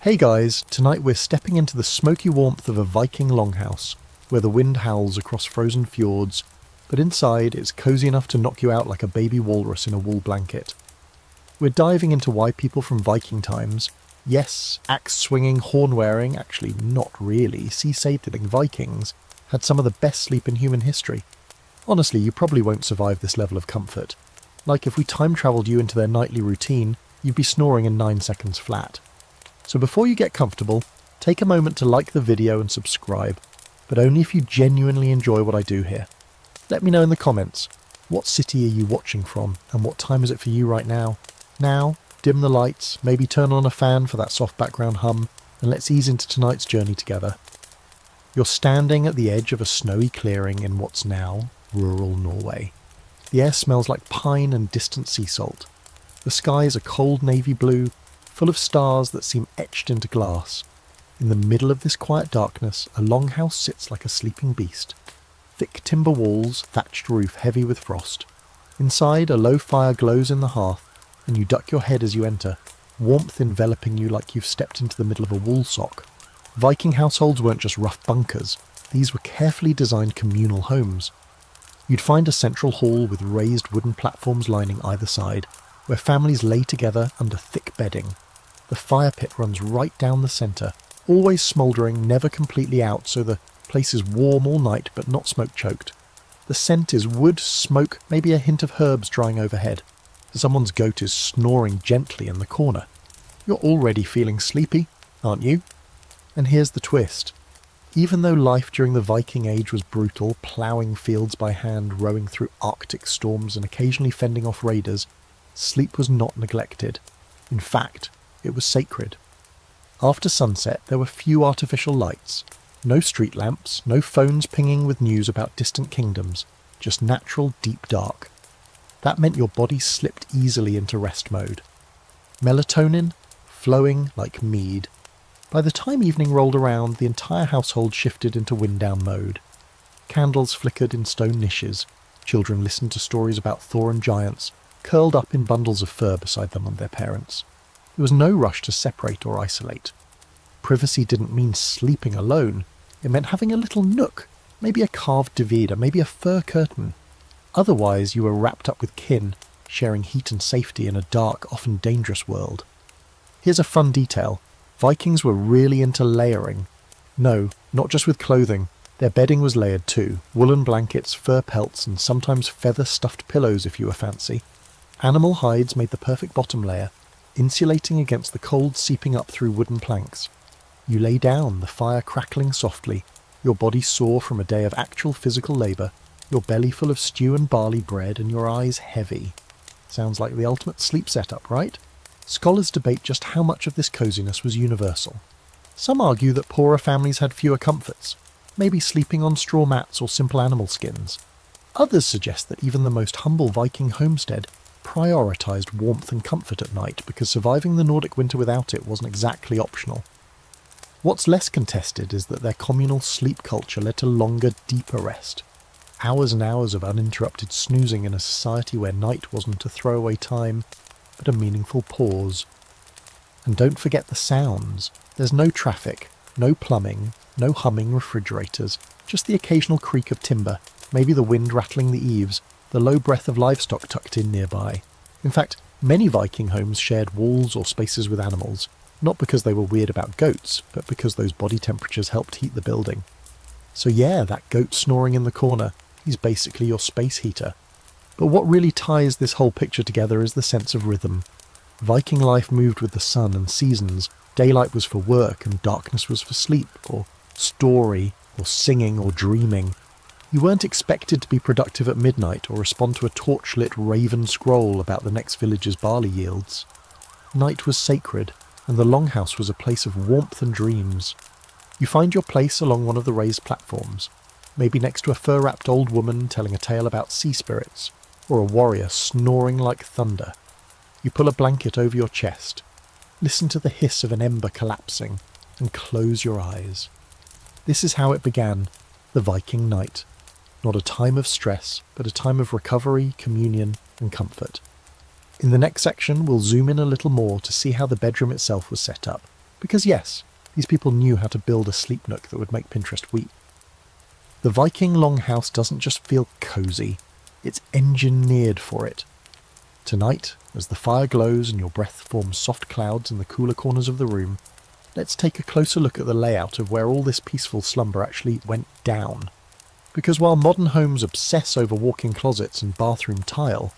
Hey guys, tonight we're stepping into the smoky warmth of a Viking longhouse, where the wind howls across frozen fjords, but inside it's cozy enough to knock you out like a baby walrus in a wool blanket. We're diving into why people from Viking times, yes, axe-swinging, horn-wearing, actually not really, sea-sailing Vikings, had some of the best sleep in human history. Honestly, you probably won't survive this level of comfort. Like if we time-travelled you into their nightly routine, you'd be snoring in 9 seconds flat. So before you get comfortable, take a moment to like the video and subscribe, but only if you genuinely enjoy what I do here. Let me know in the comments, what city are you watching from and what time is it for you right now? Now, dim the lights, maybe turn on a fan for that soft background hum, and let's ease into tonight's journey together. You're standing at the edge of a snowy clearing in what's now rural Norway. The air smells like pine and distant sea salt. The sky is a cold navy blue, full of stars that seem etched into glass. In the middle of this quiet darkness, a longhouse sits like a sleeping beast. Thick timber walls, thatched roof heavy with frost. Inside, a low fire glows in the hearth, and you duck your head as you enter, warmth enveloping you like you've stepped into the middle of a wool sock. Viking households weren't just rough bunkers, these were carefully designed communal homes. You'd find a central hall with raised wooden platforms lining either side, where families lay together under thick bedding. The fire pit runs right down the centre, always smouldering, never completely out, so the place is warm all night but not smoke-choked. The scent is wood, smoke, maybe a hint of herbs drying overhead. Someone's goat is snoring gently in the corner. You're already feeling sleepy, aren't you? And here's the twist. Even though life during the Viking Age was brutal, ploughing fields by hand, rowing through Arctic storms and occasionally fending off raiders, sleep was not neglected. In fact, it was sacred. After sunset, there were few artificial lights. No street lamps, no phones pinging with news about distant kingdoms, just natural deep dark. That meant your body slipped easily into rest mode. Melatonin, flowing like mead. By the time evening rolled around, the entire household shifted into wind-down mode. Candles flickered in stone niches. Children listened to stories about Thor and giants, curled up in bundles of fur beside them and their parents. There was no rush to separate or isolate. Privacy didn't mean sleeping alone. It meant having a little nook, maybe a carved divider, maybe a fur curtain. Otherwise, you were wrapped up with kin, sharing heat and safety in a dark, often dangerous world. Here's a fun detail. Vikings were really into layering. No, not just with clothing. Their bedding was layered too. Woolen blankets, fur pelts, and sometimes feather-stuffed pillows if you were fancy. Animal hides made the perfect bottom layer, insulating against the cold seeping up through wooden planks. You lay down, the fire crackling softly, your body sore from a day of actual physical labour, your belly full of stew and barley bread, and your eyes heavy. Sounds like the ultimate sleep setup, right? Scholars debate just how much of this coziness was universal. Some argue that poorer families had fewer comforts, maybe sleeping on straw mats or simple animal skins. Others suggest that even the most humble Viking homestead prioritised warmth and comfort at night because surviving the Nordic winter without it wasn't exactly optional. What's less contested is that their communal sleep culture led to longer, deeper rest. Hours and hours of uninterrupted snoozing in a society where night wasn't a throwaway time, but a meaningful pause. And don't forget the sounds. There's no traffic, no plumbing, no humming refrigerators, just the occasional creak of timber, maybe the wind rattling the eaves, the low breath of livestock tucked in nearby. In fact, many Viking homes shared walls or spaces with animals, not because they were weird about goats, but because those body temperatures helped heat the building. So yeah, that goat snoring in the corner, he's basically your space heater. But what really ties this whole picture together is the sense of rhythm. Viking life moved with the sun and seasons. Daylight was for work and darkness was for sleep, or story, or singing, or dreaming. You weren't expected to be productive at midnight or respond to a torch-lit raven scroll about the next village's barley yields. Night was sacred, and the longhouse was a place of warmth and dreams. You find your place along one of the raised platforms, maybe next to a fur-wrapped old woman telling a tale about sea spirits, or a warrior snoring like thunder. You pull a blanket over your chest, listen to the hiss of an ember collapsing, and close your eyes. This is how it began, the Viking night. Not a time of stress, but a time of recovery, communion, and comfort. In the next section, we'll zoom in a little more to see how the bedroom itself was set up. Because yes, these people knew how to build a sleep nook that would make Pinterest weep. The Viking longhouse doesn't just feel cosy, it's engineered for it. Tonight, as the fire glows and your breath forms soft clouds in the cooler corners of the room, let's take a closer look at the layout of where all this peaceful slumber actually went down. Because while modern homes obsess over walk-in closets and bathroom tile,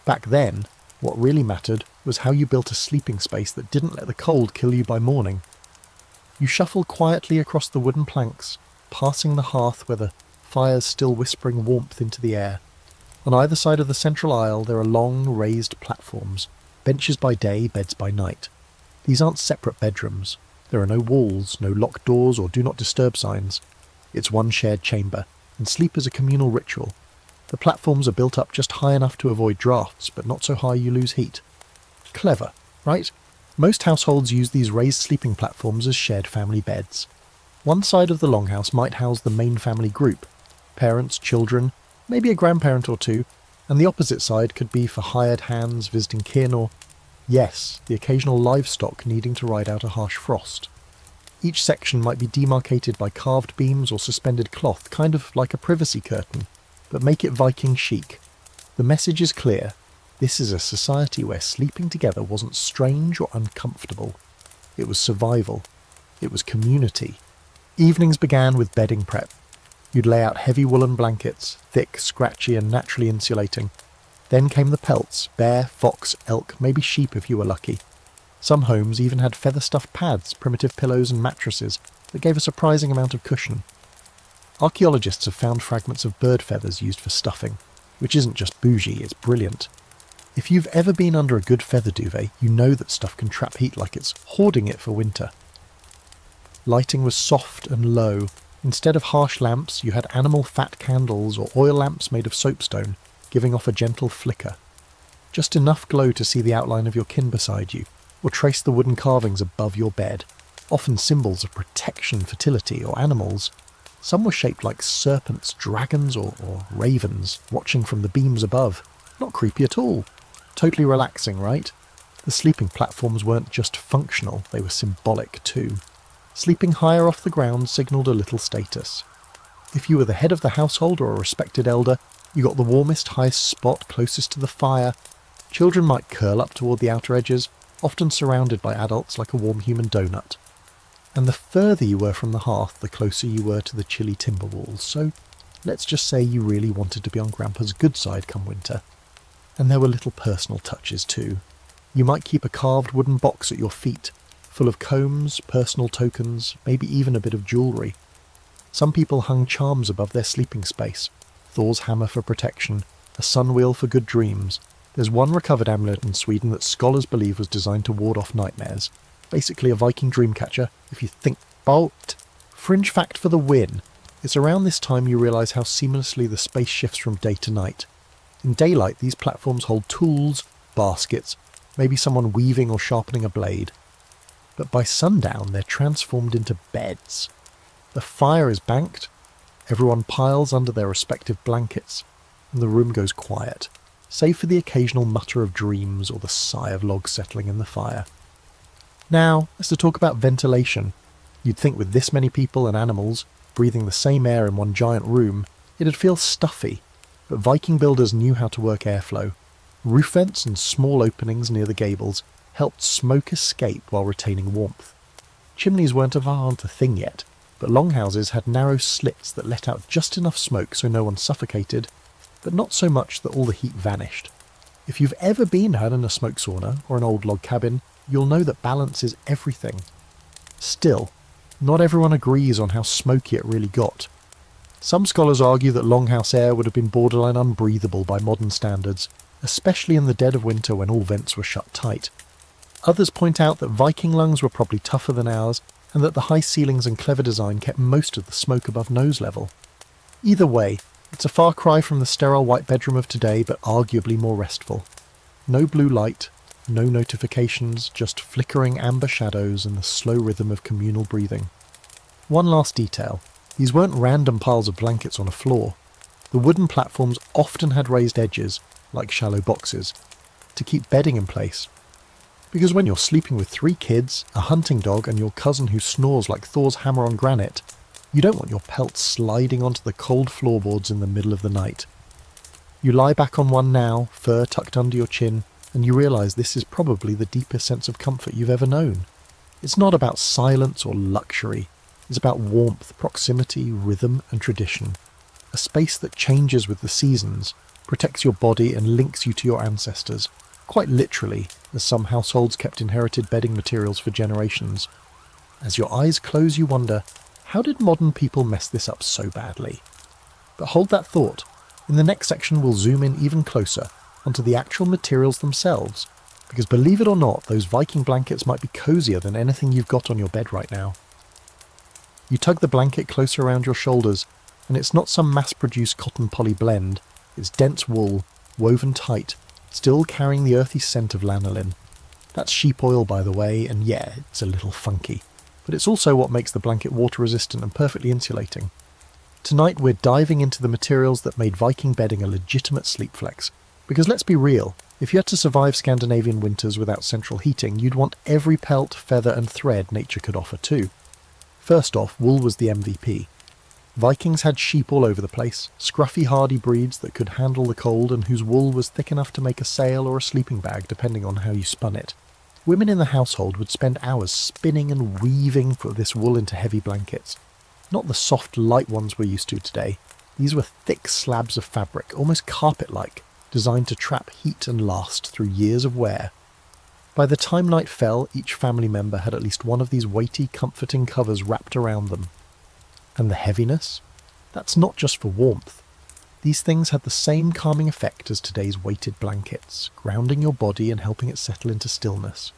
back then, what really mattered was how you built a sleeping space that didn't let the cold kill you by morning. You shuffle quietly across the wooden planks, passing the hearth where the fire's still whispering warmth into the air. On either side of the central aisle there are long, raised platforms, benches by day, beds by night. These aren't separate bedrooms. There are no walls, no locked doors or do not disturb signs. It's one shared chamber, and sleep is a communal ritual. The platforms are built up just high enough to avoid drafts, but not so high you lose heat. Clever, right? Most households use these raised sleeping platforms as shared family beds. One side of the longhouse might house the main family group, parents, children, maybe a grandparent or two, and the opposite side could be for hired hands visiting kin or, yes, the occasional livestock needing to ride out a harsh frost. Each section might be demarcated by carved beams or suspended cloth, kind of like a privacy curtain, but make it Viking chic. The message is clear. This is a society where sleeping together wasn't strange or uncomfortable. It was survival. It was community. Evenings began with bedding prep. You'd lay out heavy woolen blankets, thick, scratchy and naturally insulating. Then came the pelts, bear, fox, elk, maybe sheep if you were lucky. Some homes even had feather-stuffed pads, primitive pillows and mattresses that gave a surprising amount of cushion. Archaeologists have found fragments of bird feathers used for stuffing, which isn't just bougie, it's brilliant. If you've ever been under a good feather duvet, you know that stuff can trap heat like it's hoarding it for winter. Lighting was soft and low. Instead of harsh lamps, you had animal fat candles or oil lamps made of soapstone, giving off a gentle flicker. Just enough glow to see the outline of your kin beside you, or trace the wooden carvings above your bed, often symbols of protection, fertility, or animals. Some were shaped like serpents, dragons, or ravens, watching from the beams above. Not creepy at all. Totally relaxing, right? The sleeping platforms weren't just functional, they were symbolic too. Sleeping higher off the ground signalled a little status. If you were the head of the household or a respected elder, you got the warmest, highest spot closest to the fire. Children might curl up toward the outer edges, often surrounded by adults like a warm human donut. And the further you were from the hearth, the closer you were to the chilly timber walls, so let's just say you really wanted to be on Grandpa's good side come winter. And there were little personal touches too. You might keep a carved wooden box at your feet, full of combs, personal tokens, maybe even a bit of jewellery. Some people hung charms above their sleeping space. Thor's hammer for protection, a sun wheel for good dreams. There's one recovered amulet in Sweden that scholars believe was designed to ward off nightmares. Basically a Viking dreamcatcher, if you think about. Fringe fact for the win. It's around this time you realise how seamlessly the space shifts from day to night. In daylight, these platforms hold tools, baskets, maybe someone weaving or sharpening a blade. But by sundown, they're transformed into beds. The fire is banked, everyone piles under their respective blankets, and the room goes quiet, save for the occasional mutter of dreams or the sigh of logs settling in the fire. Now, as to talk about ventilation, you'd think with this many people and animals, breathing the same air in one giant room, it'd feel stuffy. But Viking builders knew how to work airflow. Roof vents and small openings near the gables helped smoke escape while retaining warmth. Chimneys weren't a thing yet, but longhouses had narrow slits that let out just enough smoke so no one suffocated, but not so much that all the heat vanished. If you've ever been had in a smoke sauna or an old log cabin, you'll know that balance is everything. Still, not everyone agrees on how smoky it really got. Some scholars argue that longhouse air would have been borderline unbreathable by modern standards, especially in the dead of winter when all vents were shut tight. Others point out that Viking lungs were probably tougher than ours, and that the high ceilings and clever design kept most of the smoke above nose level. Either way, it's a far cry from the sterile white bedroom of today, but arguably more restful. No blue light, no notifications, just flickering amber shadows and the slow rhythm of communal breathing. One last detail. These weren't random piles of blankets on a floor. The wooden platforms often had raised edges, like shallow boxes, to keep bedding in place. Because when you're sleeping with 3 kids, a hunting dog, and your cousin who snores like Thor's hammer on granite, you don't want your pelt sliding onto the cold floorboards in the middle of the night. You lie back on one now, fur tucked under your chin, and you realise this is probably the deepest sense of comfort you've ever known. It's not about silence or luxury. It's about warmth, proximity, rhythm, and tradition. A space that changes with the seasons, protects your body and links you to your ancestors, quite literally, as some households kept inherited bedding materials for generations. As your eyes close, you wonder, how did modern people mess this up so badly? But hold that thought. In the next section we'll zoom in even closer onto the actual materials themselves, because believe it or not, those Viking blankets might be cozier than anything you've got on your bed right now. You tug the blanket closer around your shoulders, and it's not some mass-produced cotton poly blend. It's dense wool, woven tight, still carrying the earthy scent of lanolin. That's sheep oil, by the way, and yeah, it's a little funky. But it's also what makes the blanket water-resistant and perfectly insulating. Tonight we're diving into the materials that made Viking bedding a legitimate sleep flex. Because let's be real, if you had to survive Scandinavian winters without central heating, you'd want every pelt, feather and thread nature could offer too. First off, wool was the MVP. Vikings had sheep all over the place, scruffy hardy breeds that could handle the cold and whose wool was thick enough to make a sail or a sleeping bag depending on how you spun it. Women in the household would spend hours spinning and weaving for this wool into heavy blankets. Not the soft, light ones we're used to today. These were thick slabs of fabric, almost carpet-like, designed to trap heat and last through years of wear. By the time night fell, each family member had at least one of these weighty, comforting covers wrapped around them. And the heaviness? That's not just for warmth. These things had the same calming effect as today's weighted blankets, grounding your body and helping it settle into stillness.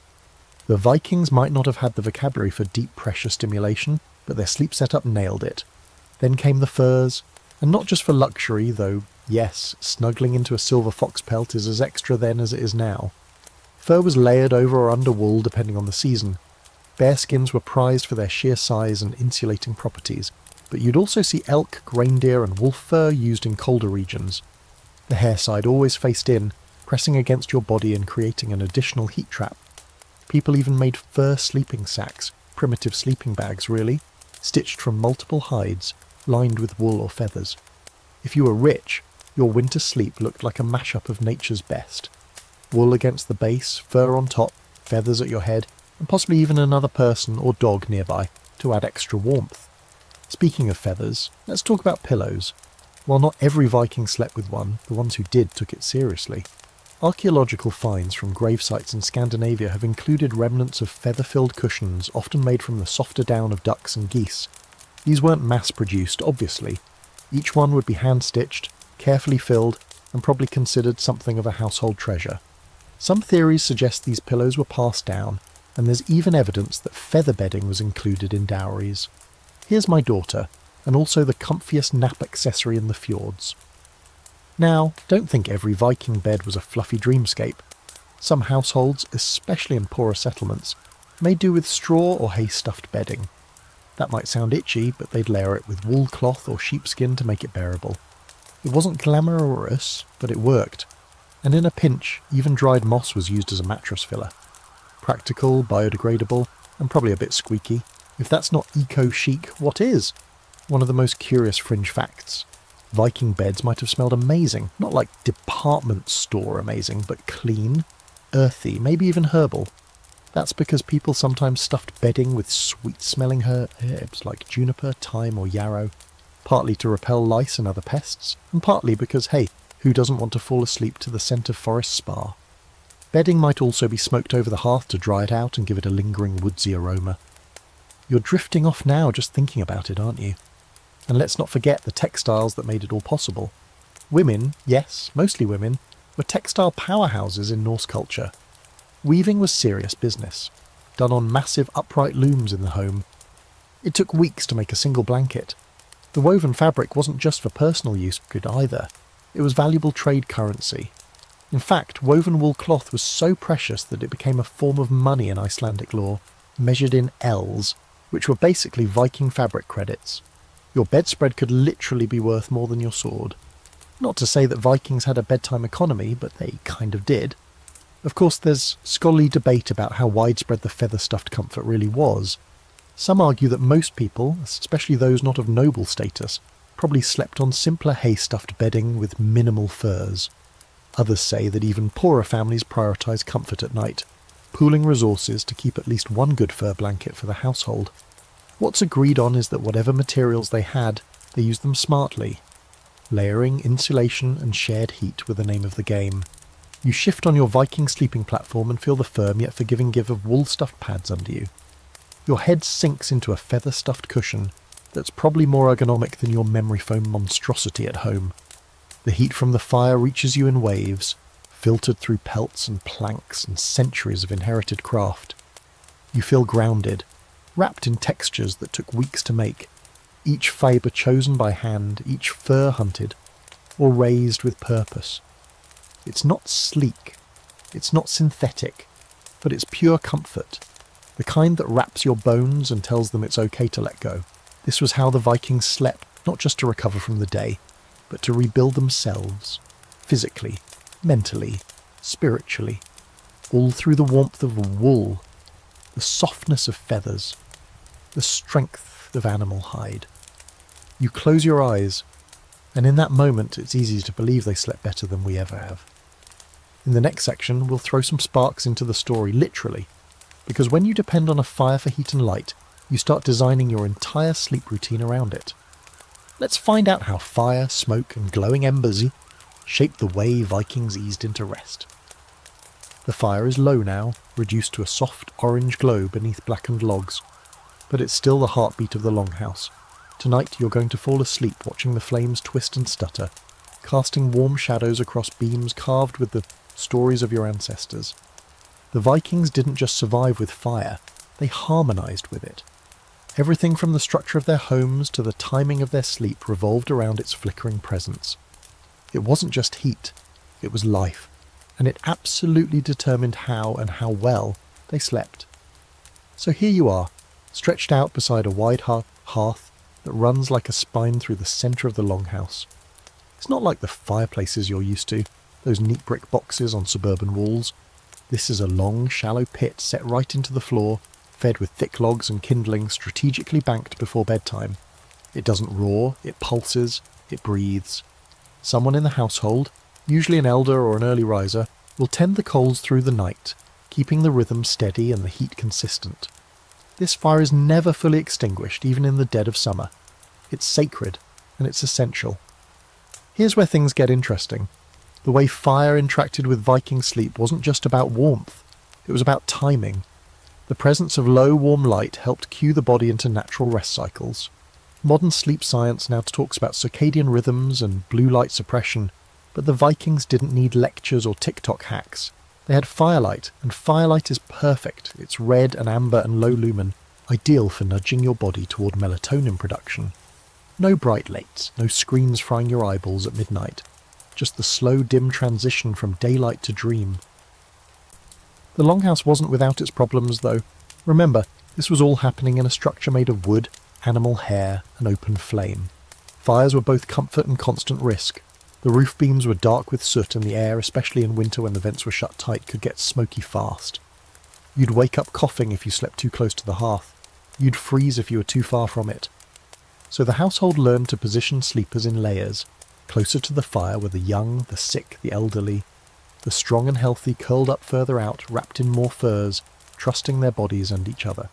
The Vikings might not have had the vocabulary for deep pressure stimulation, but their sleep setup nailed it. Then came the furs, and not just for luxury, though, yes, snuggling into a silver fox pelt is as extra then as it is now. Fur was layered over or under wool depending on the season. Bearskins were prized for their sheer size and insulating properties, but you'd also see elk, reindeer and wolf fur used in colder regions. The hair side always faced in, pressing against your body and creating an additional heat trap. People even made fur sleeping sacks, primitive sleeping bags really, stitched from multiple hides, lined with wool or feathers. If you were rich, your winter sleep looked like a mashup of nature's best. Wool against the base, fur on top, feathers at your head, and possibly even another person or dog nearby to add extra warmth. Speaking of feathers, let's talk about pillows. While not every Viking slept with one, the ones who did took it seriously. Archaeological finds from grave sites in Scandinavia have included remnants of feather-filled cushions often made from the softer down of ducks and geese. These weren't mass-produced, obviously. Each one would be hand-stitched, carefully filled, and probably considered something of a household treasure. Some theories suggest these pillows were passed down, and there's even evidence that feather bedding was included in dowries. Here's my daughter, and also the comfiest nap accessory in the fjords. Now, don't think every Viking bed was a fluffy dreamscape. Some households, especially in poorer settlements, may do with straw or hay-stuffed bedding. That might sound itchy, but they'd layer it with wool cloth or sheepskin to make it bearable. It wasn't glamorous, but it worked. And in a pinch, even dried moss was used as a mattress filler. Practical, biodegradable, and probably a bit squeaky. If that's not eco-chic, what is? One of the most curious fringe facts. Viking beds might have smelled amazing, not like department store amazing, but clean, earthy, maybe even herbal. That's because people sometimes stuffed bedding with sweet-smelling herbs like juniper, thyme or yarrow, partly to repel lice and other pests, and partly because, hey, who doesn't want to fall asleep to the scent of forest spar? Bedding might also be smoked over the hearth to dry it out and give it a lingering woodsy aroma. You're drifting off now just thinking about it, aren't you? And let's not forget the textiles that made it all possible. Women, yes, mostly women, were textile powerhouses in Norse culture. Weaving was serious business, done on massive upright looms in the home. It took weeks to make a single blanket. The woven fabric wasn't just for personal use good either. It was valuable trade currency. In fact, woven wool cloth was so precious that it became a form of money in Icelandic law, measured in ells, which were basically Viking fabric credits. Your bedspread could literally be worth more than your sword. Not to say that Vikings had a bedtime economy, but they kind of did. Of course, there's scholarly debate about how widespread the feather-stuffed comfort really was. Some argue that most people, especially those not of noble status, probably slept on simpler hay-stuffed bedding with minimal furs. Others say that even poorer families prioritise comfort at night, pooling resources to keep at least one good fur blanket for the household. What's agreed on is that whatever materials they had, they used them smartly. Layering, insulation and shared heat were the name of the game. You shift on your Viking sleeping platform and feel the firm yet forgiving give of wool-stuffed pads under you. Your head sinks into a feather-stuffed cushion that's probably more ergonomic than your memory foam monstrosity at home. The heat from the fire reaches you in waves, filtered through pelts and planks and centuries of inherited craft. You feel grounded, wrapped in textures that took weeks to make, each fibre chosen by hand, each fur hunted, or raised with purpose. It's not sleek, it's not synthetic, but it's pure comfort, the kind that wraps your bones and tells them it's okay to let go. This was how the Vikings slept, not just to recover from the day, but to rebuild themselves, physically, mentally, spiritually, all through the warmth of wool, the softness of feathers, the strength of animal hide. You close your eyes, and in that moment it's easy to believe they slept better than we ever have. In the next section, we'll throw some sparks into the story, literally, because when you depend on a fire for heat and light, you start designing your entire sleep routine around it. Let's find out how fire, smoke and glowing embers shaped the way Vikings eased into rest. The fire is low now, reduced to a soft orange glow beneath blackened logs, but it's still the heartbeat of the longhouse. Tonight you're going to fall asleep watching the flames twist and stutter, casting warm shadows across beams carved with the stories of your ancestors. The Vikings didn't just survive with fire, they harmonised with it. Everything from the structure of their homes to the timing of their sleep revolved around its flickering presence. It wasn't just heat, it was life, and it absolutely determined how and how well they slept. So here you are, stretched out beside a wide hearth that runs like a spine through the centre of the longhouse. It's not like the fireplaces you're used to, those neat brick boxes on suburban walls. This is a long, shallow pit set right into the floor, fed with thick logs and kindling strategically banked before bedtime. It doesn't roar, it pulses, it breathes. Someone in the household, usually an elder or an early riser, will tend the coals through the night, keeping the rhythm steady and the heat consistent. This fire is never fully extinguished, even in the dead of summer. It's sacred, and it's essential. Here's where things get interesting. The way fire interacted with Viking sleep wasn't just about warmth, it was about timing. The presence of low, warm light helped cue the body into natural rest cycles. Modern sleep science now talks about circadian rhythms and blue light suppression, but the Vikings didn't need lectures or TikTok hacks. They had firelight, and firelight is perfect. It's red and amber and low lumen, ideal for nudging your body toward melatonin production. No bright lights, no screens frying your eyeballs at midnight. Just the slow, dim transition from daylight to dream. The longhouse wasn't without its problems, though. Remember, this was all happening in a structure made of wood, animal hair, and open flame. Fires were both comfort and constant risk. The roof beams were dark with soot, and the air, especially in winter when the vents were shut tight, could get smoky fast. You'd wake up coughing if you slept too close to the hearth. You'd freeze if you were too far from it. So the household learned to position sleepers in layers. Closer to the fire were the young, the sick, the elderly. The strong and healthy curled up further out, wrapped in more furs, trusting their bodies and each other.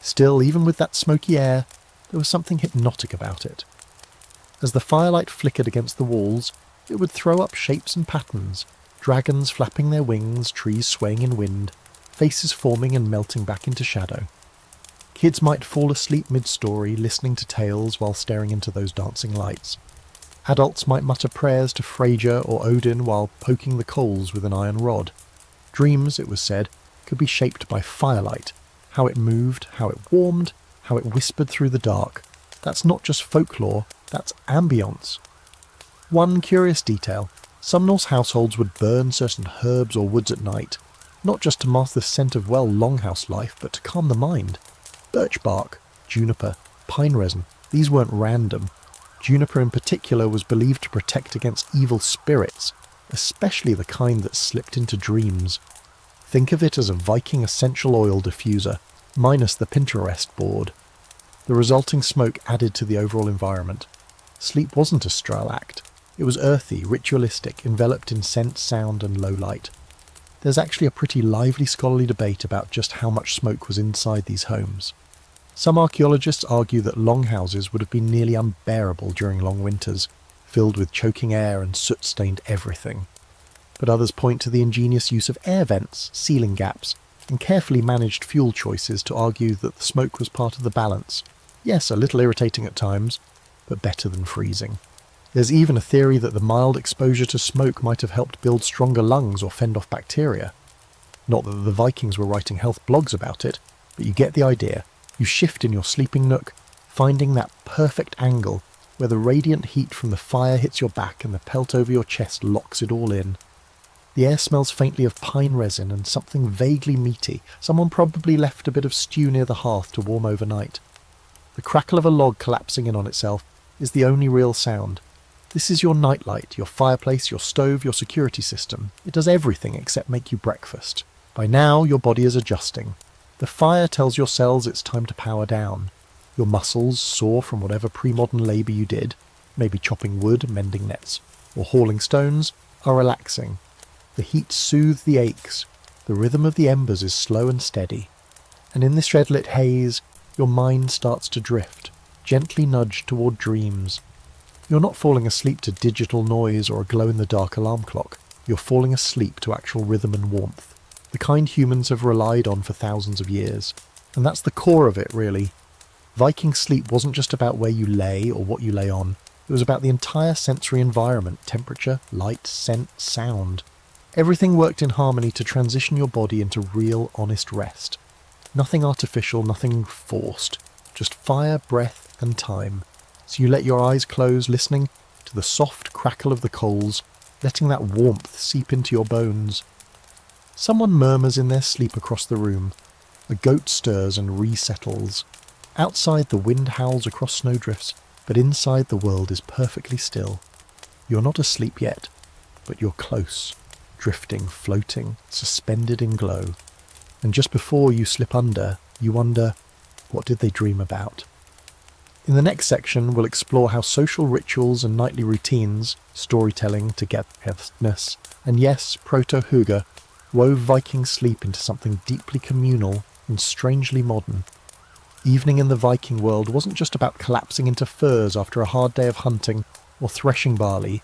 Still, even with that smoky air, there was something hypnotic about it. As the firelight flickered against the walls, it would throw up shapes and patterns, dragons flapping their wings, trees swaying in wind, faces forming and melting back into shadow. Kids might fall asleep mid-story, listening to tales while staring into those dancing lights. Adults might mutter prayers to Freyja or Odin while poking the coals with an iron rod. Dreams, it was said, could be shaped by firelight, how it moved, how it warmed, how it whispered through the dark. That's not just folklore, that's ambience. One curious detail, some Norse households would burn certain herbs or woods at night, not just to mask the scent of longhouse life, but to calm the mind. Birch bark, juniper, pine resin, these weren't random. Juniper in particular was believed to protect against evil spirits, especially the kind that slipped into dreams. Think of it as a Viking essential oil diffuser, minus the Pinterest board. The resulting smoke added to the overall environment. Sleep wasn't a sterile act. It was earthy, ritualistic, enveloped in scent, sound and low light. There's actually a pretty lively scholarly debate about just how much smoke was inside these homes. Some archaeologists argue that longhouses would have been nearly unbearable during long winters, filled with choking air and soot-stained everything. But others point to the ingenious use of air vents, ceiling gaps, and carefully managed fuel choices to argue that the smoke was part of the balance. Yes, a little irritating at times, but better than freezing. There's even a theory that the mild exposure to smoke might have helped build stronger lungs or fend off bacteria. Not that the Vikings were writing health blogs about it, but you get the idea. You shift in your sleeping nook, finding that perfect angle where the radiant heat from the fire hits your back and the pelt over your chest locks it all in. The air smells faintly of pine resin and something vaguely meaty. Someone probably left a bit of stew near the hearth to warm overnight. The crackle of a log collapsing in on itself is the only real sound. This is your nightlight, your fireplace, your stove, your security system. It does everything except make you breakfast. By now, your body is adjusting. The fire tells your cells it's time to power down. Your muscles, sore from whatever pre-modern labour you did, maybe chopping wood, mending nets, or hauling stones, are relaxing. The heat soothes the aches. The rhythm of the embers is slow and steady. And in this red-lit haze, your mind starts to drift, gently nudged toward dreams. You're not falling asleep to digital noise or a glow-in-the-dark alarm clock. You're falling asleep to actual rhythm and warmth, the kind humans have relied on for thousands of years. And that's the core of it, really. Viking sleep wasn't just about where you lay or what you lay on. It was about the entire sensory environment, temperature, light, scent, sound. Everything worked in harmony to transition your body into real, honest rest. Nothing artificial, nothing forced. Just fire, breath, and time. So you let your eyes close, listening to the soft crackle of the coals, letting that warmth seep into your bones. Someone murmurs in their sleep across the room. A goat stirs and resettles. Outside, the wind howls across snowdrifts, but inside the world is perfectly still. You're not asleep yet, but you're close, drifting, floating, suspended in glow. And just before you slip under, you wonder, what did they dream about? In the next section, we'll explore how social rituals and nightly routines, storytelling, togetherness, and yes, proto-hygge, wove Viking sleep into something deeply communal and strangely modern. Evening in the Viking world wasn't just about collapsing into furs after a hard day of hunting or threshing barley.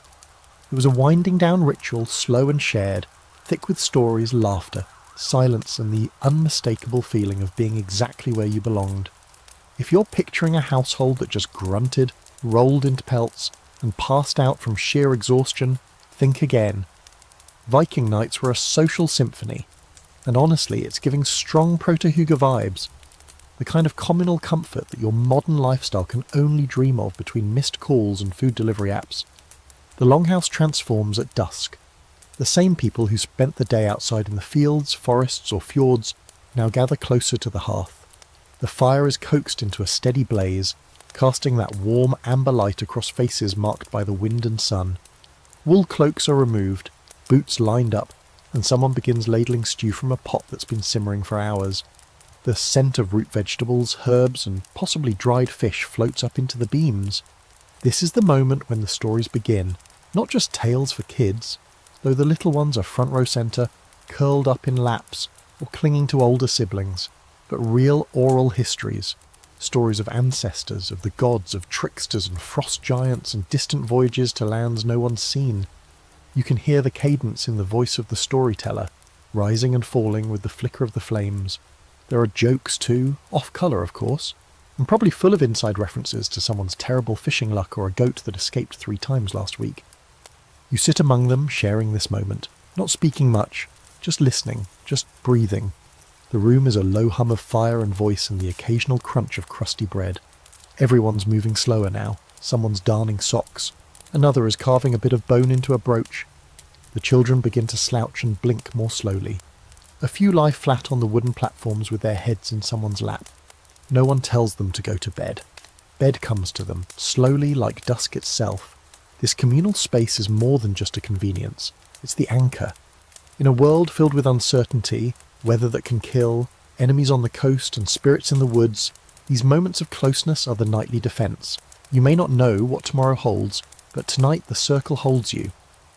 It was a winding down ritual, slow and shared, thick with stories, laughter, silence and the unmistakable feeling of being exactly where you belonged. If you're picturing a household that just grunted, rolled into pelts, and passed out from sheer exhaustion, think again. Viking nights were a social symphony, and honestly, it's giving strong proto-hygge vibes. The kind of communal comfort that your modern lifestyle can only dream of between missed calls and food delivery apps. The longhouse transforms at dusk. The same people who spent the day outside in the fields, forests or fjords now gather closer to the hearth. The fire is coaxed into a steady blaze, casting that warm amber light across faces marked by the wind and sun. Wool cloaks are removed, boots lined up, and someone begins ladling stew from a pot that's been simmering for hours. The scent of root vegetables, herbs, and possibly dried fish floats up into the beams. This is the moment when the stories begin, not just tales for kids, though the little ones are front row centre, curled up in laps, or clinging to older siblings, but real oral histories, stories of ancestors, of the gods, of tricksters and frost giants and distant voyages to lands no one's seen. You can hear the cadence in the voice of the storyteller, rising and falling with the flicker of the flames. There are jokes too, off-colour of course, and probably full of inside references to someone's terrible fishing luck or a goat that escaped 3 times last week. You sit among them, sharing this moment, not speaking much, just listening, just breathing. The room is a low hum of fire and voice and the occasional crunch of crusty bread. Everyone's moving slower now. Someone's darning socks. Another is carving a bit of bone into a brooch. The children begin to slouch and blink more slowly. A few lie flat on the wooden platforms with their heads in someone's lap. No one tells them to go to bed. Bed comes to them, slowly like dusk itself. This communal space is more than just a convenience. It's the anchor. In a world filled with uncertainty, weather that can kill, enemies on the coast and spirits in the woods, these moments of closeness are the nightly defence. You may not know what tomorrow holds, but tonight the circle holds you.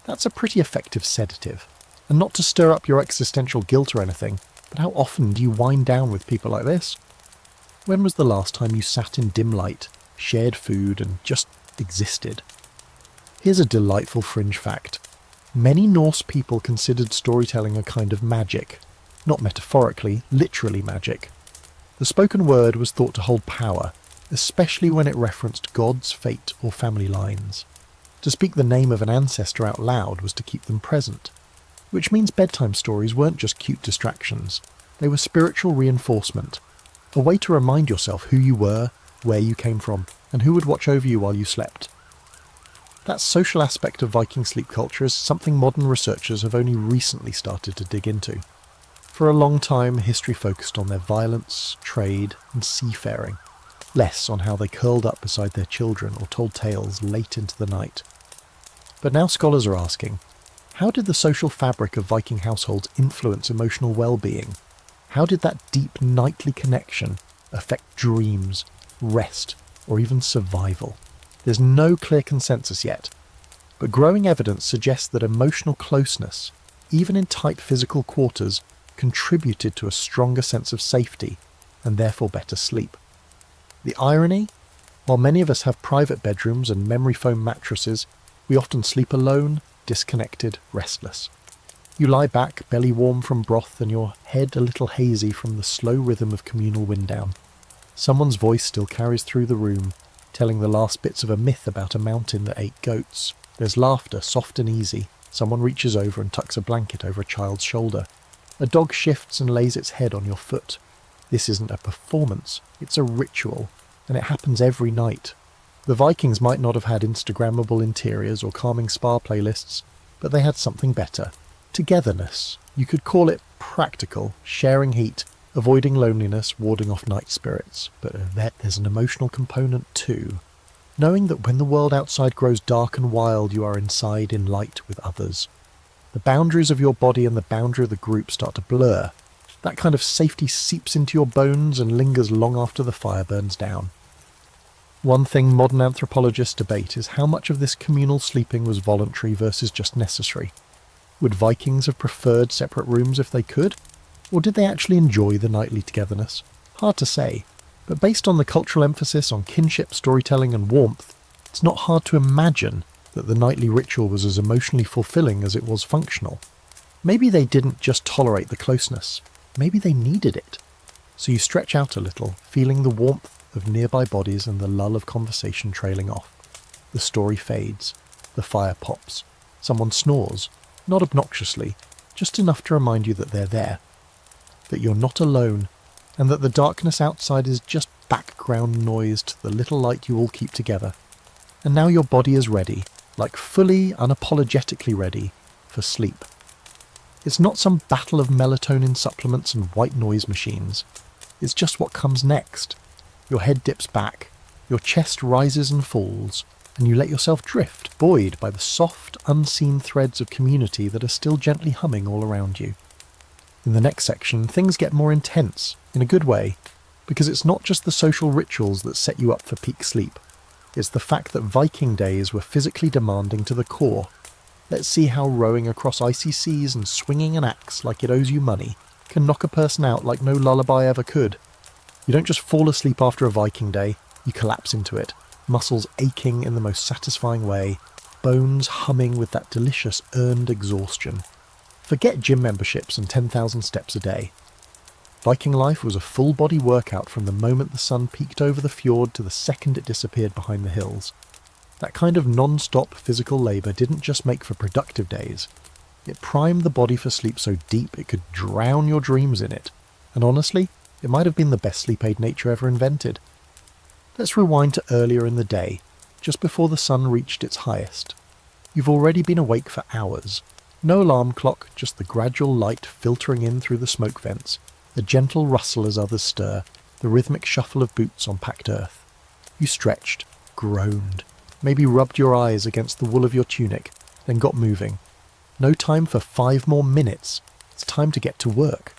That's a pretty effective sedative. And not to stir up your existential guilt or anything, but how often do you wind down with people like this? When was the last time you sat in dim light, shared food, and just existed? Here's a delightful fringe fact. Many Norse people considered storytelling a kind of magic. Not metaphorically, literally magic. The spoken word was thought to hold power, especially when it referenced gods, fate, or family lines. To speak the name of an ancestor out loud was to keep them present. Which means bedtime stories weren't just cute distractions. They were spiritual reinforcement. A way to remind yourself who you were, where you came from, and who would watch over you while you slept. That social aspect of Viking sleep culture is something modern researchers have only recently started to dig into. For a long time, history focused on their violence, trade, and seafaring, less on how they curled up beside their children or told tales late into the night. But now scholars are asking, how did the social fabric of Viking households influence emotional well-being? How did that deep nightly connection affect dreams, rest, or even survival? There's no clear consensus yet, but growing evidence suggests that emotional closeness, even in tight physical quarters, contributed to a stronger sense of safety and therefore better sleep. The irony? While many of us have private bedrooms and memory foam mattresses, we often sleep alone, disconnected, restless. You lie back, belly warm from broth and your head a little hazy from the slow rhythm of communal wind down. Someone's voice still carries through the room, telling the last bits of a myth about a mountain that ate goats. There's laughter, soft and easy. Someone reaches over and tucks a blanket over a child's shoulder. A dog shifts and lays its head on your foot. This isn't a performance, it's a ritual, and it happens every night. The Vikings might not have had Instagrammable interiors or calming spa playlists, but they had something better. Togetherness. You could call it practical, sharing heat, avoiding loneliness, warding off night spirits. But there's an emotional component too. Knowing that when the world outside grows dark and wild, you are inside in light with others. The boundaries of your body and the boundary of the group start to blur. That kind of safety seeps into your bones and lingers long after the fire burns down. One thing modern anthropologists debate is how much of this communal sleeping was voluntary versus just necessary. Would Vikings have preferred separate rooms if they could? Or did they actually enjoy the nightly togetherness? Hard to say, but based on the cultural emphasis on kinship, storytelling and warmth, it's not hard to imagine that the nightly ritual was as emotionally fulfilling as it was functional. Maybe they didn't just tolerate the closeness, maybe they needed it. So you stretch out a little, feeling the warmth of nearby bodies and the lull of conversation trailing off. The story fades, the fire pops, someone snores, not obnoxiously, just enough to remind you that they're there, that you're not alone, and that the darkness outside is just background noise to the little light you all keep together. And now your body is ready, like fully, unapologetically ready, for sleep. It's not some battle of melatonin supplements and white noise machines. It's just what comes next. Your head dips back, your chest rises and falls, and you let yourself drift, buoyed by the soft, unseen threads of community that are still gently humming all around you. In the next section, things get more intense, in a good way, because it's not just the social rituals that set you up for peak sleep. It's the fact that Viking days were physically demanding to the core. Let's see how rowing across icy seas and swinging an axe like it owes you money can knock a person out like no lullaby ever could. You don't just fall asleep after a Viking day, you collapse into it, muscles aching in the most satisfying way, bones humming with that delicious earned exhaustion. Forget gym memberships and 10,000 steps a day. Viking life was a full-body workout from the moment the sun peeked over the fjord to the second it disappeared behind the hills. That kind of non-stop physical labour didn't just make for productive days. It primed the body for sleep so deep it could drown your dreams in it. And honestly, it might have been the best sleep aid nature ever invented. Let's rewind to earlier in the day, just before the sun reached its highest. You've already been awake for hours. No alarm clock, just the gradual light filtering in through the smoke vents, the gentle rustle as others stir, the rhythmic shuffle of boots on packed earth. You stretched, groaned, maybe rubbed your eyes against the wool of your tunic, then got moving. No time for 5 more minutes. It's time to get to work.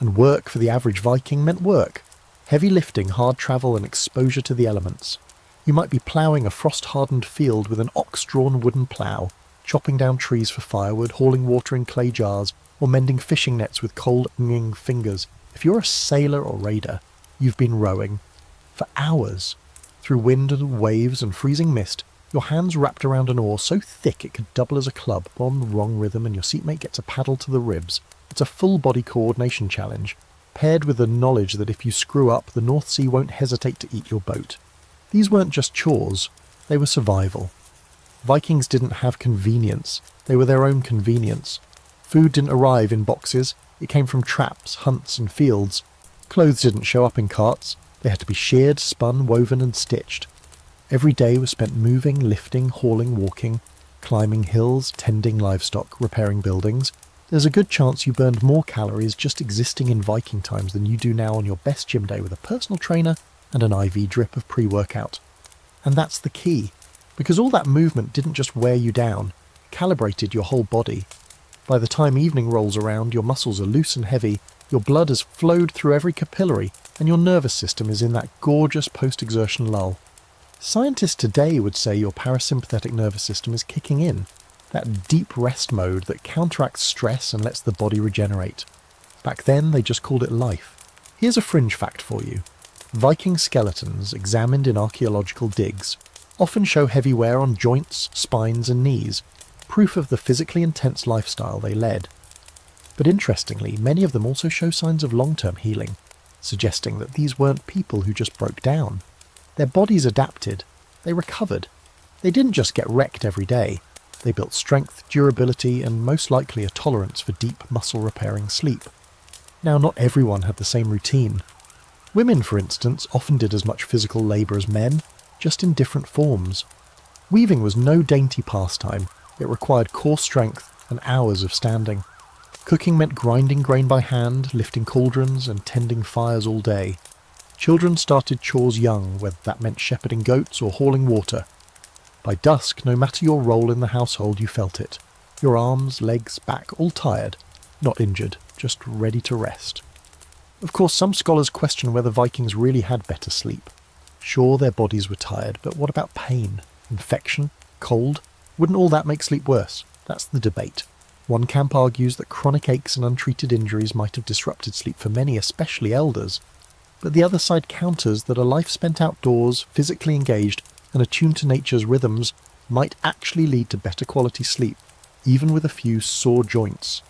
And work for the average Viking meant work. Heavy lifting, hard travel and exposure to the elements. You might be ploughing a frost-hardened field with an ox-drawn wooden plough, chopping down trees for firewood, hauling water in clay jars, or mending fishing nets with cold-ing fingers. If you're a sailor or raider, you've been rowing. For hours. Through wind and waves and freezing mist, your hands wrapped around an oar so thick it could double as a club, on the wrong rhythm and your seatmate gets a paddle to the ribs. It's a full-body coordination challenge, paired with the knowledge that if you screw up, the North Sea won't hesitate to eat your boat. These weren't just chores, they were survival. Vikings didn't have convenience, they were their own convenience. Food didn't arrive in boxes, it came from traps, hunts and fields. Clothes didn't show up in carts, they had to be sheared, spun, woven and stitched. Every day was spent moving, lifting, hauling, walking, climbing hills, tending livestock, repairing buildings. There's a good chance you burned more calories just existing in Viking times than you do now on your best gym day with a personal trainer and an IV drip of pre-workout. And that's the key, because all that movement didn't just wear you down, it calibrated your whole body. By the time evening rolls around, your muscles are loose and heavy, your blood has flowed through every capillary, and your nervous system is in that gorgeous post-exertion lull. Scientists today would say your parasympathetic nervous system is kicking in, that deep rest mode that counteracts stress and lets the body regenerate. Back then, they just called it life. Here's a fringe fact for you. Viking skeletons, examined in archaeological digs, often show heavy wear on joints, spines and knees, proof of the physically intense lifestyle they led. But interestingly, many of them also show signs of long-term healing, suggesting that these weren't people who just broke down. Their bodies adapted, they recovered. They didn't just get wrecked every day. They built strength, durability, and most likely a tolerance for deep muscle-repairing sleep. Now, not everyone had the same routine. Women, for instance, often did as much physical labour as men, just in different forms. Weaving was no dainty pastime. It required core strength and hours of standing. Cooking meant grinding grain by hand, lifting cauldrons, and tending fires all day. Children started chores young, whether that meant shepherding goats or hauling water. By dusk, no matter your role in the household, you felt it. Your arms, legs, back, all tired. Not injured, just ready to rest. Of course, some scholars question whether Vikings really had better sleep. Sure, their bodies were tired, but what about pain? Infection? Cold? Wouldn't all that make sleep worse? That's the debate. One camp argues that chronic aches and untreated injuries might have disrupted sleep for many, especially elders. But the other side counters that a life spent outdoors, physically engaged, and attuned to nature's rhythms might actually lead to better quality sleep, even with a few sore joints.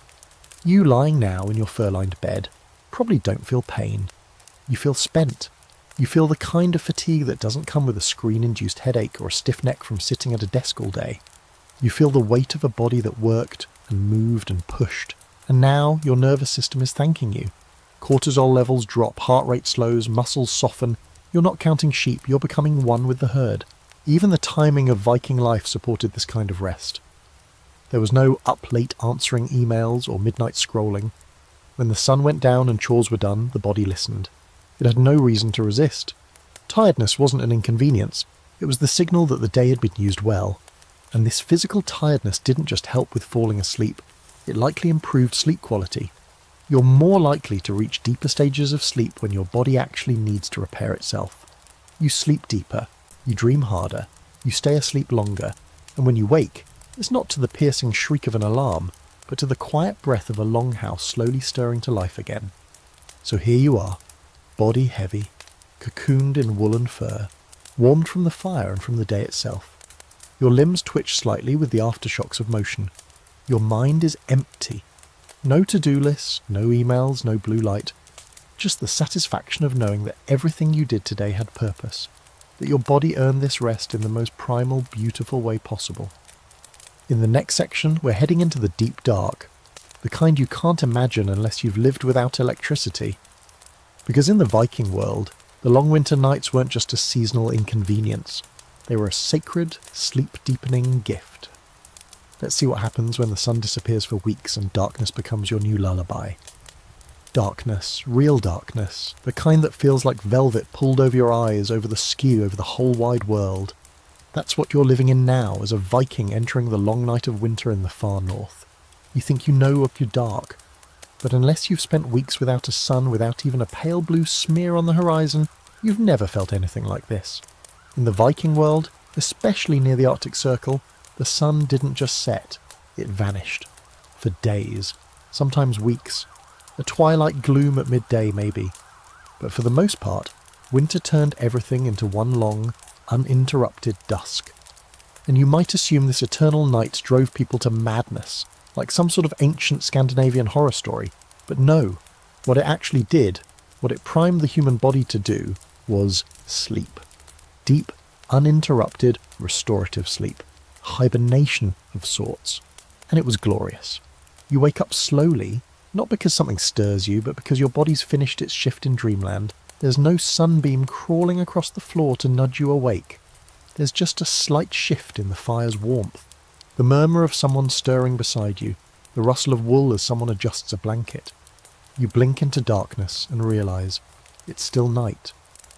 You lying now in your fur-lined bed probably don't feel pain. You feel spent. You feel the kind of fatigue that doesn't come with a screen-induced headache or a stiff neck from sitting at a desk all day. You feel the weight of a body that worked and moved and pushed, and now your nervous system is thanking you. Cortisol levels drop, heart rate slows, muscles soften. You're not counting sheep, you're becoming one with the herd. Even the timing of Viking life supported this kind of rest. There was no up late answering emails or midnight scrolling. When the sun went down and chores were done, the body listened. It had no reason to resist. Tiredness wasn't an inconvenience, it was the signal that the day had been used well. And this physical tiredness didn't just help with falling asleep, it likely improved sleep quality. You're more likely to reach deeper stages of sleep when your body actually needs to repair itself. You sleep deeper, you dream harder, you stay asleep longer, and when you wake, it's not to the piercing shriek of an alarm, but to the quiet breath of a longhouse slowly stirring to life again. So here you are, body heavy, cocooned in wool and fur, warmed from the fire and from the day itself. Your limbs twitch slightly with the aftershocks of motion. Your mind is empty. No to-do lists, no emails, no blue light. Just the satisfaction of knowing that everything you did today had purpose. That your body earned this rest in the most primal, beautiful way possible. In the next section, we're heading into the deep dark. The kind you can't imagine unless you've lived without electricity. Because in the Viking world, the long winter nights weren't just a seasonal inconvenience. They were a sacred, sleep-deepening gift. Let's see what happens when the sun disappears for weeks and darkness becomes your new lullaby. Darkness, real darkness, the kind that feels like velvet pulled over your eyes, over the skew, over the whole wide world. That's what you're living in now as a Viking entering the long night of winter in the far north. You think you know of your dark, but unless you've spent weeks without a sun, without even a pale blue smear on the horizon, you've never felt anything like this. In the Viking world, especially near the Arctic Circle, the sun didn't just set, it vanished. For days, sometimes weeks. A twilight gloom at midday maybe. But for the most part, winter turned everything into one long, uninterrupted dusk. And you might assume this eternal night drove people to madness, like some sort of ancient Scandinavian horror story. But no, what it actually did, what it primed the human body to do, was sleep. Deep, uninterrupted, restorative sleep. Hibernation of sorts. And it was glorious. You wake up slowly, not because something stirs you, but because your body's finished its shift in dreamland. There's no sunbeam crawling across the floor to nudge you awake. There's just a slight shift in the fire's warmth. The murmur of someone stirring beside you, the rustle of wool as someone adjusts a blanket. You blink into darkness and realise it's still night.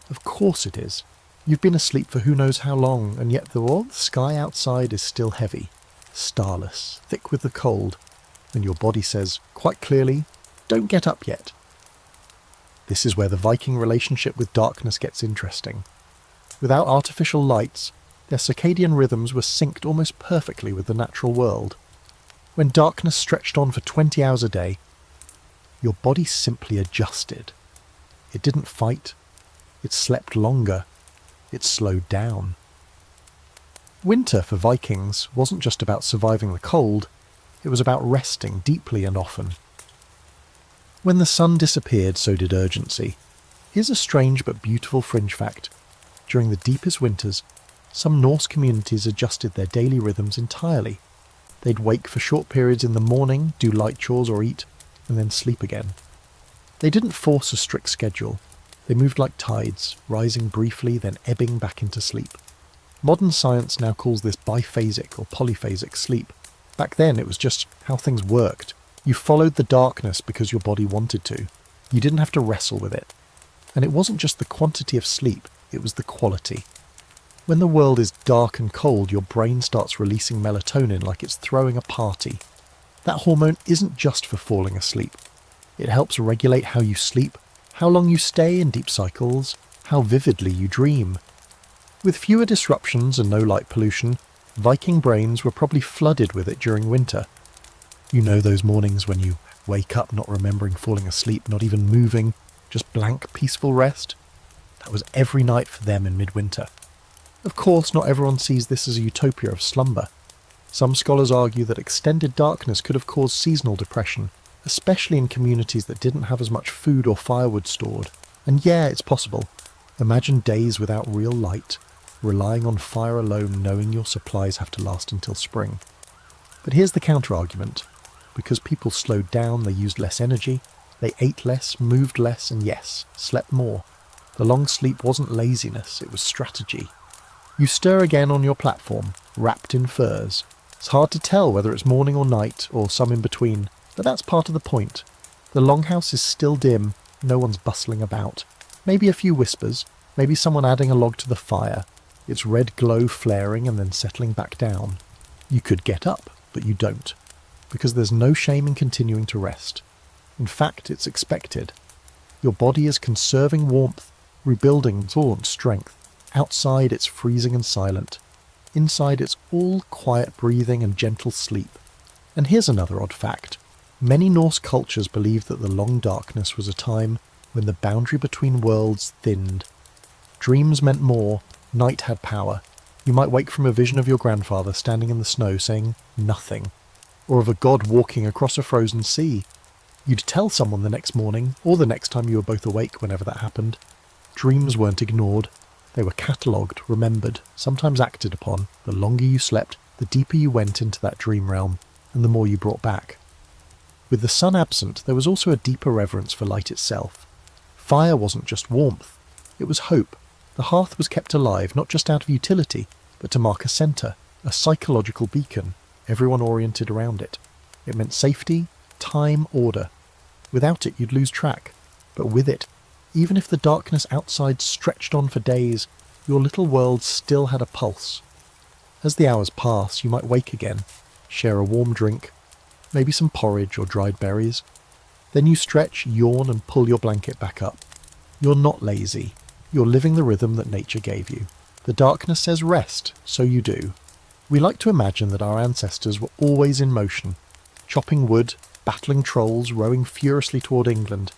Of course it is. You've been asleep for who knows how long, and yet the sky outside is still heavy, starless, thick with the cold, and your body says, quite clearly, don't get up yet. This is where the Viking relationship with darkness gets interesting. Without artificial lights, their circadian rhythms were synced almost perfectly with the natural world. When darkness stretched on for 20 hours a day, your body simply adjusted. It didn't fight. It slept longer. It slowed down. Winter for Vikings wasn't just about surviving the cold, it was about resting deeply and often. When the sun disappeared, so did urgency. Here's a strange but beautiful fringe fact. During the deepest winters, some Norse communities adjusted their daily rhythms entirely. They'd wake for short periods in the morning, do light chores or eat, and then sleep again. They didn't force a strict schedule. They moved like tides, rising briefly, then ebbing back into sleep. Modern science now calls this biphasic or polyphasic sleep. Back then it was just how things worked. You followed the darkness because your body wanted to. You didn't have to wrestle with it. And it wasn't just the quantity of sleep, it was the quality. When the world is dark and cold, your brain starts releasing melatonin like it's throwing a party. That hormone isn't just for falling asleep. It helps regulate how you sleep, how long you stay in deep cycles, how vividly you dream. With fewer disruptions and no light pollution, Viking brains were probably flooded with it during winter. You know those mornings when you wake up not remembering falling asleep, not even moving, just blank, peaceful rest? That was every night for them in midwinter. Of course, not everyone sees this as a utopia of slumber. Some scholars argue that extended darkness could have caused seasonal depression, especially in communities that didn't have as much food or firewood stored. And yeah, it's possible. Imagine days without real light, relying on fire alone, knowing your supplies have to last until spring. But here's the counter-argument. Because people slowed down, they used less energy, they ate less, moved less, and yes, slept more. The long sleep wasn't laziness, it was strategy. You stir again on your platform, wrapped in furs. It's hard to tell whether it's morning or night, or some in between, but that's part of the point. The longhouse is still dim, no one's bustling about. Maybe a few whispers, maybe someone adding a log to the fire, its red glow flaring and then settling back down. You could get up, but you don't, because there's no shame in continuing to rest. In fact, it's expected. Your body is conserving warmth, rebuilding taunt strength. Outside it's freezing and silent. Inside it's all quiet breathing and gentle sleep. And here's another odd fact. Many Norse cultures believed that the long darkness was a time when the boundary between worlds thinned. Dreams meant more, night had power. You might wake from a vision of your grandfather standing in the snow saying nothing, or of a god walking across a frozen sea. You'd tell someone the next morning, or the next time you were both awake whenever that happened. Dreams weren't ignored. They were catalogued, remembered, sometimes acted upon. The longer you slept, the deeper you went into that dream realm, and the more you brought back. With the sun absent, there was also a deeper reverence for light itself. Fire wasn't just warmth, it was hope. The hearth was kept alive, not just out of utility, but to mark a centre, a psychological beacon, everyone oriented around it. It meant safety, time, order. Without it, you'd lose track. But with it, even if the darkness outside stretched on for days, your little world still had a pulse. As the hours pass, you might wake again, share a warm drink, maybe some porridge or dried berries. Then you stretch, yawn, and pull your blanket back up. You're not lazy. You're living the rhythm that nature gave you. The darkness says rest, so you do. We like to imagine that our ancestors were always in motion, chopping wood, battling trolls, rowing furiously toward England.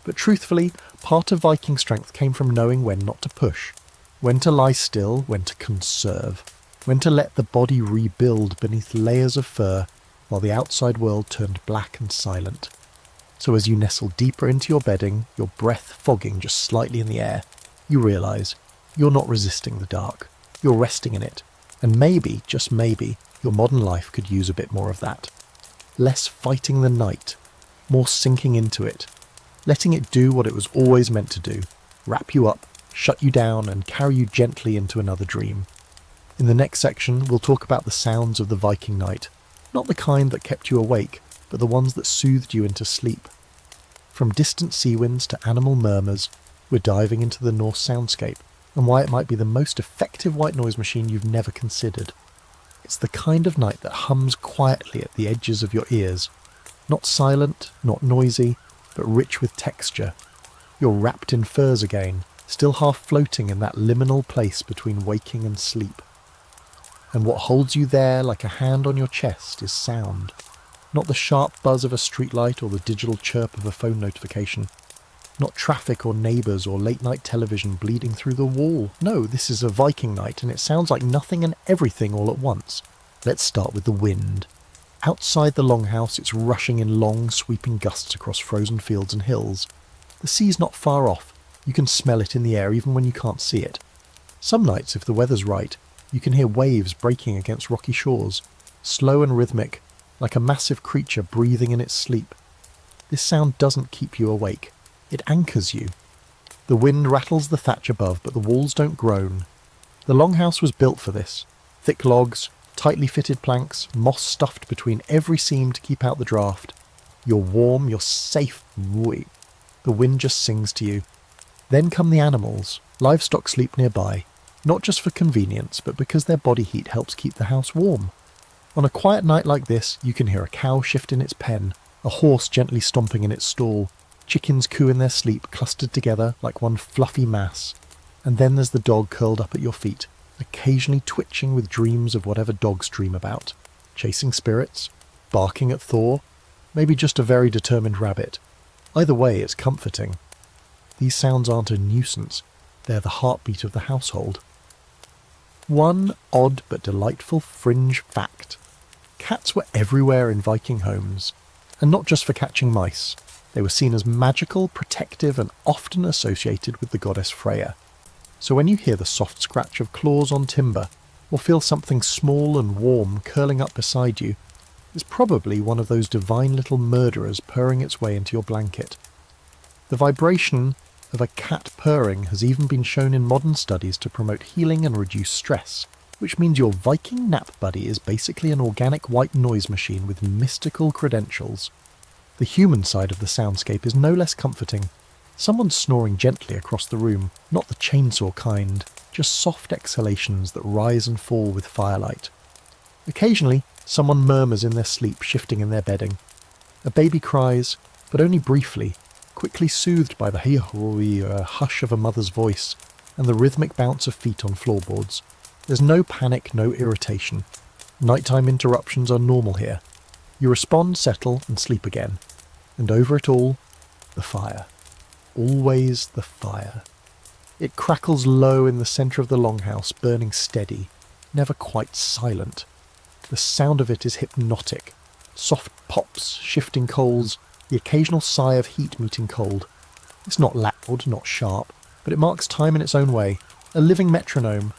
But truthfully, part of Viking strength came from knowing when not to push, when to lie still, when to conserve, when to let the body rebuild beneath layers of fur while the outside world turned black and silent. So as you nestle deeper into your bedding, your breath fogging just slightly in the air, you realise you're not resisting the dark. You're resting in it. And maybe, just maybe, your modern life could use a bit more of that. Less fighting the night, more sinking into it, letting it do what it was always meant to do, wrap you up, shut you down, and carry you gently into another dream. In the next section, we'll talk about the sounds of the Viking night, not the kind that kept you awake, but the ones that soothed you into sleep. From distant sea winds to animal murmurs, we're diving into the Norse soundscape, and why it might be the most effective white noise machine you've never considered. It's the kind of night that hums quietly at the edges of your ears, not silent, not noisy, but rich with texture. You're wrapped in furs again, still half floating in that liminal place between waking and sleep. And what holds you there like a hand on your chest is sound. Not the sharp buzz of a streetlight or the digital chirp of a phone notification. Not traffic or neighbours or late-night television bleeding through the wall. No, this is a Viking night, and it sounds like nothing and everything all at once. Let's start with the wind. Outside the longhouse, it's rushing in long, sweeping gusts across frozen fields and hills. The sea's not far off. You can smell it in the air even when you can't see it. Some nights, if the weather's right, you can hear waves breaking against rocky shores, slow and rhythmic, like a massive creature breathing in its sleep. This sound doesn't keep you awake. It anchors you. The wind rattles the thatch above, but the walls don't groan. The longhouse was built for this. Thick logs, tightly fitted planks, moss stuffed between every seam to keep out the draft. You're warm, you're safe. The wind just sings to you. Then come the animals. Livestock sleep nearby, not just for convenience, but because their body heat helps keep the house warm. On a quiet night like this, you can hear a cow shift in its pen, a horse gently stomping in its stall, chickens coo in their sleep, clustered together like one fluffy mass. And then there's the dog curled up at your feet, occasionally twitching with dreams of whatever dogs dream about. Chasing spirits, barking at Thor, maybe just a very determined rabbit. Either way, it's comforting. These sounds aren't a nuisance, they're the heartbeat of the household. One odd but delightful fringe fact. Cats were everywhere in Viking homes, and not just for catching mice. They were seen as magical, protective, and often associated with the goddess Freya. So when you hear the soft scratch of claws on timber, or feel something small and warm curling up beside you, it's probably one of those divine little murderers purring its way into your blanket. The vibration of a cat purring has even been shown in modern studies to promote healing and reduce stress, which means your Viking nap buddy is basically an organic white noise machine with mystical credentials. The human side of the soundscape is no less comforting. Someone's snoring gently across the room, not the chainsaw kind, just soft exhalations that rise and fall with firelight. Occasionally, someone murmurs in their sleep, shifting in their bedding. A baby cries, but only briefly, quickly soothed by the hush of a mother's voice and the rhythmic bounce of feet on floorboards. There's no panic, no irritation. Nighttime interruptions are normal here. You respond, settle, and sleep again. And over it all, the fire. Always the fire. It crackles low in the centre of the longhouse, burning steady, never quite silent. The sound of it is hypnotic. Soft pops, shifting coals, the occasional sigh of heat meeting cold. It's not loud, not sharp, but it marks time in its own way, a living metronome.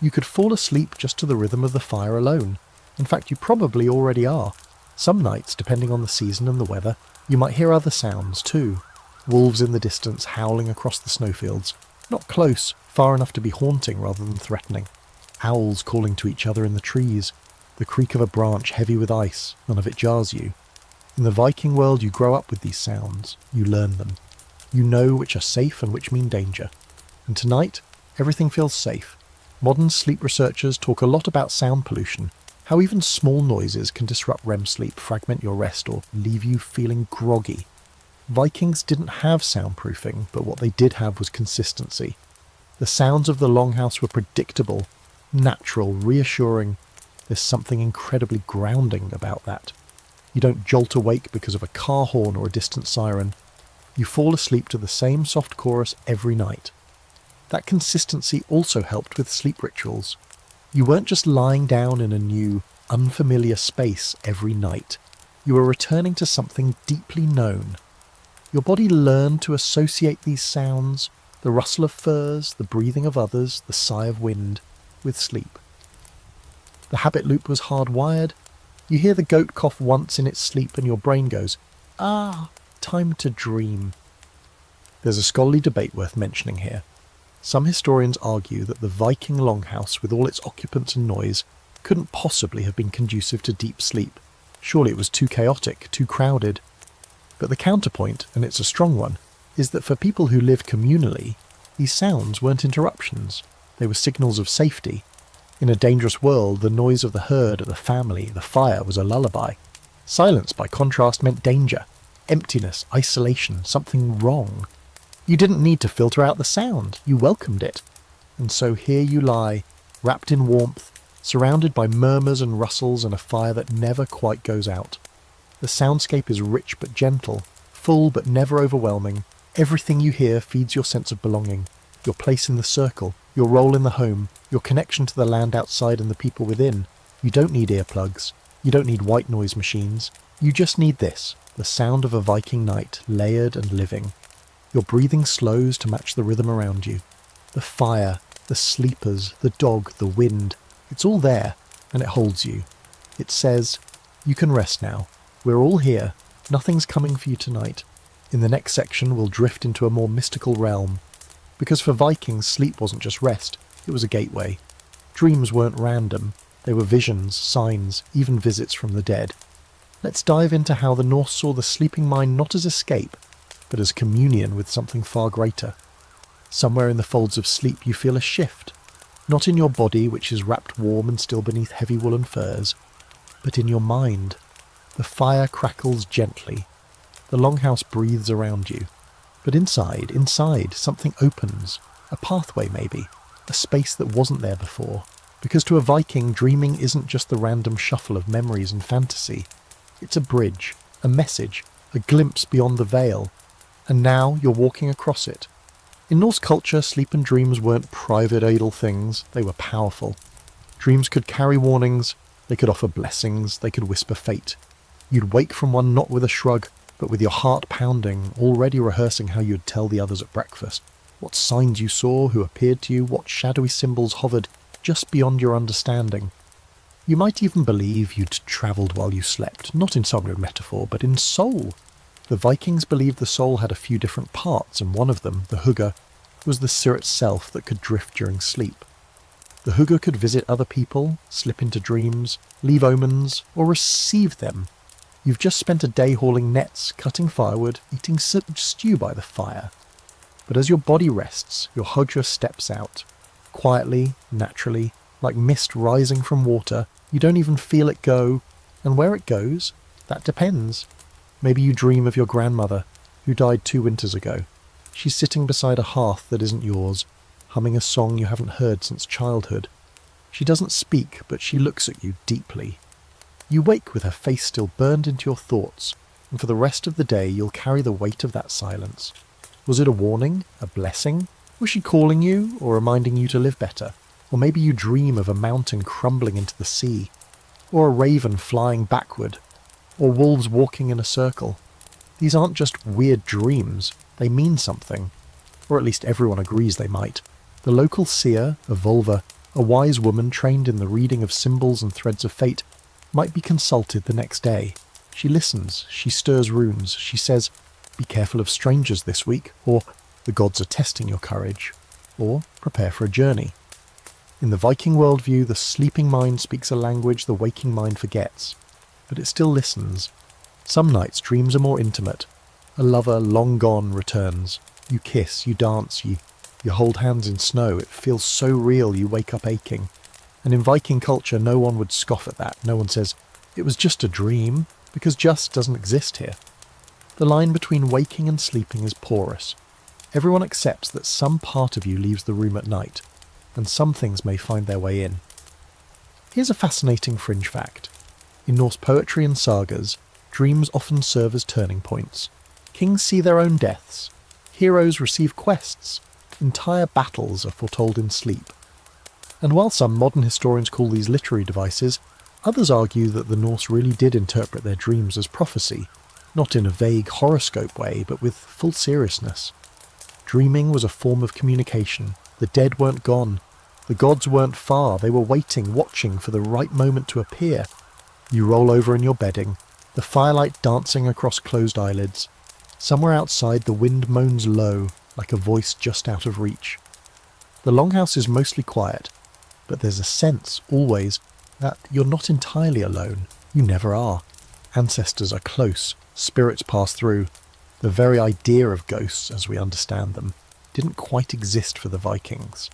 You could fall asleep just to the rhythm of the fire alone. In fact, you probably already are. Some nights, depending on the season and the weather, you might hear other sounds too. Wolves in the distance howling across the snowfields. Not close, far enough to be haunting rather than threatening. Owls calling to each other in the trees. The creak of a branch heavy with ice, none of it jars you. In the Viking world, you grow up with these sounds. You learn them. You know which are safe and which mean danger. And tonight, everything feels safe. Modern sleep researchers talk a lot about sound pollution, How even small noises can disrupt REM sleep, fragment your rest, or leave you feeling groggy. Vikings didn't have soundproofing, but what they did have was consistency. The sounds of the longhouse were predictable, natural, reassuring. There's something incredibly grounding about that. You don't jolt awake because of a car horn or a distant siren. You fall asleep to the same soft chorus every night. That consistency also helped with sleep rituals. You weren't just lying down in a new, unfamiliar space every night. You were returning to something deeply known. Your body learned to associate these sounds, the rustle of furs, the breathing of others, the sigh of wind, with sleep. The habit loop was hardwired. You hear the goat cough once in its sleep and your brain goes, "Ah, time to dream." There's a scholarly debate worth mentioning here. Some historians argue that the Viking longhouse, with all its occupants and noise, couldn't possibly have been conducive to deep sleep. Surely it was too chaotic, too crowded. But the counterpoint, and it's a strong one, is that for people who lived communally, these sounds weren't interruptions. They were signals of safety. In a dangerous world, the noise of the herd, the family, the fire was a lullaby. Silence, by contrast, meant danger, emptiness, isolation, something wrong. You didn't need to filter out the sound, you welcomed it. And so here you lie, wrapped in warmth, surrounded by murmurs and rustles and a fire that never quite goes out. The soundscape is rich but gentle, full but never overwhelming. Everything you hear feeds your sense of belonging, your place in the circle, your role in the home, your connection to the land outside and the people within. You don't need earplugs. You don't need white noise machines. You just need this, the sound of a Viking night, layered and living. Your breathing slows to match the rhythm around you. The fire, the sleepers, the dog, the wind, it's all there, and it holds you. It says, you can rest now. We're all here. Nothing's coming for you tonight. In the next section, we'll drift into a more mystical realm. Because for Vikings, sleep wasn't just rest, it was a gateway. Dreams weren't random. They were visions, signs, even visits from the dead. Let's dive into how the Norse saw the sleeping mind not as escape, but as communion with something far greater. Somewhere in the folds of sleep you feel a shift, not in your body, which is wrapped warm and still beneath heavy woolen furs, but in your mind. The fire crackles gently. The longhouse breathes around you. But inside, something opens. A pathway maybe. A space that wasn't there before. Because to a Viking, dreaming isn't just the random shuffle of memories and fantasy. It's a bridge, a message, a glimpse beyond the veil. And now you're walking across it. In Norse culture, sleep and dreams weren't private idle things, they were powerful. Dreams could carry warnings, they could offer blessings, they could whisper fate. You'd wake from one not with a shrug, but with your heart pounding, already rehearsing how you'd tell the others at breakfast. What signs you saw, who appeared to you, what shadowy symbols hovered just beyond your understanding. You might even believe you'd travelled while you slept, not in some weird metaphor, but in soul. The Vikings believed the soul had a few different parts, and one of them, the hugger, was the seer itself that could drift during sleep. The hugger could visit other people, slip into dreams, leave omens, or receive them. You've just spent a day hauling nets, cutting firewood, eating stew by the fire. But as your body rests, your hugger steps out. Quietly, naturally, like mist rising from water, you don't even feel it go. And where it goes, that depends. Maybe you dream of your grandmother, who died 2 winters ago. She's sitting beside a hearth that isn't yours, humming a song you haven't heard since childhood. She doesn't speak, but she looks at you deeply. You wake with her face still burned into your thoughts, and for the rest of the day you'll carry the weight of that silence. Was it a warning? A blessing? Was she calling you, or reminding you to live better? Or maybe you dream of a mountain crumbling into the sea, or a raven flying backward, or wolves walking in a circle. These aren't just weird dreams, they mean something. Or at least everyone agrees they might. The local seer, a vulva, a wise woman trained in the reading of symbols and threads of fate, might be consulted the next day. She listens, she stirs runes, she says, "Be careful of strangers this week," or "The gods are testing your courage," or "Prepare for a journey." In the Viking worldview, the sleeping mind speaks a language the waking mind forgets, but it still listens. Some nights dreams are more intimate. A lover long gone returns. You kiss, you dance, you hold hands in snow. It feels so real you wake up aching. And in Viking culture, no one would scoff at that. No one says, "It was just a dream," because just doesn't exist here. The line between waking and sleeping is porous. Everyone accepts that some part of you leaves the room at night, and some things may find their way in. Here's a fascinating fringe fact. In Norse poetry and sagas, dreams often serve as turning points. Kings see their own deaths. Heroes receive quests. Entire battles are foretold in sleep. And while some modern historians call these literary devices, others argue that the Norse really did interpret their dreams as prophecy, not in a vague horoscope way, but with full seriousness. Dreaming was a form of communication. The dead weren't gone. The gods weren't far. They were waiting, watching for the right moment to appear. You roll over in your bedding, the firelight dancing across closed eyelids. Somewhere outside, the wind moans low, like a voice just out of reach. The longhouse is mostly quiet, but there's a sense, always, that you're not entirely alone. You never are. Ancestors are close. Spirits pass through. The very idea of ghosts, as we understand them, didn't quite exist for the Vikings.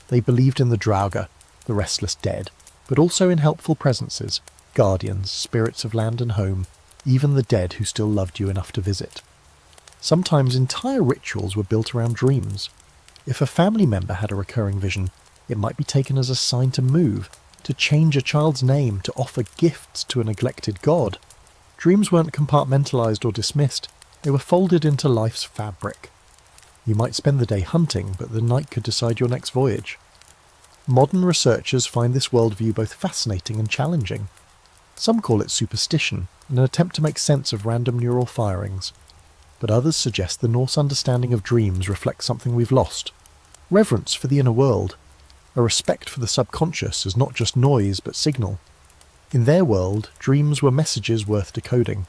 They believed in the Draugr, the restless dead, but also in helpful presences, guardians, spirits of land and home, even the dead who still loved you enough to visit. Sometimes entire rituals were built around dreams. If a family member had a recurring vision, it might be taken as a sign to move, to change a child's name, to offer gifts to a neglected god. Dreams weren't compartmentalized or dismissed. They were folded into life's fabric. You might spend the day hunting, but the night could decide your next voyage. Modern researchers find this worldview both fascinating and challenging. Some call it superstition, an attempt to make sense of random neural firings. But others suggest the Norse understanding of dreams reflects something we've lost. Reverence for the inner world. A respect for the subconscious as not just noise but signal. In their world, dreams were messages worth decoding.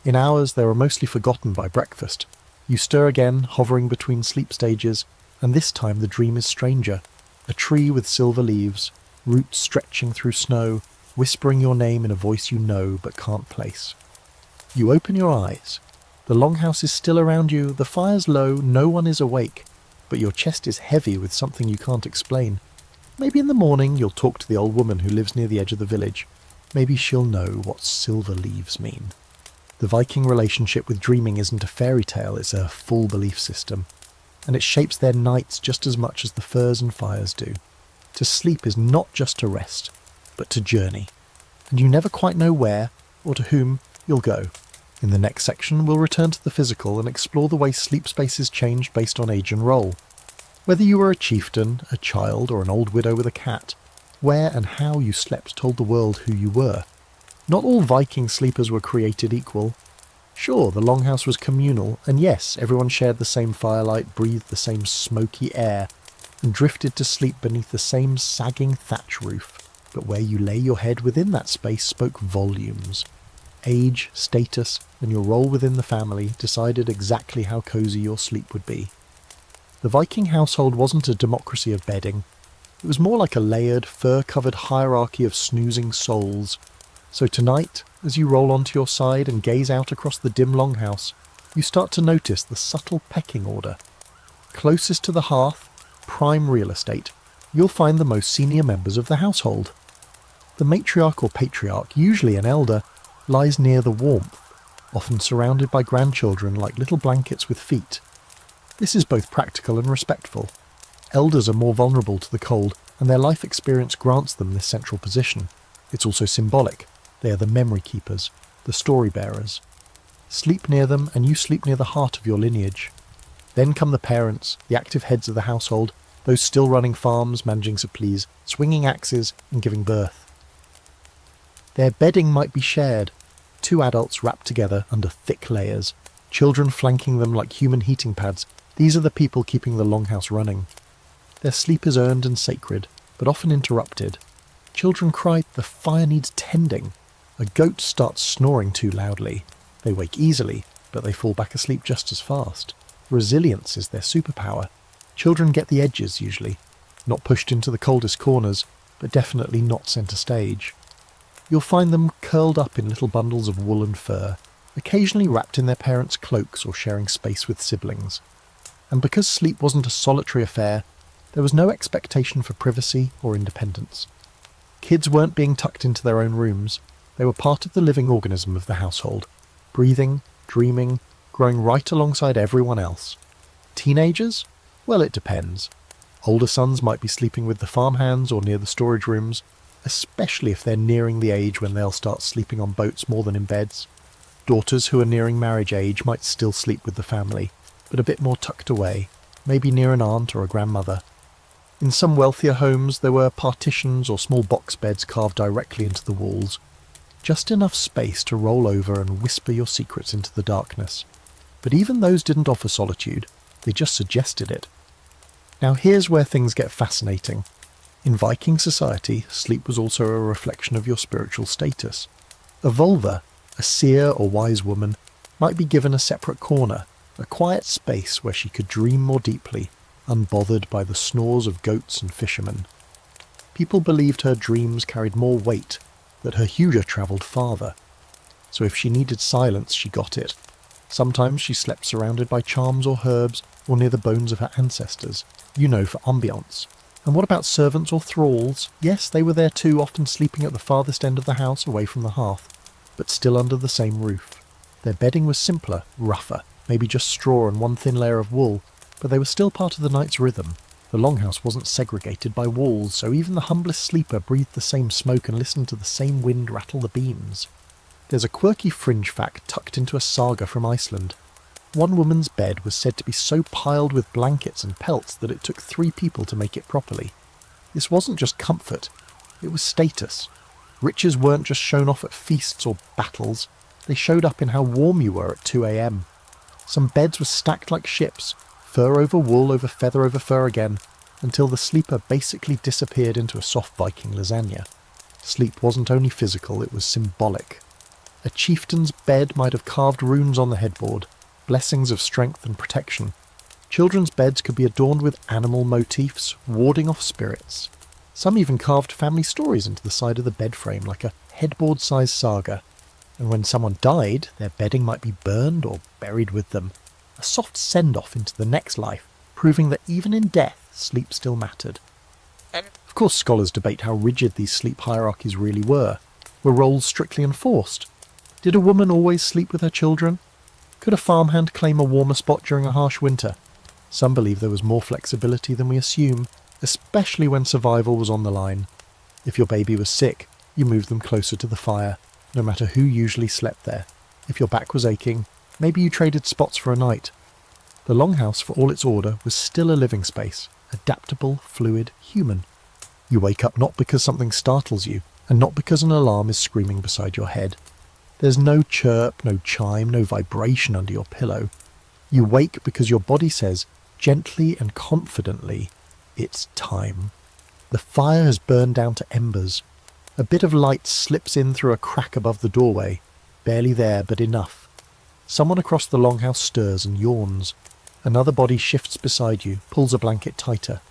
In ours, they were mostly forgotten by breakfast. You stir again, hovering between sleep stages, and this time the dream is stranger. A tree with silver leaves, roots stretching through snow, whispering your name in a voice you know but can't place. You open your eyes. The longhouse is still around you, the fire's low, no one is awake, but your chest is heavy with something you can't explain. Maybe in the morning you'll talk to the old woman who lives near the edge of the village. Maybe she'll know what silver leaves mean. The Viking relationship with dreaming isn't a fairy tale, it's a full belief system. And it shapes their nights just as much as the firs and fires do. To sleep is not just to rest, but to journey. And you never quite know where, or to whom, you'll go. In the next section, we'll return to the physical and explore the way sleep spaces changed based on age and role. Whether you were a chieftain, a child, or an old widow with a cat, where and how you slept told the world who you were. Not all Viking sleepers were created equal. Sure, the longhouse was communal, and yes, everyone shared the same firelight, breathed the same smoky air, and drifted to sleep beneath the same sagging thatch roof. But where you lay your head within that space spoke volumes. Age, status, and your role within the family decided exactly how cosy your sleep would be. The Viking household wasn't a democracy of bedding. It was more like a layered, fur-covered hierarchy of snoozing souls. So tonight, as you roll onto your side and gaze out across the dim longhouse, you start to notice the subtle pecking order. Closest to the hearth, prime real estate, you'll find the most senior members of the household. The matriarch or patriarch, usually an elder, lies near the warmth, often surrounded by grandchildren like little blankets with feet. This is both practical and respectful. Elders are more vulnerable to the cold, and their life experience grants them this central position. It's also symbolic. They are the memory keepers, the story bearers. Sleep near them, and you sleep near the heart of your lineage. Then come the parents, the active heads of the household, those still running farms, managing supplies, swinging axes, and giving birth. Their bedding might be shared, two adults wrapped together under thick layers, children flanking them like human heating pads. These are the people keeping the longhouse running. Their sleep is earned and sacred, but often interrupted. Children cry, "The fire needs tending." A goat starts snoring too loudly. They wake easily, but they fall back asleep just as fast. Resilience is their superpower. Children get the edges usually, not pushed into the coldest corners, but definitely not centre stage. You'll find them curled up in little bundles of wool and fur, occasionally wrapped in their parents' cloaks or sharing space with siblings. And because sleep wasn't a solitary affair, there was no expectation for privacy or independence. Kids weren't being tucked into their own rooms. They were part of the living organism of the household, breathing, dreaming, growing right alongside everyone else. Teenagers? Well, it depends. Older sons might be sleeping with the farmhands or near the storage rooms, especially if they're nearing the age when they'll start sleeping on boats more than in beds. Daughters who are nearing marriage age might still sleep with the family, but a bit more tucked away, maybe near an aunt or a grandmother. In some wealthier homes there were partitions or small box beds carved directly into the walls, just enough space to roll over and whisper your secrets into the darkness. But even those didn't offer solitude, they just suggested it. Now here's where things get fascinating. In Viking society, sleep was also a reflection of your spiritual status. A vulva, a seer or wise woman, might be given a separate corner, a quiet space where she could dream more deeply, unbothered by the snores of goats and fishermen. People believed her dreams carried more weight, that her hygge travelled farther. So if she needed silence, she got it. Sometimes she slept surrounded by charms or herbs, or near the bones of her ancestors, for ambiance. And what about servants or thralls? Yes, they were there too, often sleeping at the farthest end of the house, away from the hearth, but still under the same roof. Their bedding was simpler, rougher, maybe just straw and one thin layer of wool, but they were still part of the night's rhythm. The longhouse wasn't segregated by walls, so even the humblest sleeper breathed the same smoke and listened to the same wind rattle the beams. There's a quirky fringe fact tucked into a saga from Iceland. One woman's bed was said to be so piled with blankets and pelts that it took 3 people to make it properly. This wasn't just comfort, it was status. Riches weren't just shown off at feasts or battles, they showed up in how warm you were at 2 a.m. Some beds were stacked like ships, fur over wool over fur again, until the sleeper basically disappeared into a soft Viking lasagna. Sleep wasn't only physical, it was symbolic. A chieftain's bed might have carved runes on the headboard, blessings of strength and protection. Children's beds could be adorned with animal motifs, warding off spirits. Some even carved family stories into the side of the bed frame like a headboard-sized saga. And when someone died, their bedding might be burned or buried with them. A soft send-off into the next life, proving that even in death, sleep still mattered. Of course, scholars debate how rigid these sleep hierarchies really were. Were roles strictly enforced? Did a woman always sleep with her children? Could a farmhand claim a warmer spot during a harsh winter? Some believe there was more flexibility than we assume, especially when survival was on the line. If your baby was sick, you moved them closer to the fire, no matter who usually slept there. If your back was aching, maybe you traded spots for a night. The longhouse, for all its order, was still a living space, adaptable, fluid, human. You wake up not because something startles you, and not because an alarm is screaming beside your head. There's no chirp, no chime, no vibration under your pillow. You wake because your body says, gently and confidently, it's time. The fire has burned down to embers. A bit of light slips in through a crack above the doorway, barely there but enough. Someone across the longhouse stirs and yawns. Another body shifts beside you, pulls a blanket tighter.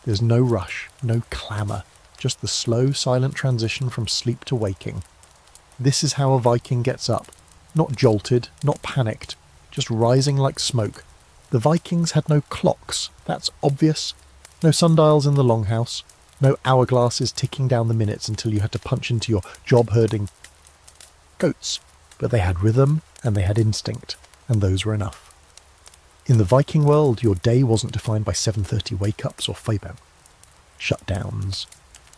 There's no rush, no clamour, just the slow, silent transition from sleep to waking. This is how a Viking gets up. Not jolted, not panicked, just rising like smoke. The Vikings had no clocks, that's obvious. No sundials in the longhouse. No hourglasses ticking down the minutes until you had to punch into your job-herding goats. But they had rhythm and they had instinct, and those were enough. In the Viking world, your day wasn't defined by 7:30 wake-ups or Feyban shutdowns.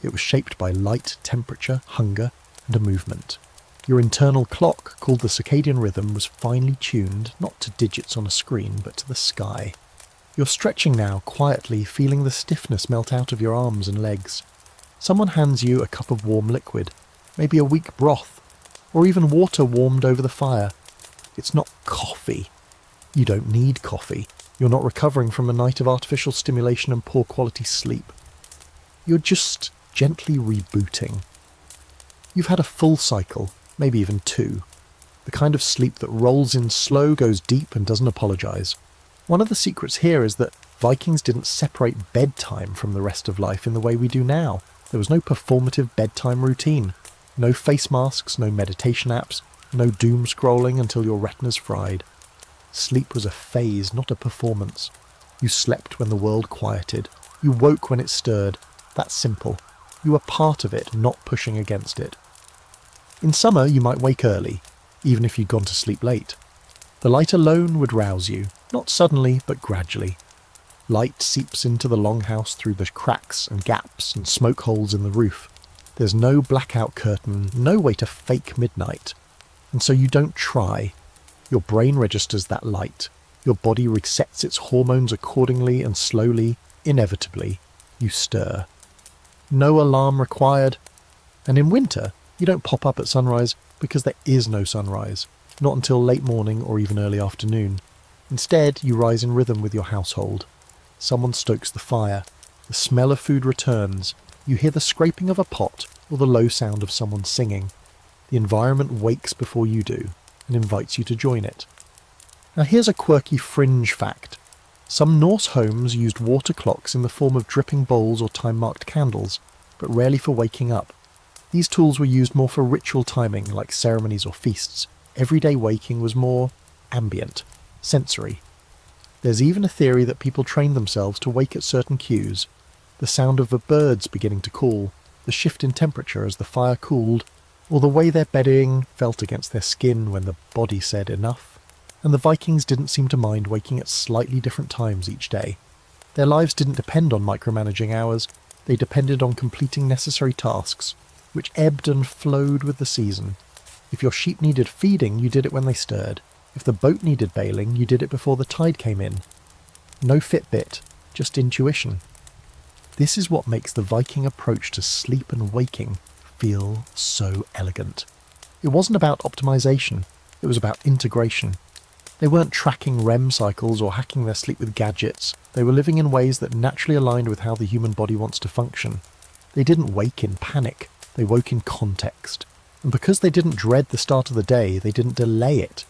It was shaped by light, temperature, hunger, and a movement. Your internal clock, called the circadian rhythm, was finely tuned, not to digits on a screen, but to the sky. You're stretching now, quietly, feeling the stiffness melt out of your arms and legs. Someone hands you a cup of warm liquid, maybe a weak broth, or even water warmed over the fire. It's not coffee. You don't need coffee. You're not recovering from a night of artificial stimulation and poor quality sleep. You're just gently rebooting. You've had a full cycle, maybe even 2. The kind of sleep that rolls in slow, goes deep, and doesn't apologise. One of the secrets here is that Vikings didn't separate bedtime from the rest of life in the way we do now. There was no performative bedtime routine. No face masks, no meditation apps, no doom scrolling until your retina's fried. Sleep was a phase, not a performance. You slept when the world quieted. You woke when it stirred. That's simple. You were part of it, not pushing against it. In summer, you might wake early, even if you'd gone to sleep late. The light alone would rouse you, not suddenly, but gradually. Light seeps into the longhouse through the cracks and gaps and smoke holes in the roof. There's no blackout curtain, no way to fake midnight. And so you don't try. Your brain registers that light. Your body resets its hormones accordingly, and slowly, inevitably, you stir. No alarm required. And in winter, you don't pop up at sunrise because there is no sunrise, not until late morning or even early afternoon. Instead, you rise in rhythm with your household. Someone stokes the fire. The smell of food returns. You hear the scraping of a pot or the low sound of someone singing. The environment wakes before you do and invites you to join it. Now here's a quirky fringe fact. Some Norse homes used water clocks in the form of dripping bowls or time-marked candles, but rarely for waking up. These tools were used more for ritual timing, like ceremonies or feasts. Everyday waking was more ambient, sensory. There's even a theory that people trained themselves to wake at certain cues. The sound of the birds beginning to call, the shift in temperature as the fire cooled, or the way their bedding felt against their skin when the body said enough. And the Vikings didn't seem to mind waking at slightly different times each day. Their lives didn't depend on micromanaging hours, they depended on completing necessary tasks, which ebbed and flowed with the season. If your sheep needed feeding, you did it when they stirred. If the boat needed bailing, you did it before the tide came in. No Fitbit, just intuition. This is what makes the Viking approach to sleep and waking feel so elegant. It wasn't about optimization, it was about integration. They weren't tracking REM cycles or hacking their sleep with gadgets. They were living in ways that naturally aligned with how the human body wants to function. They didn't wake in panic, they woke in context. And because they didn't dread the start of the day, they didn't delay it.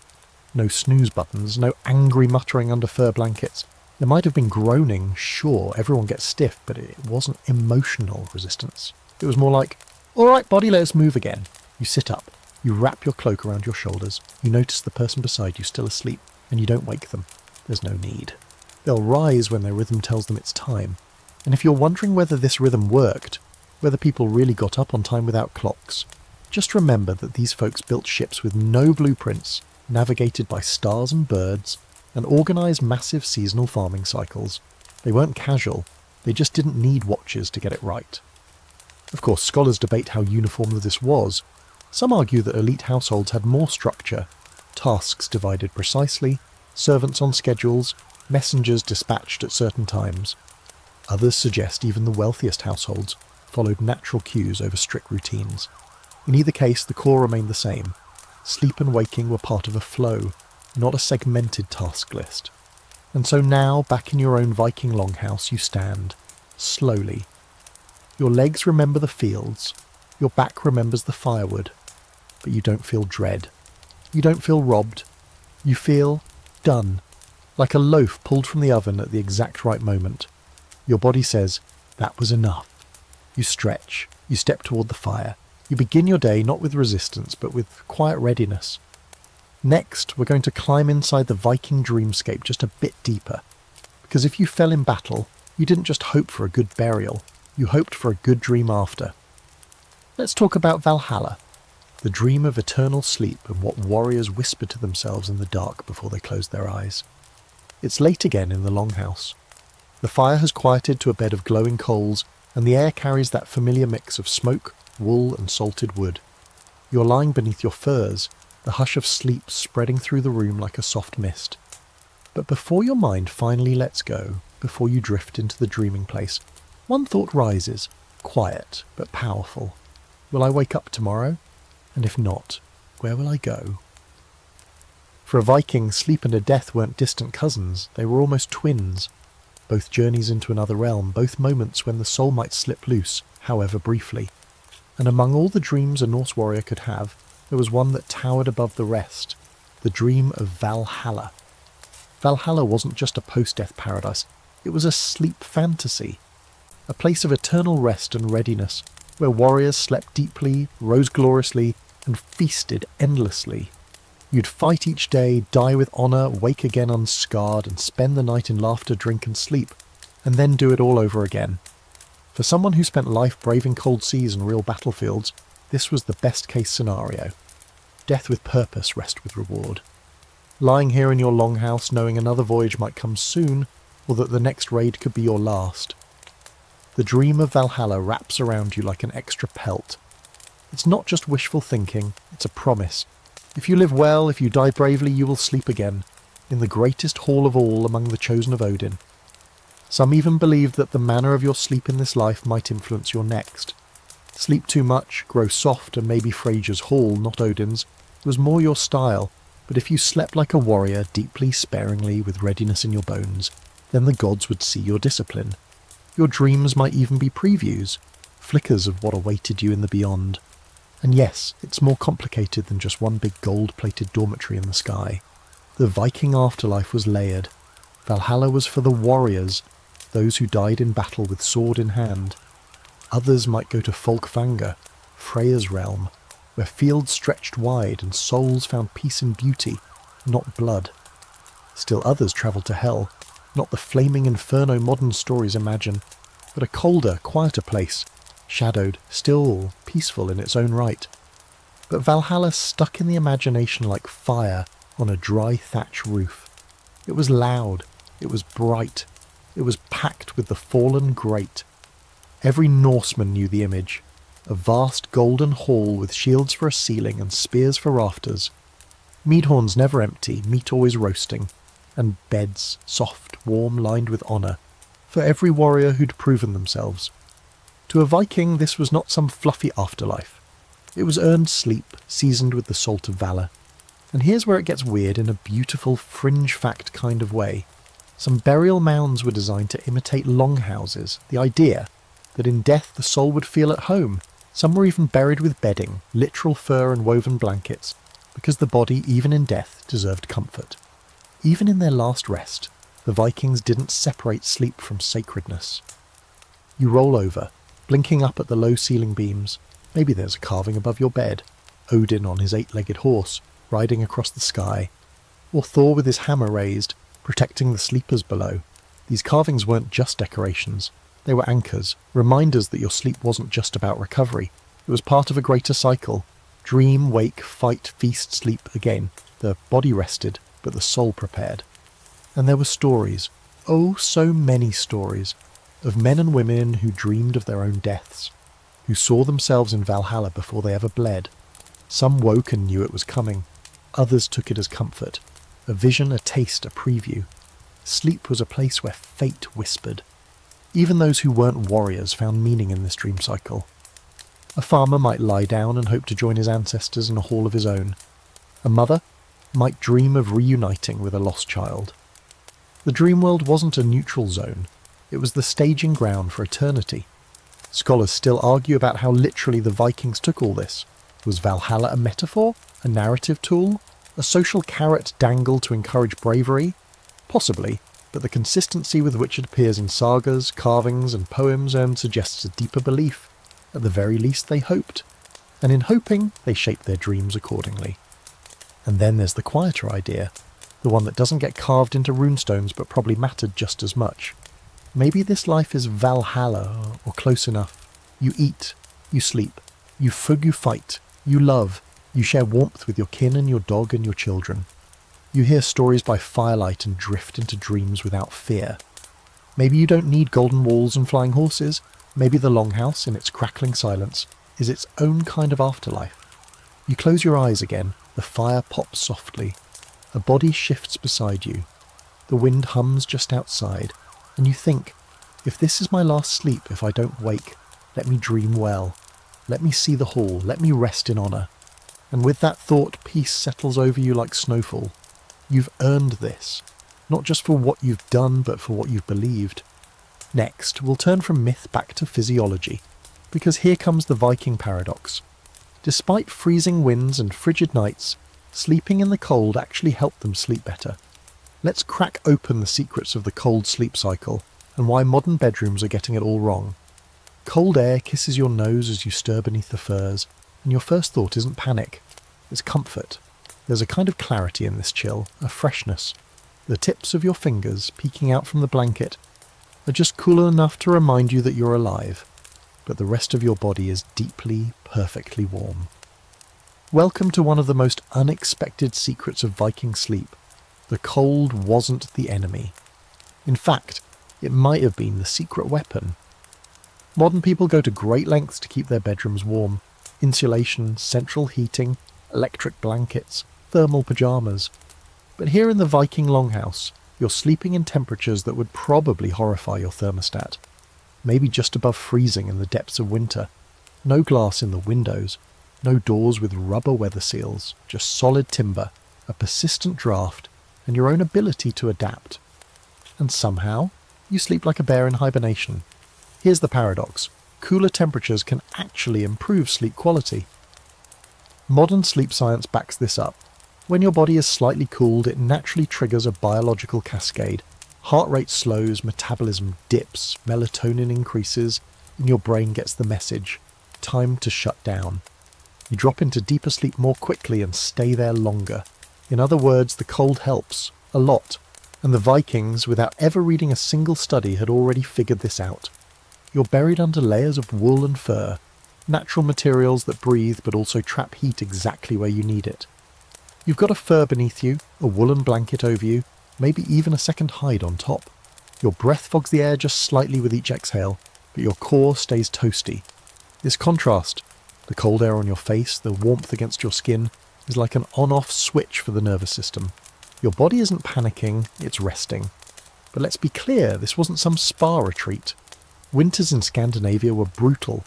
No snooze buttons, no angry muttering under fur blankets. There might have been groaning, sure, everyone gets stiff, but it wasn't emotional resistance. It was more like, all right, body, let us move again. You sit up, you wrap your cloak around your shoulders, you notice the person beside you still asleep, and you don't wake them. There's no need. They'll rise when their rhythm tells them it's time. And if you're wondering whether this rhythm worked, whether people really got up on time without clocks, just remember that these folks built ships with no blueprints, navigated by stars and birds, and organised massive seasonal farming cycles. They weren't casual, they just didn't need watches to get it right. Of course, scholars debate how uniform this was. Some argue that elite households had more structure, tasks divided precisely, servants on schedules, messengers dispatched at certain times. Others suggest even the wealthiest households followed natural cues over strict routines. In either case, the core remained the same. Sleep and waking were part of a flow, not a segmented task list. And so now, back in your own Viking longhouse, you stand, slowly. Your legs remember the fields, your back remembers the firewood, but you don't feel dread. You don't feel robbed. You feel done, like a loaf pulled from the oven at the exact right moment. Your body says, that was enough. You stretch, you step toward the fire. You begin your day not with resistance, but with quiet readiness. Next, we're going to climb inside the Viking dreamscape just a bit deeper. Because if you fell in battle, you didn't just hope for a good burial, you hoped for a good dream after. Let's talk about Valhalla, the dream of eternal sleep and what warriors whisper to themselves in the dark before they close their eyes. It's late again in the longhouse. The fire has quieted to a bed of glowing coals, and the air carries that familiar mix of smoke, wool and salted wood. You're lying beneath your furs, the hush of sleep spreading through the room like a soft mist. But before your mind finally lets go, before you drift into the dreaming place, one thought rises, quiet but powerful. Will I wake up tomorrow? And if not, where will I go? For a Viking, sleep and a death weren't distant cousins, they were almost twins. Both journeys into another realm, both moments when the soul might slip loose, however briefly. And among all the dreams a Norse warrior could have, there was one that towered above the rest, the dream of Valhalla. Valhalla wasn't just a post-death paradise, it was a sleep fantasy, a place of eternal rest and readiness, where warriors slept deeply, rose gloriously, and feasted endlessly. You'd fight each day, die with honour, wake again unscarred, and spend the night in laughter, drink and sleep, and then do it all over again. For someone who spent life braving cold seas and real battlefields, this was the best case scenario. Death with purpose, rest with reward. Lying here in your longhouse knowing another voyage might come soon, or that the next raid could be your last. The dream of Valhalla wraps around you like an extra pelt. It's not just wishful thinking, it's a promise. If you live well, if you die bravely, you will sleep again, in the greatest hall of all among the chosen of Odin. Some even believe that the manner of your sleep in this life might influence your next. Sleep too much, grow soft, and maybe Frasia's hall, not Odin's, was more your style, but if you slept like a warrior, deeply, sparingly, with readiness in your bones, then the gods would see your discipline. Your dreams might even be previews, flickers of what awaited you in the beyond. And yes, it's more complicated than just one big gold-plated dormitory in the sky. The Viking afterlife was layered. Valhalla was for the warriors, those who died in battle with sword in hand. Others might go to Folkvanga, Freya's realm, where fields stretched wide and souls found peace and beauty, not blood. Still others travelled to hell, not the flaming inferno modern stories imagine, but a colder, quieter place, shadowed, still, peaceful in its own right. But Valhalla stuck in the imagination like fire on a dry thatch roof. It was loud, it was bright, it was packed with the fallen great. Every Norseman knew the image, a vast golden hall with shields for a ceiling and spears for rafters. Mead horns never empty, meat always roasting, and beds, soft, warm, lined with honour, for every warrior who'd proven themselves. To a Viking, this was not some fluffy afterlife. It was earned sleep, seasoned with the salt of valour. And here's where it gets weird in a beautiful fringe fact kind of way. Some burial mounds were designed to imitate longhouses, the idea that in death the soul would feel at home. Some were even buried with bedding, literal fur and woven blankets, because the body, even in death, deserved comfort. Even in their last rest, the Vikings didn't separate sleep from sacredness. You roll over, blinking up at the low ceiling beams. Maybe there's a carving above your bed, Odin on his 8-legged horse, riding across the sky, or Thor with his hammer raised, protecting the sleepers below. These carvings weren't just decorations. They were anchors, reminders that your sleep wasn't just about recovery. It was part of a greater cycle. Dream, wake, fight, feast, sleep again. The body rested, but the soul prepared. And there were stories, oh so many stories, of men and women who dreamed of their own deaths, who saw themselves in Valhalla before they ever bled. Some woke and knew it was coming. Others took it as comfort. A vision, a taste, a preview. Sleep was a place where fate whispered. Even those who weren't warriors found meaning in this dream cycle. A farmer might lie down and hope to join his ancestors in a hall of his own. A mother might dream of reuniting with a lost child. The dream world wasn't a neutral zone. It was the staging ground for eternity. Scholars still argue about how literally the Vikings took all this. Was Valhalla a metaphor? A narrative tool? A social carrot dangled to encourage bravery? Possibly, but the consistency with which it appears in sagas, carvings, and poems suggests a deeper belief. At the very least, they hoped. And in hoping, they shaped their dreams accordingly. And then there's the quieter idea, the one that doesn't get carved into runestones but probably mattered just as much. Maybe this life is Valhalla, or close enough. You eat, you sleep, you fight, you love, you share warmth with your kin and your dog and your children. You hear stories by firelight and drift into dreams without fear. Maybe you don't need golden walls and flying horses. Maybe the longhouse, in its crackling silence, is its own kind of afterlife. You close your eyes again, the fire pops softly. A body shifts beside you. The wind hums just outside, and you think, if this is my last sleep, if I don't wake, let me dream well. Let me see the hall, let me rest in honour. And with that thought, peace settles over you like snowfall. You've earned this, not just for what you've done, but for what you've believed. Next, we'll turn from myth back to physiology, because here comes the Viking paradox. Despite freezing winds and frigid nights, sleeping in the cold actually helped them sleep better. Let's crack open the secrets of the cold sleep cycle, and why modern bedrooms are getting it all wrong. Cold air kisses your nose as you stir beneath the furs, and your first thought isn't panic, it's comfort. There's a kind of clarity in this chill, a freshness. The tips of your fingers peeking out from the blanket, are just cool enough to remind you that you're alive, but the rest of your body is deeply, perfectly warm. Welcome to one of the most unexpected secrets of Viking sleep. The cold wasn't the enemy. In fact, it might have been the secret weapon. Modern people go to great lengths to keep their bedrooms warm. Insulation, central heating, electric blankets, thermal pyjamas. But here in the Viking longhouse, you're sleeping in temperatures that would probably horrify your thermostat. Maybe just above freezing in the depths of winter. No glass in the windows. No doors with rubber weather seals. Just solid timber, a persistent draft, and your own ability to adapt. And somehow, you sleep like a bear in hibernation. Here's the paradox. Cooler temperatures can actually improve sleep quality. Modern sleep science backs this up. When your body is slightly cooled, it naturally triggers a biological cascade. Heart rate slows, metabolism dips, melatonin increases, and your brain gets the message. Time to shut down. You drop into deeper sleep more quickly and stay there longer. In other words, the cold helps. A lot. And the Vikings, without ever reading a single study, had already figured this out. You're buried under layers of wool and fur, natural materials that breathe but also trap heat exactly where you need it. You've got a fur beneath you, a woolen blanket over you, maybe even a second hide on top. Your breath fogs the air just slightly with each exhale, but your core stays toasty. This contrast, the cold air on your face, the warmth against your skin, is like an on-off switch for the nervous system. Your body isn't panicking, it's resting. But let's be clear, this wasn't some spa retreat. Winters in Scandinavia were brutal.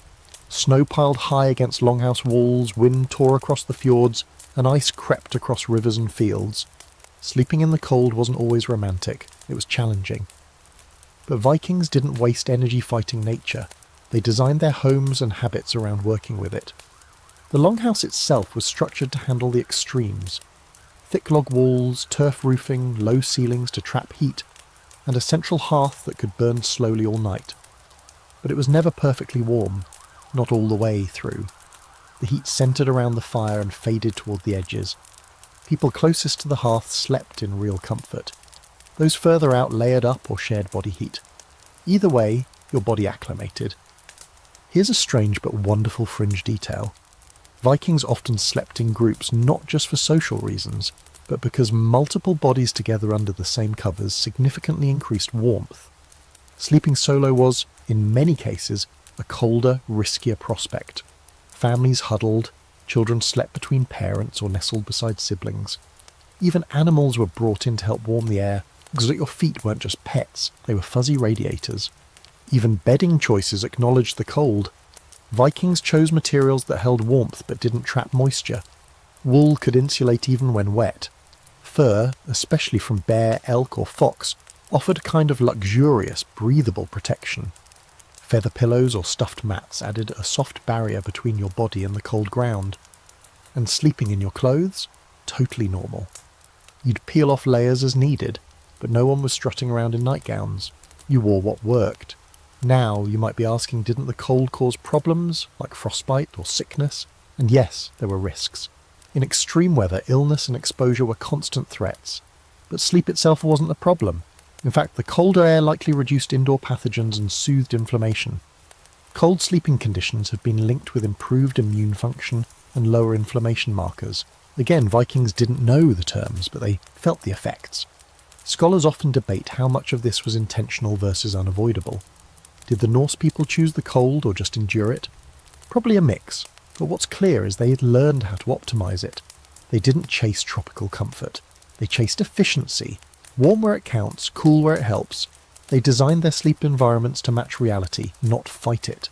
Snow piled high against longhouse walls, wind tore across the fjords, and ice crept across rivers and fields. Sleeping in the cold wasn't always romantic, it was challenging. But Vikings didn't waste energy fighting nature. They designed their homes and habits around working with it. The longhouse itself was structured to handle the extremes. Thick log walls, turf roofing, low ceilings to trap heat, and a central hearth that could burn slowly all night. But it was never perfectly warm, not all the way through. The heat centred around the fire and faded toward the edges. People closest to the hearth slept in real comfort. Those further out layered up or shared body heat. Either way, your body acclimated. Here's a strange but wonderful fringe detail. Vikings often slept in groups not just for social reasons, but because multiple bodies together under the same covers significantly increased warmth. Sleeping solo was, in many cases, a colder, riskier prospect. Families huddled, children slept between parents or nestled beside siblings. Even animals were brought in to help warm the air, because your feet weren't just pets, they were fuzzy radiators. Even bedding choices acknowledged the cold. Vikings chose materials that held warmth but didn't trap moisture. Wool could insulate even when wet. Fur, especially from bear, elk or fox, offered a kind of luxurious, breathable protection. Feather pillows or stuffed mats added a soft barrier between your body and the cold ground. And sleeping in your clothes? Totally normal. You'd peel off layers as needed, but no one was strutting around in nightgowns. You wore what worked. Now, you might be asking, didn't the cold cause problems, like frostbite or sickness? And yes, there were risks. In extreme weather, illness and exposure were constant threats. But sleep itself wasn't the problem. In fact, the colder air likely reduced indoor pathogens and soothed inflammation. Cold sleeping conditions have been linked with improved immune function and lower inflammation markers. Again, Vikings didn't know the terms, but they felt the effects. Scholars often debate how much of this was intentional versus unavoidable. Did the Norse people choose the cold or just endure it? Probably a mix, but what's clear is they had learned how to optimize it. They didn't chase tropical comfort. They chased efficiency. Warm where it counts, cool where it helps. They designed their sleep environments to match reality, not fight it.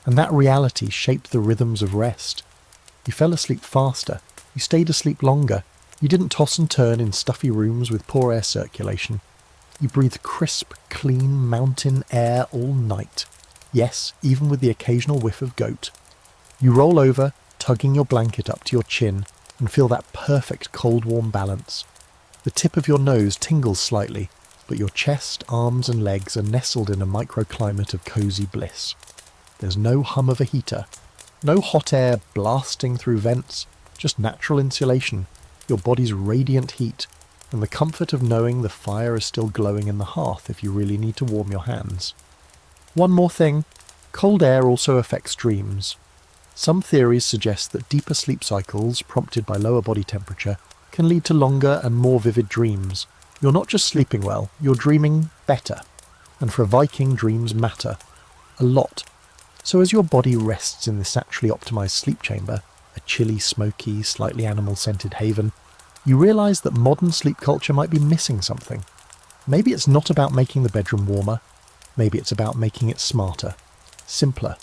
And that reality shaped the rhythms of rest. You fell asleep faster. You stayed asleep longer. You didn't toss and turn in stuffy rooms with poor air circulation. You breathed crisp, clean mountain air all night. Yes, even with the occasional whiff of goat. You roll over, tugging your blanket up to your chin, and feel that perfect cold-warm balance. The tip of your nose tingles slightly, but your chest, arms and legs are nestled in a microclimate of cosy bliss. There's no hum of a heater, no hot air blasting through vents, just natural insulation, your body's radiant heat, and the comfort of knowing the fire is still glowing in the hearth if you really need to warm your hands. One more thing, cold air also affects dreams. Some theories suggest that deeper sleep cycles, prompted by lower body temperature, can lead to longer and more vivid dreams. You're not just sleeping well, you're dreaming better. And for a Viking, dreams matter. A lot. So as your body rests in this naturally optimised sleep chamber, a chilly, smoky, slightly animal-scented haven, you realise that modern sleep culture might be missing something. Maybe it's not about making the bedroom warmer. Maybe it's about making it smarter, simpler,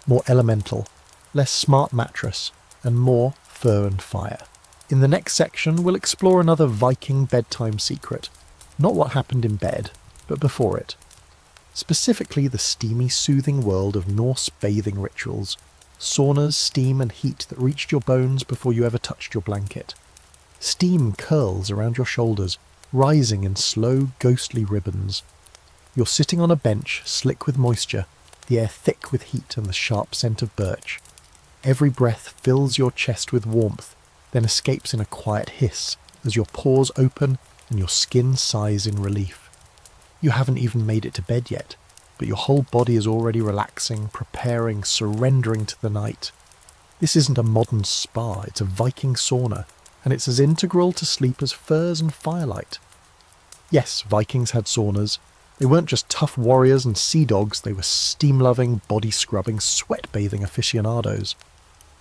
more elemental, less smart mattress, and more fur and fire. In the next section, we'll explore another Viking bedtime secret. Not what happened in bed, but before it. Specifically the steamy, soothing world of Norse bathing rituals. Saunas, steam and heat that reached your bones before you ever touched your blanket. Steam curls around your shoulders, rising in slow, ghostly ribbons. You're sitting on a bench, slick with moisture, the air thick with heat and the sharp scent of birch. Every breath fills your chest with warmth, then escapes in a quiet hiss as your pores open and your skin sighs in relief. You haven't even made it to bed yet, but your whole body is already relaxing, preparing, surrendering to the night. This isn't a modern spa, it's a Viking sauna, and it's as integral to sleep as furs and firelight. Yes, Vikings had saunas. They weren't just tough warriors and sea dogs, they were steam-loving, body-scrubbing, sweat-bathing aficionados.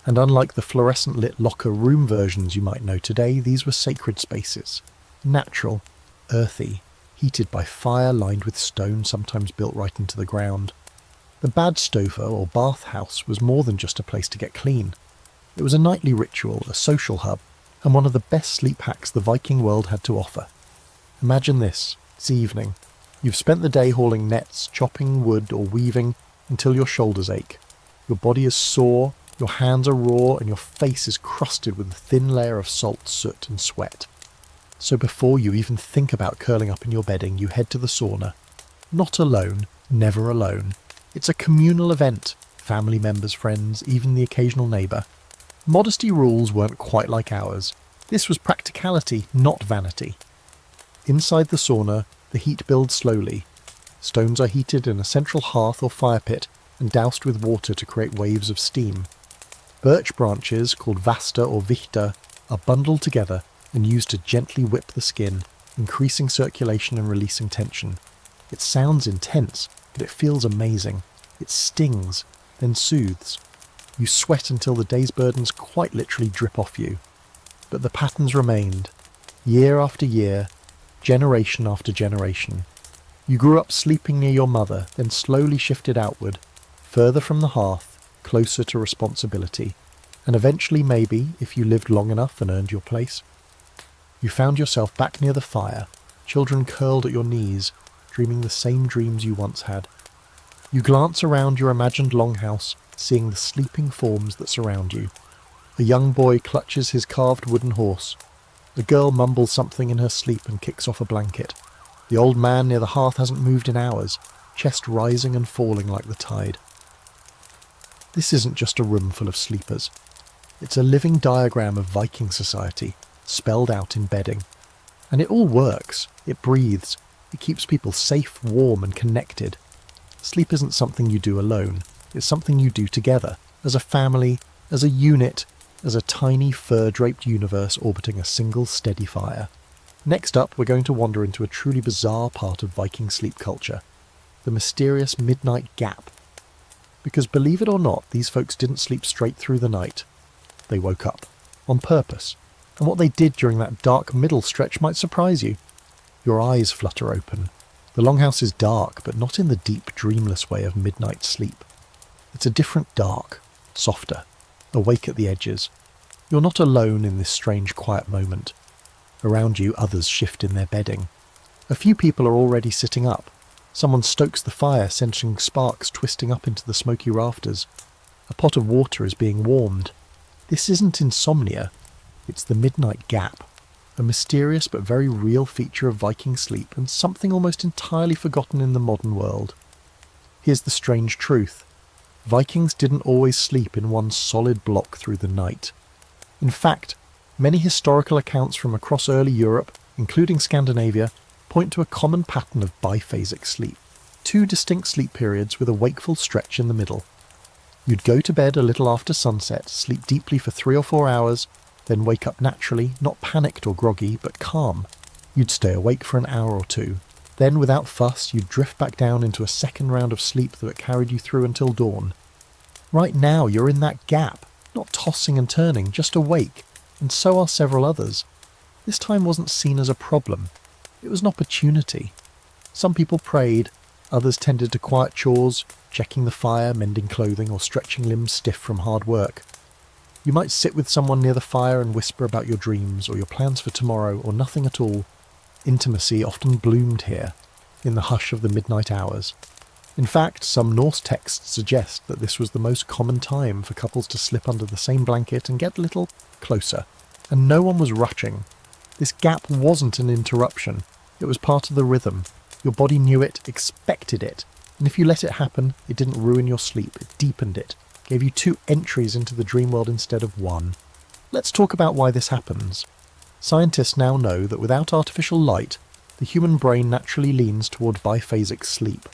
And unlike the fluorescent-lit locker room versions you might know today, these were sacred spaces. Natural, earthy, heated by fire lined with stone sometimes built right into the ground. The badstofa or bathhouse was more than just a place to get clean. It was a nightly ritual, a social hub, and one of the best sleep hacks the Viking world had to offer. Imagine this, it's evening. You've spent the day hauling nets, chopping wood or weaving until your shoulders ache. Your body is sore, your hands are raw, and your face is crusted with a thin layer of salt, soot and sweat. So before you even think about curling up in your bedding, you head to the sauna. Not alone, never alone. It's a communal event. Family members, friends, even the occasional neighbour. Modesty rules weren't quite like ours. This was practicality, not vanity. Inside the sauna, the heat builds slowly. Stones are heated in a central hearth or fire pit and doused with water to create waves of steam. Birch branches, called vasta or vichta, are bundled together and used to gently whip the skin, increasing circulation and releasing tension. It sounds intense, but it feels amazing. It stings, then soothes. You sweat until the day's burdens quite literally drip off you. But the patterns remained, year after year, generation after generation. You grew up sleeping near your mother, then slowly shifted outward, further from the hearth, closer to responsibility, and eventually maybe, if you lived long enough and earned your place, you found yourself back near the fire, children curled at your knees, dreaming the same dreams you once had. You glance around your imagined longhouse, seeing the sleeping forms that surround you. A young boy clutches his carved wooden horse. The girl mumbles something in her sleep and kicks off a blanket. The old man near the hearth hasn't moved in hours, chest rising and falling like the tide. This isn't just a room full of sleepers. It's a living diagram of Viking society, spelled out in bedding. And it all works. It breathes. It keeps people safe, warm and connected. Sleep isn't something you do alone. It's something you do together, as a family, as a unit, as a tiny fur-draped universe orbiting a single steady fire. Next up, we're going to wander into a truly bizarre part of Viking sleep culture, the mysterious midnight gap. Because believe it or not, these folks didn't sleep straight through the night. They woke up, on purpose, and what they did during that dark middle stretch might surprise you. Your eyes flutter open. The longhouse is dark, but not in the deep, dreamless way of midnight sleep. It's a different dark, softer, awake at the edges. You're not alone in this strange quiet moment. Around you, others shift in their bedding. A few people are already sitting up. Someone stokes the fire, sending sparks twisting up into the smoky rafters. A pot of water is being warmed. This isn't insomnia. It's the midnight gap, a mysterious but very real feature of Viking sleep and something almost entirely forgotten in the modern world. Here's the strange truth. Vikings didn't always sleep in one solid block through the night. In fact, many historical accounts from across early Europe, including Scandinavia, point to a common pattern of biphasic sleep. 2 distinct sleep periods with a wakeful stretch in the middle. You'd go to bed a little after sunset, sleep deeply for 3 or 4 hours, then wake up naturally, not panicked or groggy, but calm. You'd stay awake for an hour or 2. Then, without fuss, you'd drift back down into a second round of sleep that carried you through until dawn. Right now, you're in that gap, not tossing and turning, just awake, and so are several others. This time wasn't seen as a problem. It was an opportunity. Some people prayed, others tended to quiet chores, checking the fire, mending clothing, or stretching limbs stiff from hard work. You might sit with someone near the fire and whisper about your dreams, or your plans for tomorrow, or nothing at all. Intimacy often bloomed here, in the hush of the midnight hours. In fact, some Norse texts suggest that this was the most common time for couples to slip under the same blanket and get a little closer. And no one was rushing. This gap wasn't an interruption. It was part of the rhythm. Your body knew it, expected it. And if you let it happen, it didn't ruin your sleep. It deepened it. Gave you 2 entries into the dream world instead of 1. Let's talk about why this happens. Scientists now know that without artificial light, the human brain naturally leans toward biphasic sleep.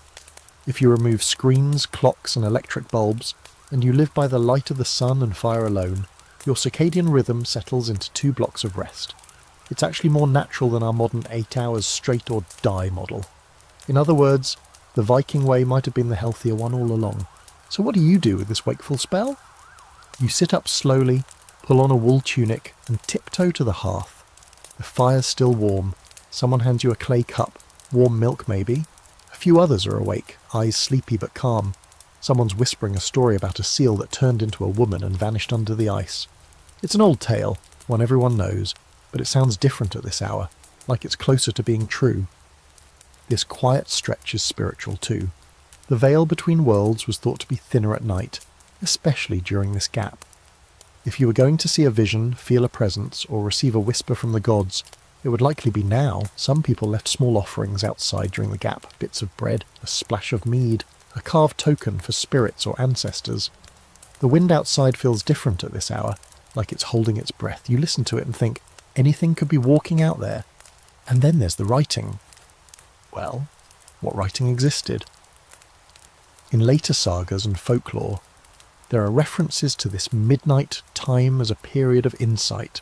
If you remove screens, clocks, and electric bulbs, and you live by the light of the sun and fire alone, your circadian rhythm settles into 2 blocks of rest. It's actually more natural than our modern 8 hours straight or die model. In other words, the Viking way might have been the healthier one all along. So what do you do with this wakeful spell? You sit up slowly, pull on a wool tunic, and tiptoe to the hearth. The fire's still warm. Someone hands you a clay cup, warm milk maybe. A few others are awake, eyes sleepy but calm. Someone's whispering a story about a seal that turned into a woman and vanished under the ice. It's an old tale, one everyone knows, but it sounds different at this hour, like it's closer to being true. This quiet stretch is spiritual too. The veil between worlds was thought to be thinner at night, especially during this gap. If you were going to see a vision, feel a presence, or receive a whisper from the gods, it would likely be now. Some people left small offerings outside during the gap, bits of bread, a splash of mead, a carved token for spirits or ancestors. The wind outside feels different at this hour, like it's holding its breath. You listen to it and think, anything could be walking out there. And then there's the writing. Well, what writing existed? In later sagas and folklore, there are references to this midnight time as a period of insight.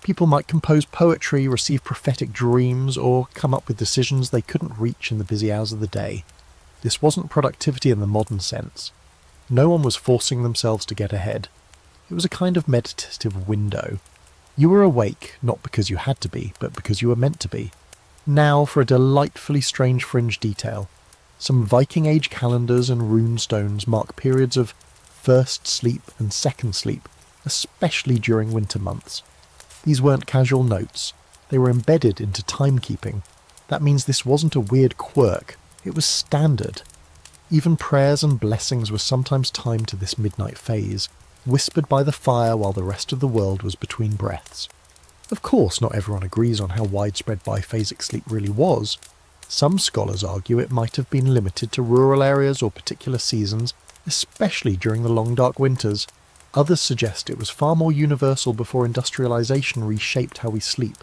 People might compose poetry, receive prophetic dreams, or come up with decisions they couldn't reach in the busy hours of the day. This wasn't productivity in the modern sense. No one was forcing themselves to get ahead. It was a kind of meditative window. You were awake, not because you had to be, but because you were meant to be. Now for a delightfully strange fringe detail. Some Viking Age calendars and rune stones mark periods of first sleep and second sleep, especially during winter months. These weren't casual notes. They were embedded into timekeeping. That means this wasn't a weird quirk. It was standard. Even prayers and blessings were sometimes timed to this midnight phase, whispered by the fire while the rest of the world was between breaths. Of course, not everyone agrees on how widespread biphasic sleep really was. Some scholars argue it might have been limited to rural areas or particular seasons, especially during the long dark winters. Others suggest it was far more universal before industrialization reshaped how we sleep.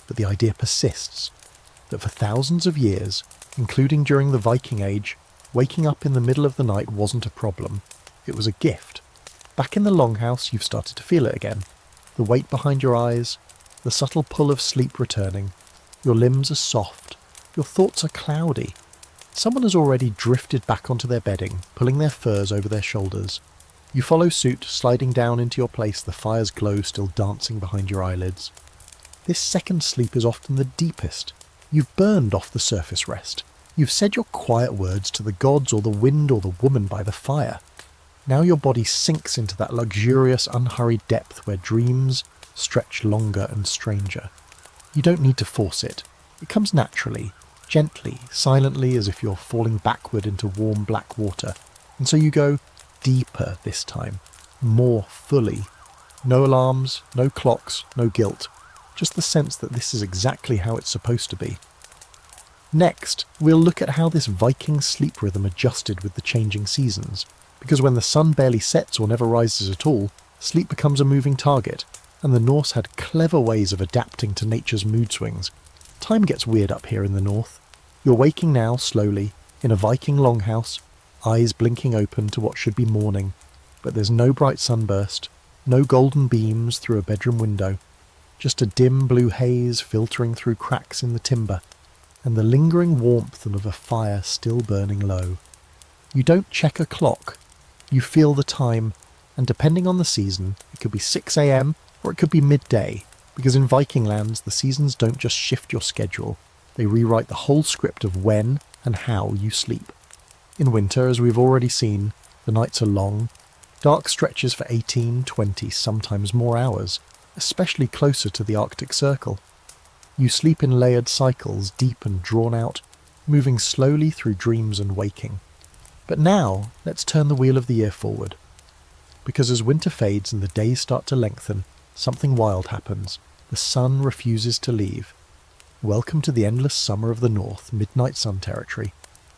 But the idea persists, that for thousands of years, including during the Viking Age, waking up in the middle of the night wasn't a problem. It was a gift. Back in the longhouse, you've started to feel it again. The weight behind your eyes, the subtle pull of sleep returning. Your limbs are soft. Your thoughts are cloudy. Someone has already drifted back onto their bedding, pulling their furs over their shoulders. You follow suit, sliding down into your place, the fire's glow still dancing behind your eyelids. This second sleep is often the deepest. You've burned off the surface rest. You've said your quiet words to the gods or the wind or the woman by the fire. Now your body sinks into that luxurious, unhurried depth where dreams stretch longer and stranger. You don't need to force it. It comes naturally, gently, silently, as if you're falling backward into warm black water. And so you go deeper this time, more fully. No alarms, no clocks, no guilt. Just the sense that this is exactly how it's supposed to be. Next, we'll look at how this Viking sleep rhythm adjusted with the changing seasons. Because when the sun barely sets or never rises at all, sleep becomes a moving target. and the Norse had clever ways of adapting to nature's mood swings. Time gets weird up here in the north. You're waking now, slowly, in a Viking longhouse, eyes blinking open to what should be morning, but there's no bright sunburst, no golden beams through a bedroom window, just a dim blue haze filtering through cracks in the timber, and the lingering warmth of a fire still burning low. You don't check a clock, you feel the time, and depending on the season, it could be 6 a.m. or it could be midday, because in Viking lands the seasons don't just shift your schedule, they rewrite the whole script of when and how you sleep. In winter, as we've already seen, the nights are long, dark stretches for 18, 20, sometimes more hours, especially closer to the Arctic Circle. You sleep in layered cycles, deep and drawn out, moving slowly through dreams and waking. But now, let's turn the wheel of the year forward. Because as winter fades and the days start to lengthen, something wild happens. The sun refuses to leave. Welcome to the endless summer of the north, midnight sun territory.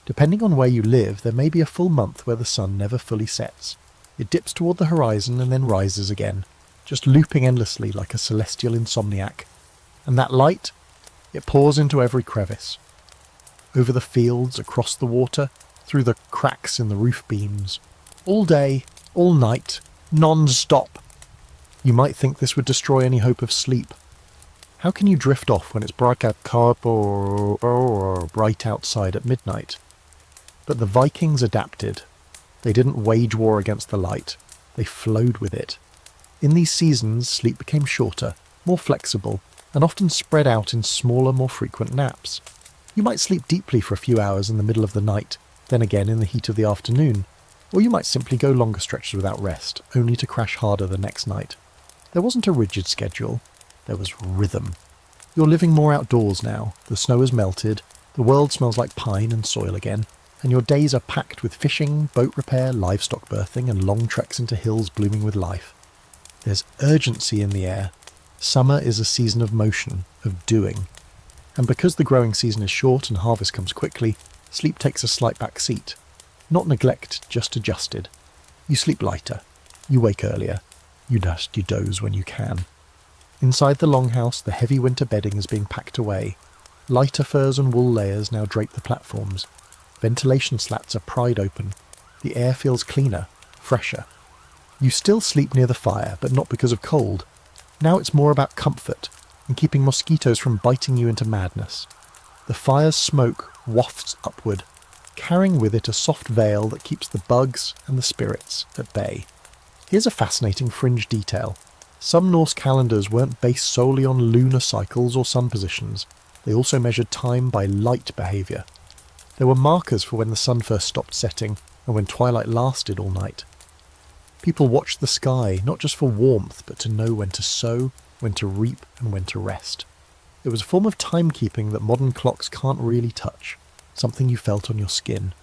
Depending on where you live, there may be a full month where the sun never fully sets. It dips toward the horizon and then rises again, just looping endlessly like a celestial insomniac. And that light, it pours into every crevice. Over the fields, across the water, through the cracks in the roof beams. All day, all night, non-stop. You might think this would destroy any hope of sleep. How can you drift off when it's bright outside at midnight? But the Vikings adapted. They didn't wage war against the light. They flowed with it. In these seasons, sleep became shorter, more flexible, and often spread out in smaller, more frequent naps. You might sleep deeply for a few hours in the middle of the night, then again in the heat of the afternoon, or you might simply go longer stretches without rest, only to crash harder the next night. There wasn't a rigid schedule. There was rhythm. You're living more outdoors now. The snow has melted, the world smells like pine and soil again, and your days are packed with fishing, boat repair, livestock birthing, and long treks into hills blooming with life. There's urgency in the air. Summer is a season of motion, of doing. And because the growing season is short and harvest comes quickly, sleep takes a slight back seat. Not neglect, just adjusted. You sleep lighter. You wake earlier. You doze when you can. Inside the longhouse, the heavy winter bedding is being packed away. Lighter furs and wool layers now drape the platforms. Ventilation slats are pried open. The air feels cleaner, fresher. You still sleep near the fire, but not because of cold. Now it's more about comfort and keeping mosquitoes from biting you into madness. The fire's smoke wafts upward, carrying with it a soft veil that keeps the bugs and the spirits at bay. Here's a fascinating fringe detail. Some Norse calendars weren't based solely on lunar cycles or sun positions. They also measured time by light behaviour. There were markers for when the sun first stopped setting and when twilight lasted all night. People watched the sky, not just for warmth, but to know when to sow, when to reap, and when to rest. It was a form of timekeeping that modern clocks can't really touch, something you felt on your skin.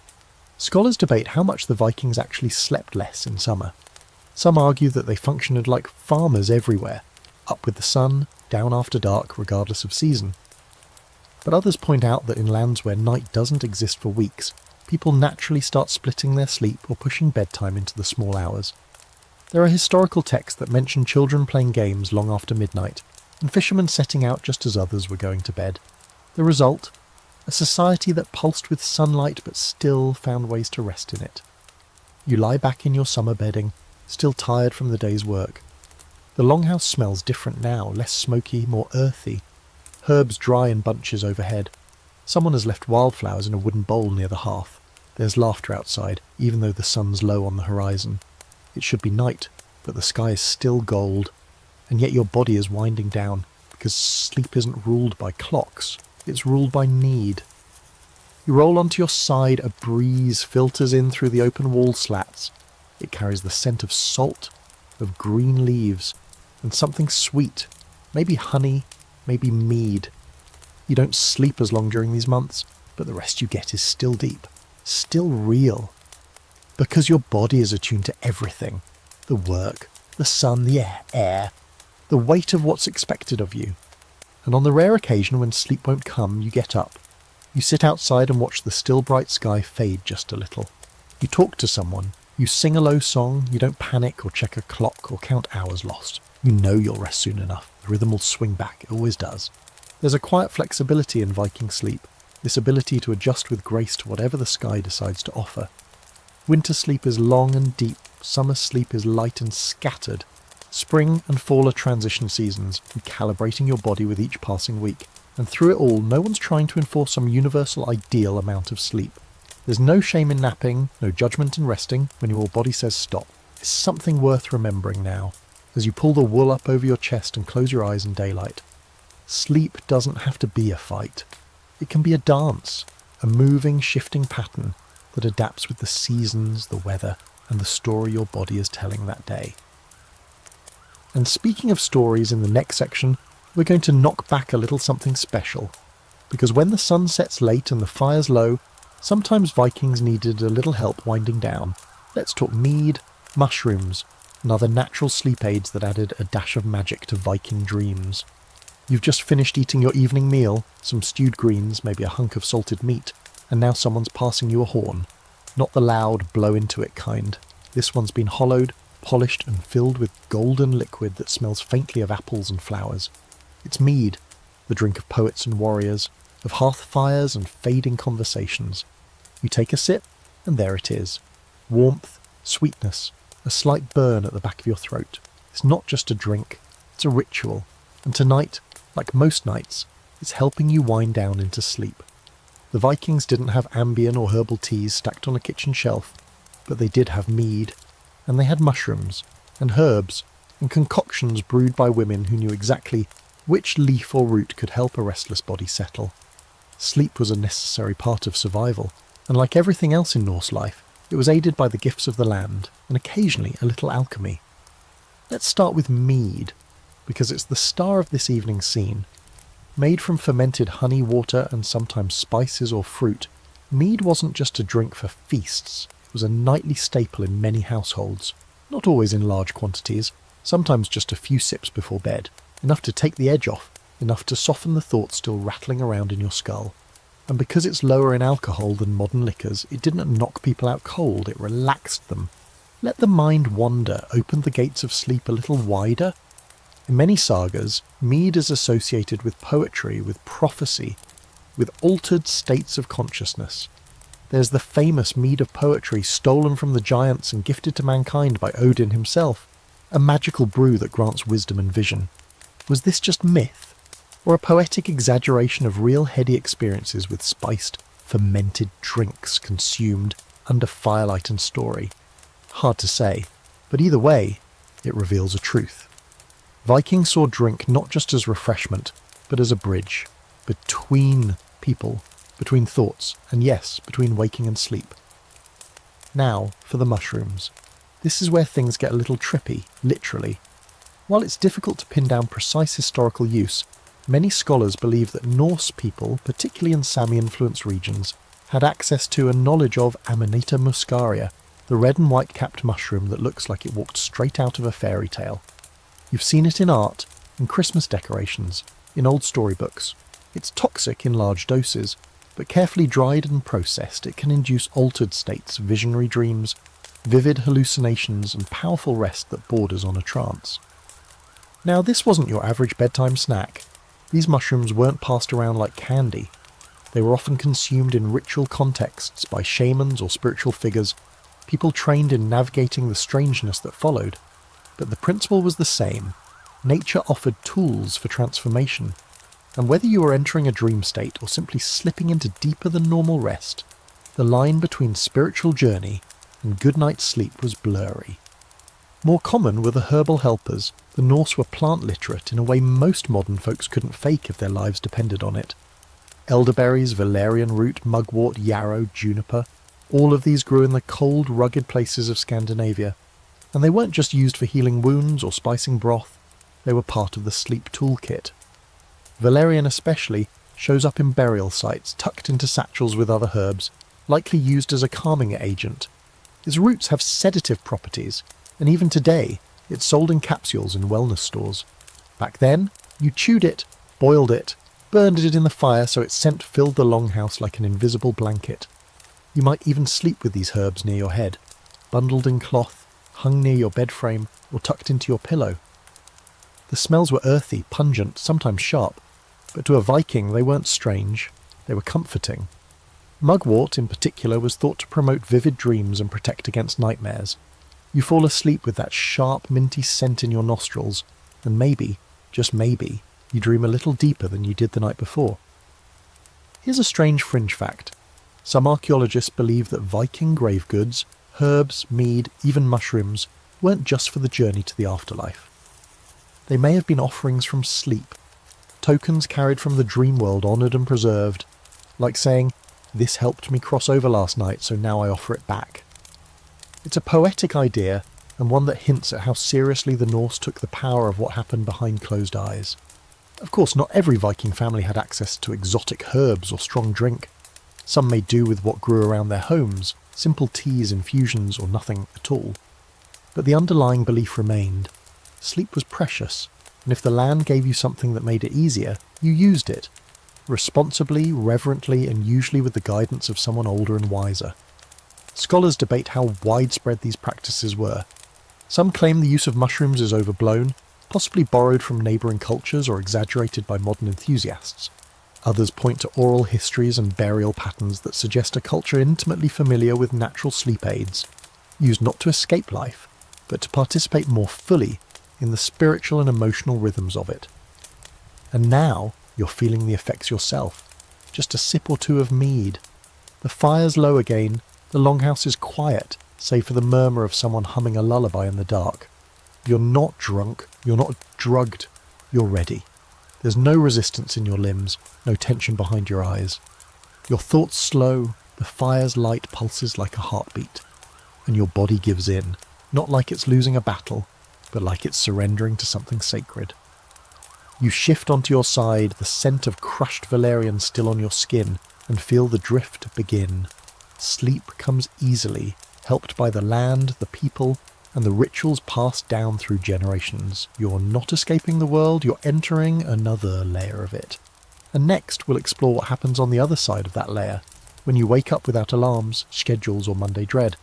Scholars debate how much the Vikings actually slept less in summer. Some argue that they functioned like farmers everywhere, up with the sun, down after dark, regardless of season. But others point out that in lands where night doesn't exist for weeks, people naturally start splitting their sleep or pushing bedtime into the small hours. There are historical texts that mention children playing games long after midnight, and fishermen setting out just as others were going to bed. The result? A society that pulsed with sunlight but still found ways to rest in it. You lie back in your summer bedding, still tired from the day's work. The longhouse smells different now, less smoky, more earthy. Herbs dry in bunches overhead. Someone has left wildflowers in a wooden bowl near the hearth. There's laughter outside, even though the sun's low on the horizon. It should be night, but the sky is still gold, and yet your body is winding down, because sleep isn't ruled by clocks, it's ruled by need. You roll onto your side, a breeze filters in through the open wall slats. It carries the scent of salt, of green leaves, and something sweet, maybe honey, maybe mead. You don't sleep as long during these months, but the rest you get is still deep, still real. Because your body is attuned to everything. The work, the sun, the air, the weight of what's expected of you. And on the rare occasion when sleep won't come, you get up. You sit outside and watch the still bright sky fade just a little. You talk to someone. You sing a low song, you don't panic or check a clock or count hours lost. You know you'll rest soon enough. The rhythm will swing back, it always does. There's a quiet flexibility in Viking sleep, this ability to adjust with grace to whatever the sky decides to offer. Winter sleep is long and deep, summer sleep is light and scattered. Spring and fall are transition seasons, recalibrating your body with each passing week. And through it all, no one's trying to enforce some universal ideal amount of sleep. There's no shame in napping, no judgment in resting when your body says stop. It's something worth remembering now, as you pull the wool up over your chest and close your eyes in daylight. Sleep doesn't have to be a fight. It can be a dance, a moving, shifting pattern that adapts with the seasons, the weather, and the story your body is telling that day. And speaking of stories, in the next section, we're going to knock back a little something special. Because when the sun sets late and the fire's low, sometimes Vikings needed a little help winding down. Let's talk mead, mushrooms, and other natural sleep aids that added a dash of magic to Viking dreams. You've just finished eating your evening meal, some stewed greens, maybe a hunk of salted meat, and now someone's passing you a horn. Not the loud, blow into it kind. This one's been hollowed, polished and filled with golden liquid that smells faintly of apples and flowers. It's mead, the drink of poets and warriors, of hearth fires and fading conversations. You take a sip, and there it is. Warmth, sweetness, a slight burn at the back of your throat. It's not just a drink, it's a ritual. And tonight, like most nights, it's helping you wind down into sleep. The Vikings didn't have Ambien or herbal teas stacked on a kitchen shelf, but they did have mead, and they had mushrooms, and herbs, and concoctions brewed by women who knew exactly which leaf or root could help a restless body settle. Sleep was a necessary part of survival, and like everything else in Norse life, it was aided by the gifts of the land, and occasionally a little alchemy. Let's start with mead, because it's the star of this evening's scene. Made from fermented honey, water, and sometimes spices or fruit, mead wasn't just a drink for feasts, it was a nightly staple in many households. Not always in large quantities, sometimes just a few sips before bed. Enough to take the edge off, enough to soften the thoughts still rattling around in your skull. And because it's lower in alcohol than modern liquors, it didn't knock people out cold, it relaxed them. Let the mind wander, opened the gates of sleep a little wider. In many sagas, mead is associated with poetry, with prophecy, with altered states of consciousness. There's the famous mead of poetry stolen from the giants and gifted to mankind by Odin himself, a magical brew that grants wisdom and vision. Was this just myth, or a poetic exaggeration of real heady experiences with spiced, fermented drinks consumed under firelight and story? Hard to say, but either way, it reveals a truth. Vikings saw drink not just as refreshment, but as a bridge, between people, between thoughts, and yes, between waking and sleep. Now, for the mushrooms. This is where things get a little trippy, literally. While it's difficult to pin down precise historical use, many scholars believe that Norse people, particularly in Sami-influenced regions, had access to and knowledge of Amanita muscaria, the red and white capped mushroom that looks like it walked straight out of a fairy tale. You've seen it in art, in Christmas decorations, in old storybooks. It's toxic in large doses, but carefully dried and processed, it can induce altered states, visionary dreams, vivid hallucinations, and powerful rest that borders on a trance. Now, this wasn't your average bedtime snack. These mushrooms weren't passed around like candy. They were often consumed in ritual contexts by shamans or spiritual figures, people trained in navigating the strangeness that followed. But the principle was the same. Nature offered tools for transformation. And whether you were entering a dream state or simply slipping into deeper than normal rest, the line between spiritual journey and good night's sleep was blurry. More common were the herbal helpers. The Norse were plant literate in a way most modern folks couldn't fake if their lives depended on it. Elderberries, valerian root, mugwort, yarrow, juniper, all of these grew in the cold, rugged places of Scandinavia. And they weren't just used for healing wounds or spicing broth, they were part of the sleep toolkit. Valerian especially shows up in burial sites tucked into satchels with other herbs, likely used as a calming agent. Its roots have sedative properties, and even today, it's sold in capsules in wellness stores. Back then, you chewed it, boiled it, burned it in the fire so its scent filled the longhouse like an invisible blanket. You might even sleep with these herbs near your head. bundled in cloth, hung near your bed frame, or tucked into your pillow. The smells were earthy, pungent, sometimes sharp, but to a Viking they weren't strange, they were comforting. Mugwort, in particular, was thought to promote vivid dreams and protect against nightmares. You fall asleep with that sharp, minty scent in your nostrils, and maybe, just maybe, you dream a little deeper than you did the night before. Here's a strange fringe fact. Some archaeologists believe that Viking grave goods, herbs, mead, even mushrooms, weren't just for the journey to the afterlife. They may have been offerings from sleep, tokens carried from the dream world honoured and preserved, like saying, "This helped me cross over last night, so now I offer it back." It's a poetic idea, and one that hints at how seriously the Norse took the power of what happened behind closed eyes. Of course, not every Viking family had access to exotic herbs or strong drink. Some made do with what grew around their homes, simple teas, infusions, or nothing at all. But the underlying belief remained. Sleep was precious, and if the land gave you something that made it easier, you used it. Responsibly, reverently, and usually with the guidance of someone older and wiser. Scholars debate how widespread these practices were. Some claim the use of mushrooms is overblown, possibly borrowed from neighbouring cultures or exaggerated by modern enthusiasts. Others point to oral histories and burial patterns that suggest a culture intimately familiar with natural sleep aids, used not to escape life, but to participate more fully in the spiritual and emotional rhythms of it. And now you're feeling the effects yourself. Just a sip or two of mead. The fire's low again, the longhouse is quiet, save for the murmur of someone humming a lullaby in the dark. You're not drunk, you're not drugged, you're ready. There's no resistance in your limbs, no tension behind your eyes. Your thoughts slow, the fire's light pulses like a heartbeat, and your body gives in, not like it's losing a battle, but like it's surrendering to something sacred. You shift onto your side, the scent of crushed valerian still on your skin, and feel the drift begin. Sleep comes easily, helped by the land, the people, and the rituals passed down through generations. You're not escaping the world, you're entering another layer of it. And next we'll explore what happens on the other side of that layer, when you wake up without alarms, schedules, or Monday dread.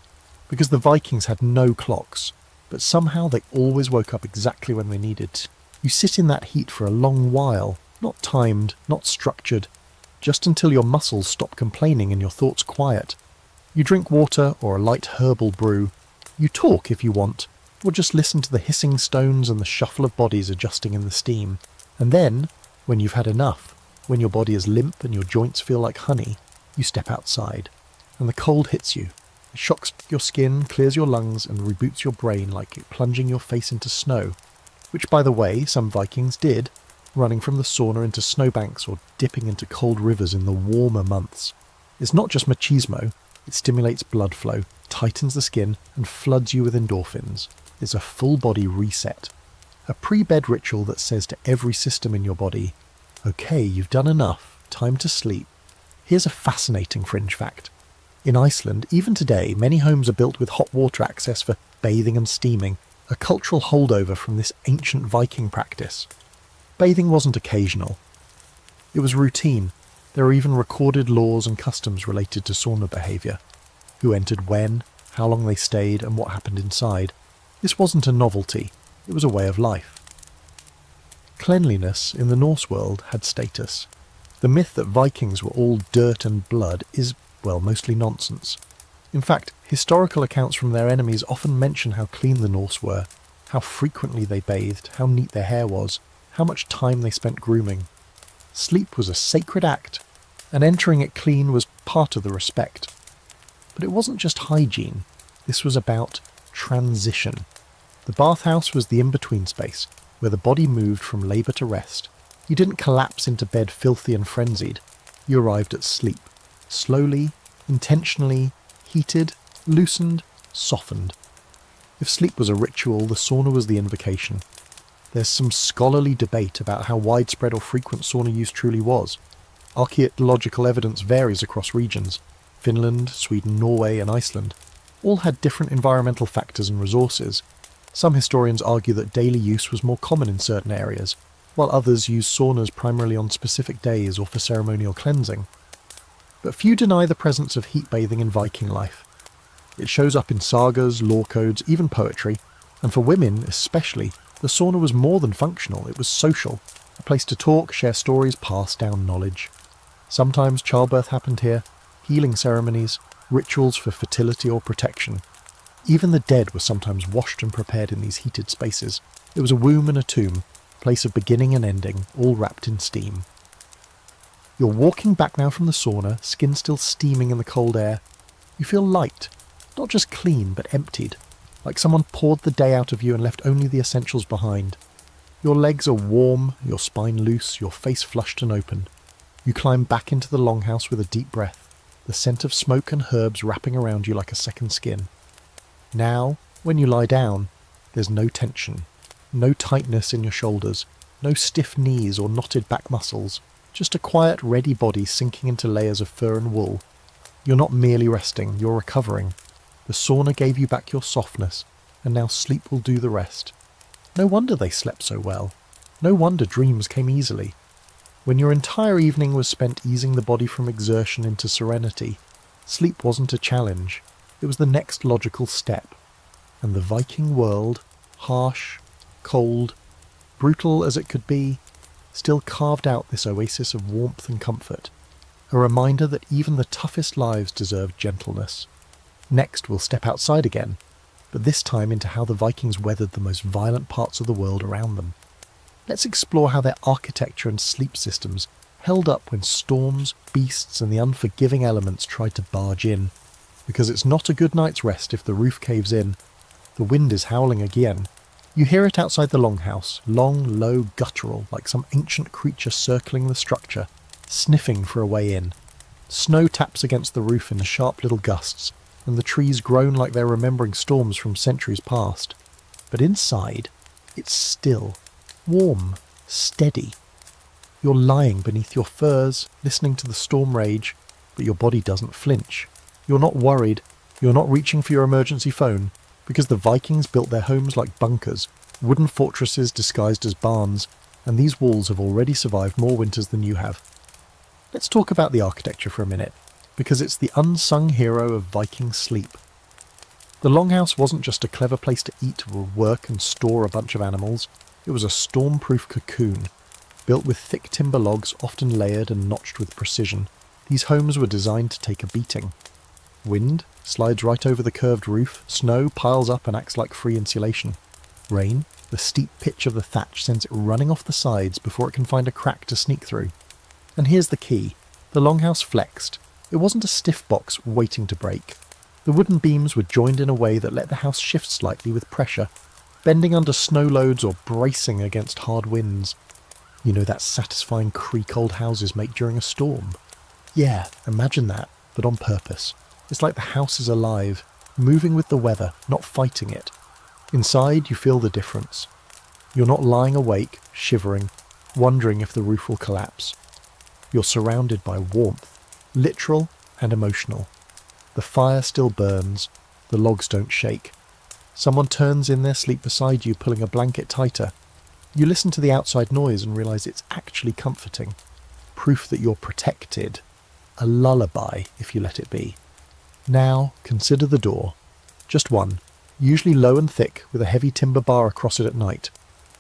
Because the Vikings had no clocks, but somehow they always woke up exactly when they needed. You sit in that heat for a long while, not timed, not structured, just until your muscles stop complaining and your thoughts quiet. You drink water or a light herbal brew. You talk if you want, or just listen to the hissing stones and the shuffle of bodies adjusting in the steam. And then, when you've had enough, when your body is limp and your joints feel like honey, you step outside, and the cold hits you. It shocks your skin, clears your lungs, and reboots your brain like plunging your face into snow, which, by the way, some Vikings did, running from the sauna into snowbanks or dipping into cold rivers in the warmer months. It's not just machismo, it stimulates blood flow, tightens the skin, and floods you with endorphins. It's a full-body reset. A pre-bed ritual that says to every system in your body, "Okay, you've done enough, time to sleep." Here's a fascinating fringe fact. In Iceland, even today, many homes are built with hot water access for bathing and steaming, a cultural holdover from this ancient Viking practice. Bathing wasn't occasional. It was routine. There are even recorded laws and customs related to sauna behaviour. Who entered when, how long they stayed, and what happened inside. This wasn't a novelty. It was a way of life. Cleanliness in the Norse world had status. The myth that Vikings were all dirt and blood is, well, mostly nonsense. In fact, historical accounts from their enemies often mention how clean the Norse were, how frequently they bathed, how neat their hair was, how much time they spent grooming. Sleep was a sacred act, and entering it clean was part of the respect. But it wasn't just hygiene. This was about transition. The bathhouse was the in-between space, where the body moved from labour to rest. You didn't collapse into bed filthy and frenzied. You arrived at sleep. Slowly, intentionally, heated, loosened, softened. If sleep was a ritual, the sauna was the invocation. There's some scholarly debate about how widespread or frequent sauna use truly was. Archaeological evidence varies across regions. Finland, Sweden, Norway, and Iceland all had different environmental factors and resources. Some historians argue that daily use was more common in certain areas, while others used saunas primarily on specific days or for ceremonial cleansing. But few deny the presence of heat bathing in Viking life. It shows up in sagas, law codes, even poetry, and for women especially, the sauna was more than functional, it was social, a place to talk, share stories, pass down knowledge. Sometimes childbirth happened here, healing ceremonies, rituals for fertility or protection. Even the dead were sometimes washed and prepared in these heated spaces. It was a womb and a tomb, place of beginning and ending, all wrapped in steam. You're walking back now from the sauna, skin still steaming in the cold air. You feel light, not just clean, but emptied, like someone poured the day out of you and left only the essentials behind. Your legs are warm, your spine loose, your face flushed and open. You climb back into the longhouse with a deep breath, the scent of smoke and herbs wrapping around you like a second skin. Now, when you lie down, there's no tension, no tightness in your shoulders, no stiff knees or knotted back muscles, just a quiet, ready body sinking into layers of fur and wool. You're not merely resting, you're recovering. The sauna gave you back your softness, and now sleep will do the rest. No wonder they slept so well. No wonder dreams came easily. When your entire evening was spent easing the body from exertion into serenity, sleep wasn't a challenge. It was the next logical step. And the Viking world, harsh, cold, brutal as it could be, still carved out this oasis of warmth and comfort, a reminder that even the toughest lives deserve gentleness. Next we'll step outside again, but this time into how the Vikings weathered the most violent parts of the world around them. Let's explore how their architecture and sleep systems held up when storms, beasts and the unforgiving elements tried to barge in, because it's not a good night's rest if the roof caves in. The wind is howling again. You hear it outside the longhouse, long, low, guttural, like some ancient creature circling the structure, sniffing for a way in. Snow taps against the roof in sharp little gusts, and the trees groan like they're remembering storms from centuries past. But inside, it's still, warm, steady. You're lying beneath your furs, listening to the storm rage, but your body doesn't flinch. You're not worried, you're not reaching for your emergency phone, because the Vikings built their homes like bunkers, wooden fortresses disguised as barns, and these walls have already survived more winters than you have. Let's talk about the architecture for a minute, because it's the unsung hero of Viking sleep. The longhouse wasn't just a clever place to eat or work and store a bunch of animals, it was a storm-proof cocoon, built with thick timber logs often layered and notched with precision. These homes were designed to take a beating. Wind slides right over the curved roof, snow piles up and acts like free insulation. Rain, the steep pitch of the thatch sends it running off the sides before it can find a crack to sneak through. And here's the key. The longhouse flexed. It wasn't a stiff box waiting to break. The wooden beams were joined in a way that let the house shift slightly with pressure, bending under snow loads or bracing against hard winds. You know that satisfying creak old houses make during a storm? Yeah, imagine that, but on purpose. It's like the house is alive, moving with the weather, not fighting it. Inside, you feel the difference. You're not lying awake, shivering, wondering if the roof will collapse. You're surrounded by warmth, literal and emotional. The fire still burns, the logs don't shake. Someone turns in their sleep beside you, pulling a blanket tighter. You listen to the outside noise and realise it's actually comforting. Proof that you're protected. A lullaby, if you let it be. Now, consider the door. Just one, usually low and thick, with a heavy timber bar across it at night.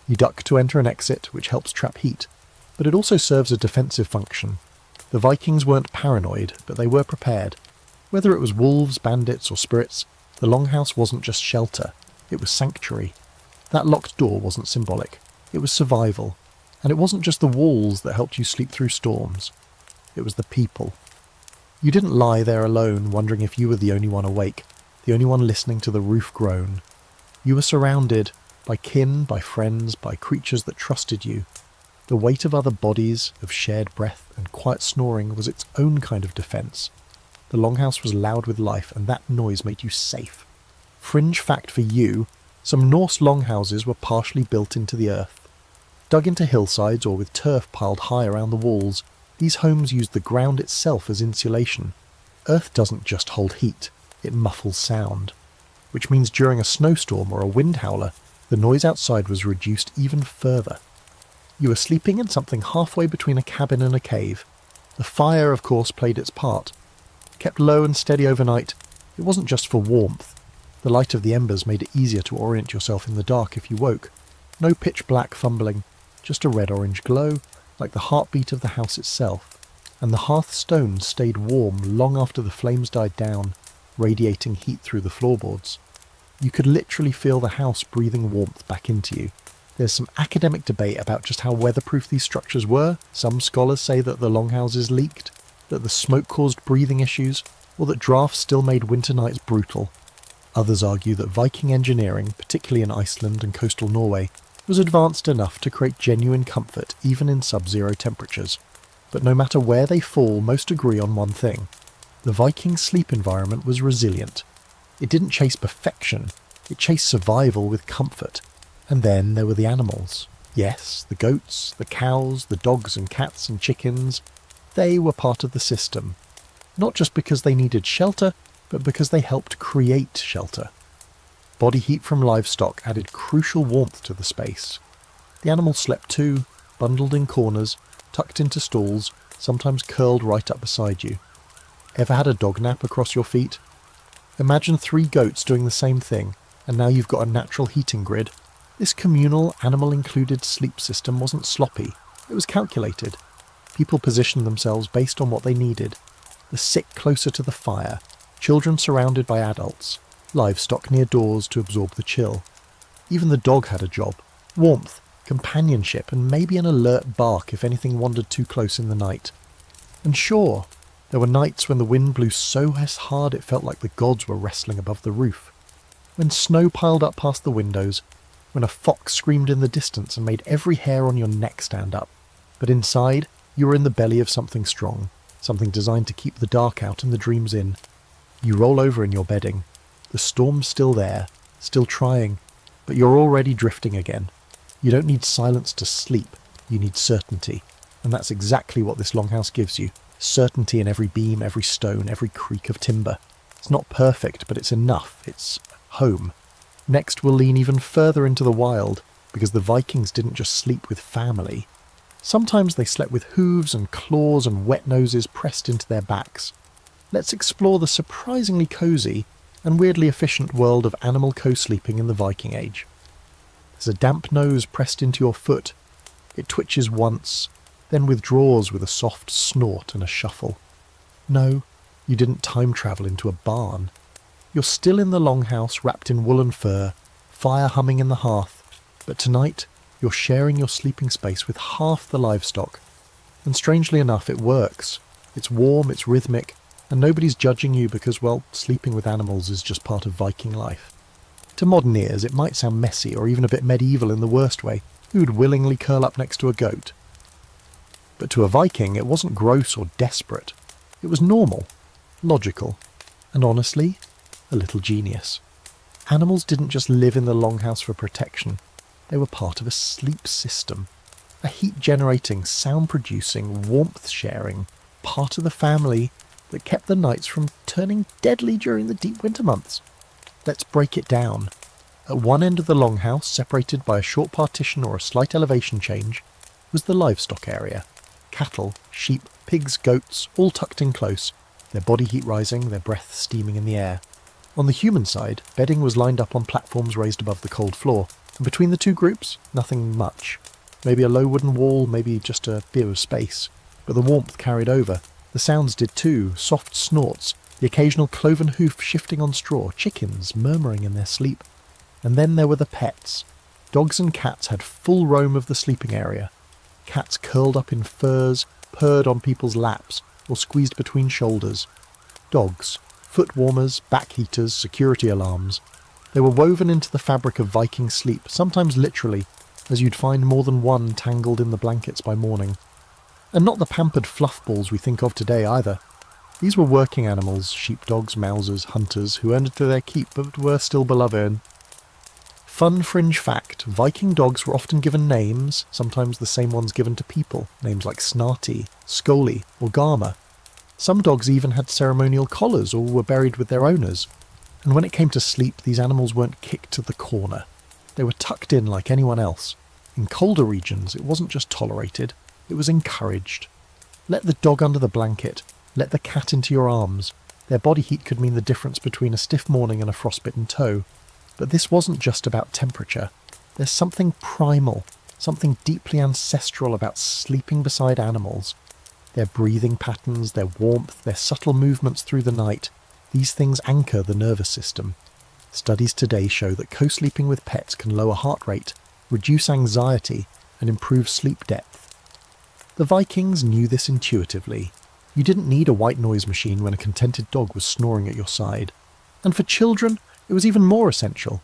You duck to enter and exit, which helps trap heat, but it also serves a defensive function. The Vikings weren't paranoid, but they were prepared. Whether it was wolves, bandits, or spirits, the longhouse wasn't just shelter, it was sanctuary. That locked door wasn't symbolic, it was survival. And it wasn't just the walls that helped you sleep through storms. It was the people. You didn't lie there alone, wondering if you were the only one awake, the only one listening to the roof groan. You were surrounded by kin, by friends, by creatures that trusted you. The weight of other bodies, of shared breath and quiet snoring was its own kind of defence. The longhouse was loud with life, and that noise made you safe. Fringe fact for you, some Norse longhouses were partially built into the earth. Dug into hillsides or with turf piled high around the walls, these homes used the ground itself as insulation. Earth doesn't just hold heat, it muffles sound. Which means during a snowstorm or a wind howler, the noise outside was reduced even further. You were sleeping in something halfway between a cabin and a cave. The fire, of course, played its part. Kept low and steady overnight, It wasn't just for warmth. The light of the embers made it easier to orient yourself in the dark if you woke. No pitch black fumbling, just a red-orange glow, like the heartbeat of the house itself. And the hearthstone stayed warm long after the flames died down, radiating heat through the floorboards. You could literally feel the house breathing warmth back into you. There's some academic debate about just how weatherproof these structures were. Some scholars say that the longhouses leaked, that the smoke caused breathing issues, or that drafts still made winter nights brutal. Others argue that Viking engineering, particularly in Iceland and coastal Norway, was advanced enough to create genuine comfort even in sub-zero temperatures. But no matter where they fall, most agree on one thing. The Viking sleep environment was resilient. It didn't chase perfection, it chased survival with comfort. And then there were the animals. Yes, the goats, the cows, the dogs and cats and chickens. They were part of the system. Not just because they needed shelter, but because they helped create shelter. Body heat from livestock added crucial warmth to the space. The animals slept too, bundled in corners, tucked into stalls, sometimes curled right up beside you. Ever had a dog nap across your feet? Imagine 3 goats doing the same thing, and now you've got a natural heating grid. This communal, animal-included sleep system wasn't sloppy. It was calculated. People positioned themselves based on what they needed. The sick closer to the fire, children surrounded by adults, livestock near doors to absorb the chill. Even the dog had a job. Warmth, companionship, and maybe an alert bark if anything wandered too close in the night. And sure, there were nights when the wind blew so hard it felt like the gods were wrestling above the roof. When snow piled up past the windows, when a fox screamed in the distance and made every hair on your neck stand up. But inside, you were in the belly of something strong, something designed to keep the dark out and the dreams in. You roll over in your bedding. The storm's still there, still trying, but you're already drifting again. You don't need silence to sleep, you need certainty. And that's exactly what this longhouse gives you. Certainty in every beam, every stone, every creak of timber. It's not perfect, but it's enough. It's home. Next, we'll lean even further into the wild, because the Vikings didn't just sleep with family. Sometimes they slept with hooves and claws and wet noses pressed into their backs. Let's explore the surprisingly cosy and weirdly efficient world of animal co-sleeping in the Viking Age. There's a damp nose pressed into your foot. It twitches once, then withdraws with a soft snort and a shuffle. No, you didn't time travel into a barn. You're still in the longhouse wrapped in woolen fur, fire humming in the hearth, but tonight you're sharing your sleeping space with half the livestock. And strangely enough, it works. It's warm, it's rhythmic, and nobody's judging you because, well, sleeping with animals is just part of Viking life. To modern ears, it might sound messy or even a bit medieval in the worst way. Who would willingly curl up next to a goat? But to a Viking, it wasn't gross or desperate. It was normal, logical, and honestly, a little genius. Animals didn't just live in the longhouse for protection. They were part of a sleep system. A heat-generating, sound-producing, warmth-sharing part of the family that kept the nights from turning deadly during the deep winter months. Let's break it down. At one end of the longhouse, separated by a short partition or a slight elevation change, was the livestock area. Cattle, sheep, pigs, goats, all tucked in close, their body heat rising, their breath steaming in the air. On the human side, bedding was lined up on platforms raised above the cold floor, and between the two groups, nothing much. Maybe a low wooden wall, maybe just a bit of space. But the warmth carried over. The sounds did too, soft snorts, the occasional cloven hoof shifting on straw, chickens murmuring in their sleep. And then there were the pets. Dogs and cats had full roam of the sleeping area. Cats curled up in furs, purred on people's laps, or squeezed between shoulders. Dogs, foot warmers, back heaters, security alarms. They were woven into the fabric of Viking sleep, sometimes literally, as you'd find more than one tangled in the blankets by morning. And not the pampered fluffballs we think of today either. These were working animals, sheepdogs, mousers, hunters, who earned it to their keep but were still beloved. Fun fringe fact, Viking dogs were often given names, sometimes the same ones given to people, names like Snarty, Scully, or Garma. Some dogs even had ceremonial collars or were buried with their owners. And when it came to sleep, these animals weren't kicked to the corner. They were tucked in like anyone else. In colder regions, it wasn't just tolerated, it was encouraged. Let the dog under the blanket, let the cat into your arms. Their body heat could mean the difference between a stiff morning and a frostbitten toe. But this wasn't just about temperature. There's something primal, something deeply ancestral about sleeping beside animals. Their breathing patterns, their warmth, their subtle movements through the night, these things anchor the nervous system. Studies today show that co-sleeping with pets can lower heart rate, reduce anxiety, and improve sleep depth. The Vikings knew this intuitively. You didn't need a white noise machine when a contented dog was snoring at your side. And for children, it was even more essential.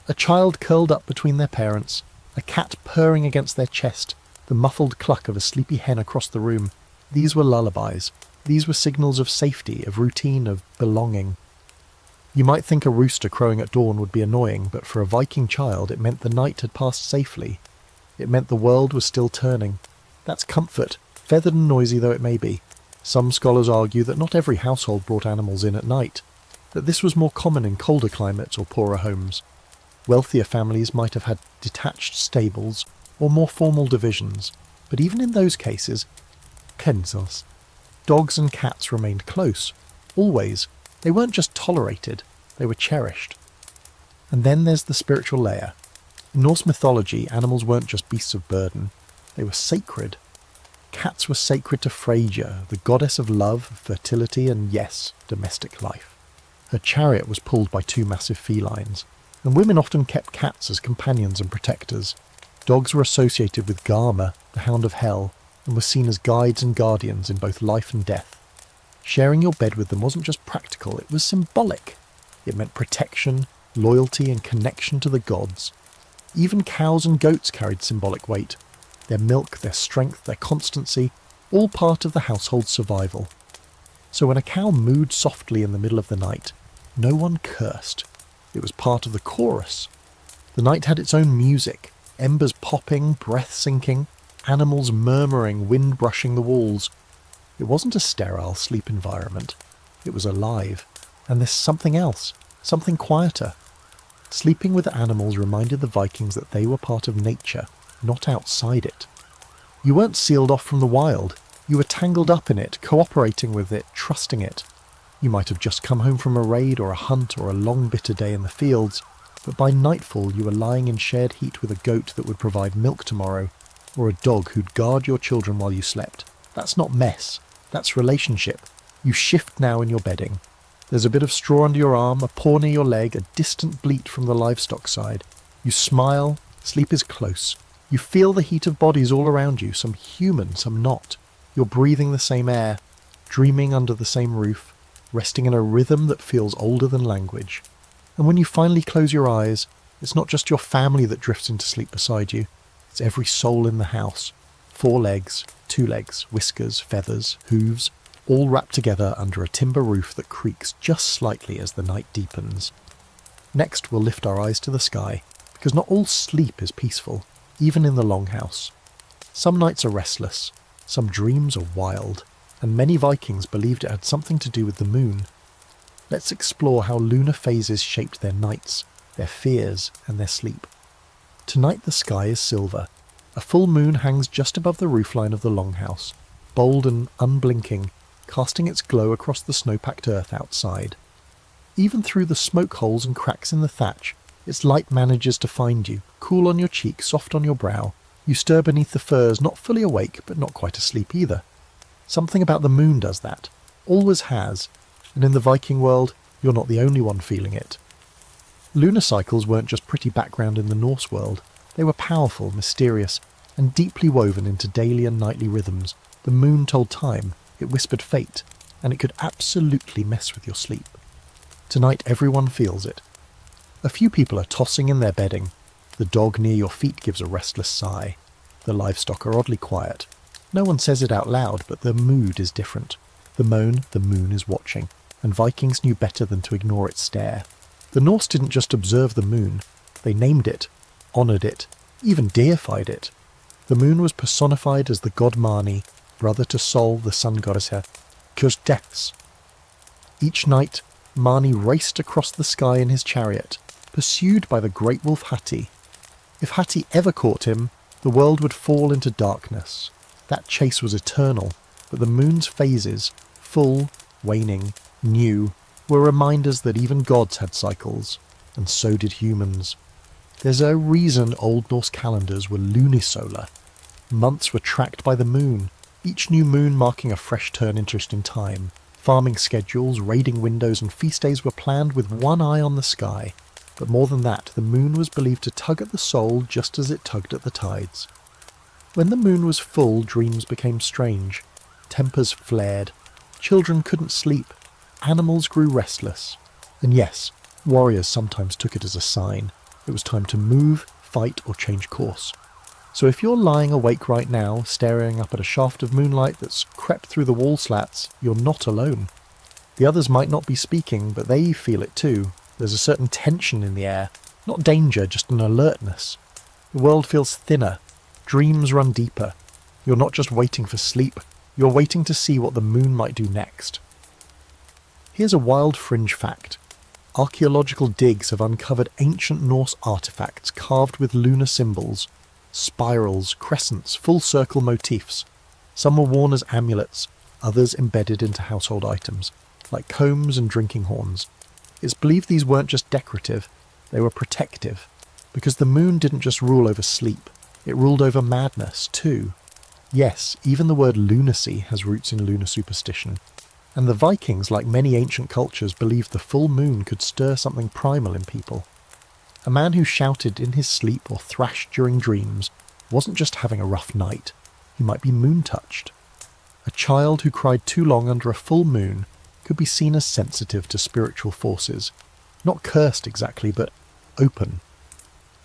A child curled up between their parents, a cat purring against their chest, the muffled cluck of a sleepy hen across the room. These were lullabies. These were signals of safety, of routine, of belonging. You might think a rooster crowing at dawn would be annoying, but for a Viking child it meant the night had passed safely. It meant the world was still turning. That's comfort, feathered and noisy though it may be. Some scholars argue that not every household brought animals in at night, that this was more common in colder climates or poorer homes. Wealthier families might have had detached stables or more formal divisions, but even in those cases, Kenzos, dogs and cats remained close, always. They weren't just tolerated, they were cherished. And then there's the spiritual layer. In Norse mythology, animals weren't just beasts of burden, they were sacred. Cats were sacred to Freyja, the goddess of love, fertility, and yes, domestic life. Her chariot was pulled by two massive felines, and women often kept cats as companions and protectors. Dogs were associated with Garma, the hound of hell, and were seen as guides and guardians in both life and death. Sharing your bed with them wasn't just practical, it was symbolic. It meant protection, loyalty, and connection to the gods. Even cows and goats carried symbolic weight. Their milk, their strength, their constancy, all part of the household's survival. So when a cow mooed softly in the middle of the night, no one cursed. It was part of the chorus. The night had its own music, embers popping, breath sinking, animals murmuring, wind brushing the walls. It wasn't a sterile sleep environment. It was alive. And there's something else, something quieter. Sleeping with animals reminded the Vikings that they were part of nature, not outside it. You weren't sealed off from the wild. You were tangled up in it, cooperating with it, trusting it. You might have just come home from a raid or a hunt or a long bitter day in the fields, but by nightfall you were lying in shared heat with a goat that would provide milk tomorrow, or a dog who'd guard your children while you slept. That's not mess. That's relationship. You shift now in your bedding. There's a bit of straw under your arm, a paw near your leg, a distant bleat from the livestock side. You smile, sleep is close. You feel the heat of bodies all around you, some human, some not. You're breathing the same air, dreaming under the same roof, resting in a rhythm that feels older than language. And when you finally close your eyes, it's not just your family that drifts into sleep beside you. It's every soul in the house. 4 legs, 2 legs, whiskers, feathers, hooves, all wrapped together under a timber roof that creaks just slightly as the night deepens. Next, we'll lift our eyes to the sky, because not all sleep is peaceful, even in the longhouse. Some nights are restless, some dreams are wild, and many Vikings believed it had something to do with the moon. Let's explore how lunar phases shaped their nights, their fears, and their sleep. Tonight the sky is silver. A full moon hangs just above the roofline of the longhouse, bold and unblinking, casting its glow across the snow-packed earth outside. Even through the smoke holes and cracks in the thatch, its light manages to find you, cool on your cheek, soft on your brow. You stir beneath the furs, not fully awake, but not quite asleep either. Something about the moon does that, always has, and in the Viking world, you're not the only one feeling it. Lunar cycles weren't just pretty background in the Norse world. They were powerful, mysterious, and deeply woven into daily and nightly rhythms. The moon told time, it whispered fate, and it could absolutely mess with your sleep. Tonight everyone feels it. A few people are tossing in their bedding. The dog near your feet gives a restless sigh. The livestock are oddly quiet. No one says it out loud, but the mood is different. The moon is watching, and Vikings knew better than to ignore its stare. The Norse didn't just observe the moon, they named it, honoured it, even deified it. The moon was personified as the god Mani, brother to Sol, the sun goddess Kjosdefs. Each night, Mani raced across the sky in his chariot, pursued by the great wolf Hati. If Hati ever caught him, the world would fall into darkness. That chase was eternal, but the moon's phases, full, waning, new, were reminders that even gods had cycles, and so did humans. There's a reason Old Norse calendars were lunisolar. Months were tracked by the moon, each new moon marking a fresh turn interest in time. Farming schedules, raiding windows, and feast days were planned with one eye on the sky. But more than that, the moon was believed to tug at the soul just as it tugged at the tides. When the moon was full, dreams became strange. Tempers flared. Children couldn't sleep. Animals grew restless. And yes, warriors sometimes took it as a sign. It was time to move, fight, or change course. So if you're lying awake right now, staring up at a shaft of moonlight that's crept through the wall slats, you're not alone. The others might not be speaking, but they feel it too. There's a certain tension in the air. Not danger, just an alertness. The world feels thinner. Dreams run deeper. You're not just waiting for sleep, you're waiting to see what the moon might do next. Here's a wild fringe fact. Archaeological digs have uncovered ancient Norse artifacts carved with lunar symbols. Spirals, crescents, full circle motifs. Some were worn as amulets, others embedded into household items, like combs and drinking horns. It's believed these weren't just decorative, they were protective, because the moon didn't just rule over sleep, it ruled over madness too. Yes, even the word lunacy has roots in lunar superstition. And the Vikings, like many ancient cultures, believed the full moon could stir something primal in people. A man who shouted in his sleep or thrashed during dreams wasn't just having a rough night, he might be moon-touched. A child who cried too long under a full moon could be seen as sensitive to spiritual forces, not cursed exactly, but open.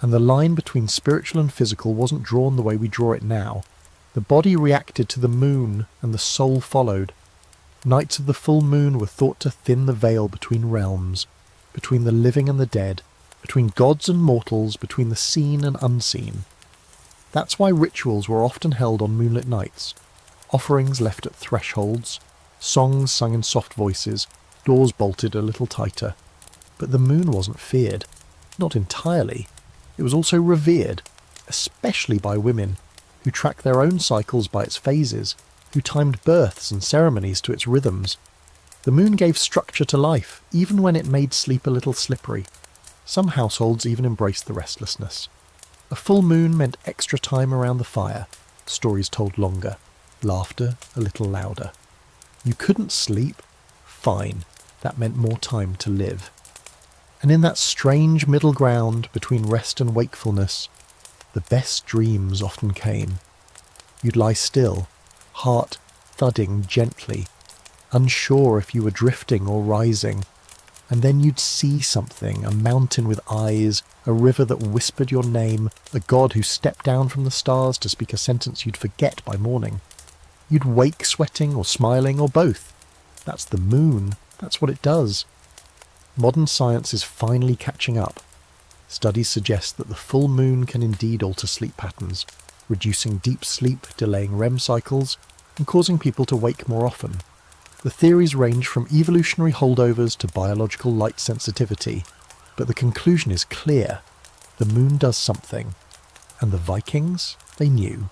And the line between spiritual and physical wasn't drawn the way we draw it now. The body reacted to the moon, and the soul followed. Nights of the full moon were thought to thin the veil between realms, between the living and the dead, between gods and mortals, between the seen and unseen. That's why rituals were often held on moonlit nights, offerings left at thresholds, songs sung in soft voices, doors bolted a little tighter. But the moon wasn't feared. Not entirely. It was also revered, especially by women, who tracked their own cycles by its phases, who timed births and ceremonies to its rhythms. The moon gave structure to life, even when it made sleep a little slippery. Some households even embraced the restlessness. A full moon meant extra time around the fire, stories told longer, laughter a little louder. You couldn't sleep? Fine, that meant more time to live. And in that strange middle ground between rest and wakefulness, the best dreams often came. You'd lie still, heart thudding gently, unsure if you were drifting or rising, and then you'd see something, a mountain with eyes, a river that whispered your name, a god who stepped down from the stars to speak a sentence you'd forget by morning. You'd wake sweating or smiling or both. That's the moon. That's what it does. Modern science is finally catching up. Studies suggest that the full moon can indeed alter sleep patterns, reducing deep sleep, delaying REM cycles, and causing people to wake more often. The theories range from evolutionary holdovers to biological light sensitivity, but the conclusion is clear. The moon does something. And the Vikings? They knew.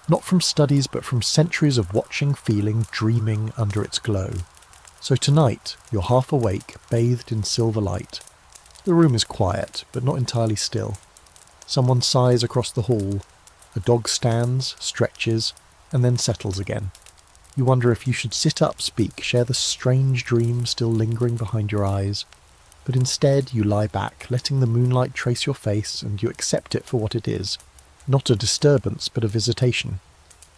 Not from studies, but from centuries of watching, feeling, dreaming under its glow. So tonight, you're half awake, bathed in silver light. The room is quiet, but not entirely still. Someone sighs across the hall. A dog stands, stretches, and then settles again. You wonder if you should sit up, speak, share the strange dream still lingering behind your eyes. But instead you lie back, letting the moonlight trace your face, and you accept it for what it is. Not a disturbance, but a visitation.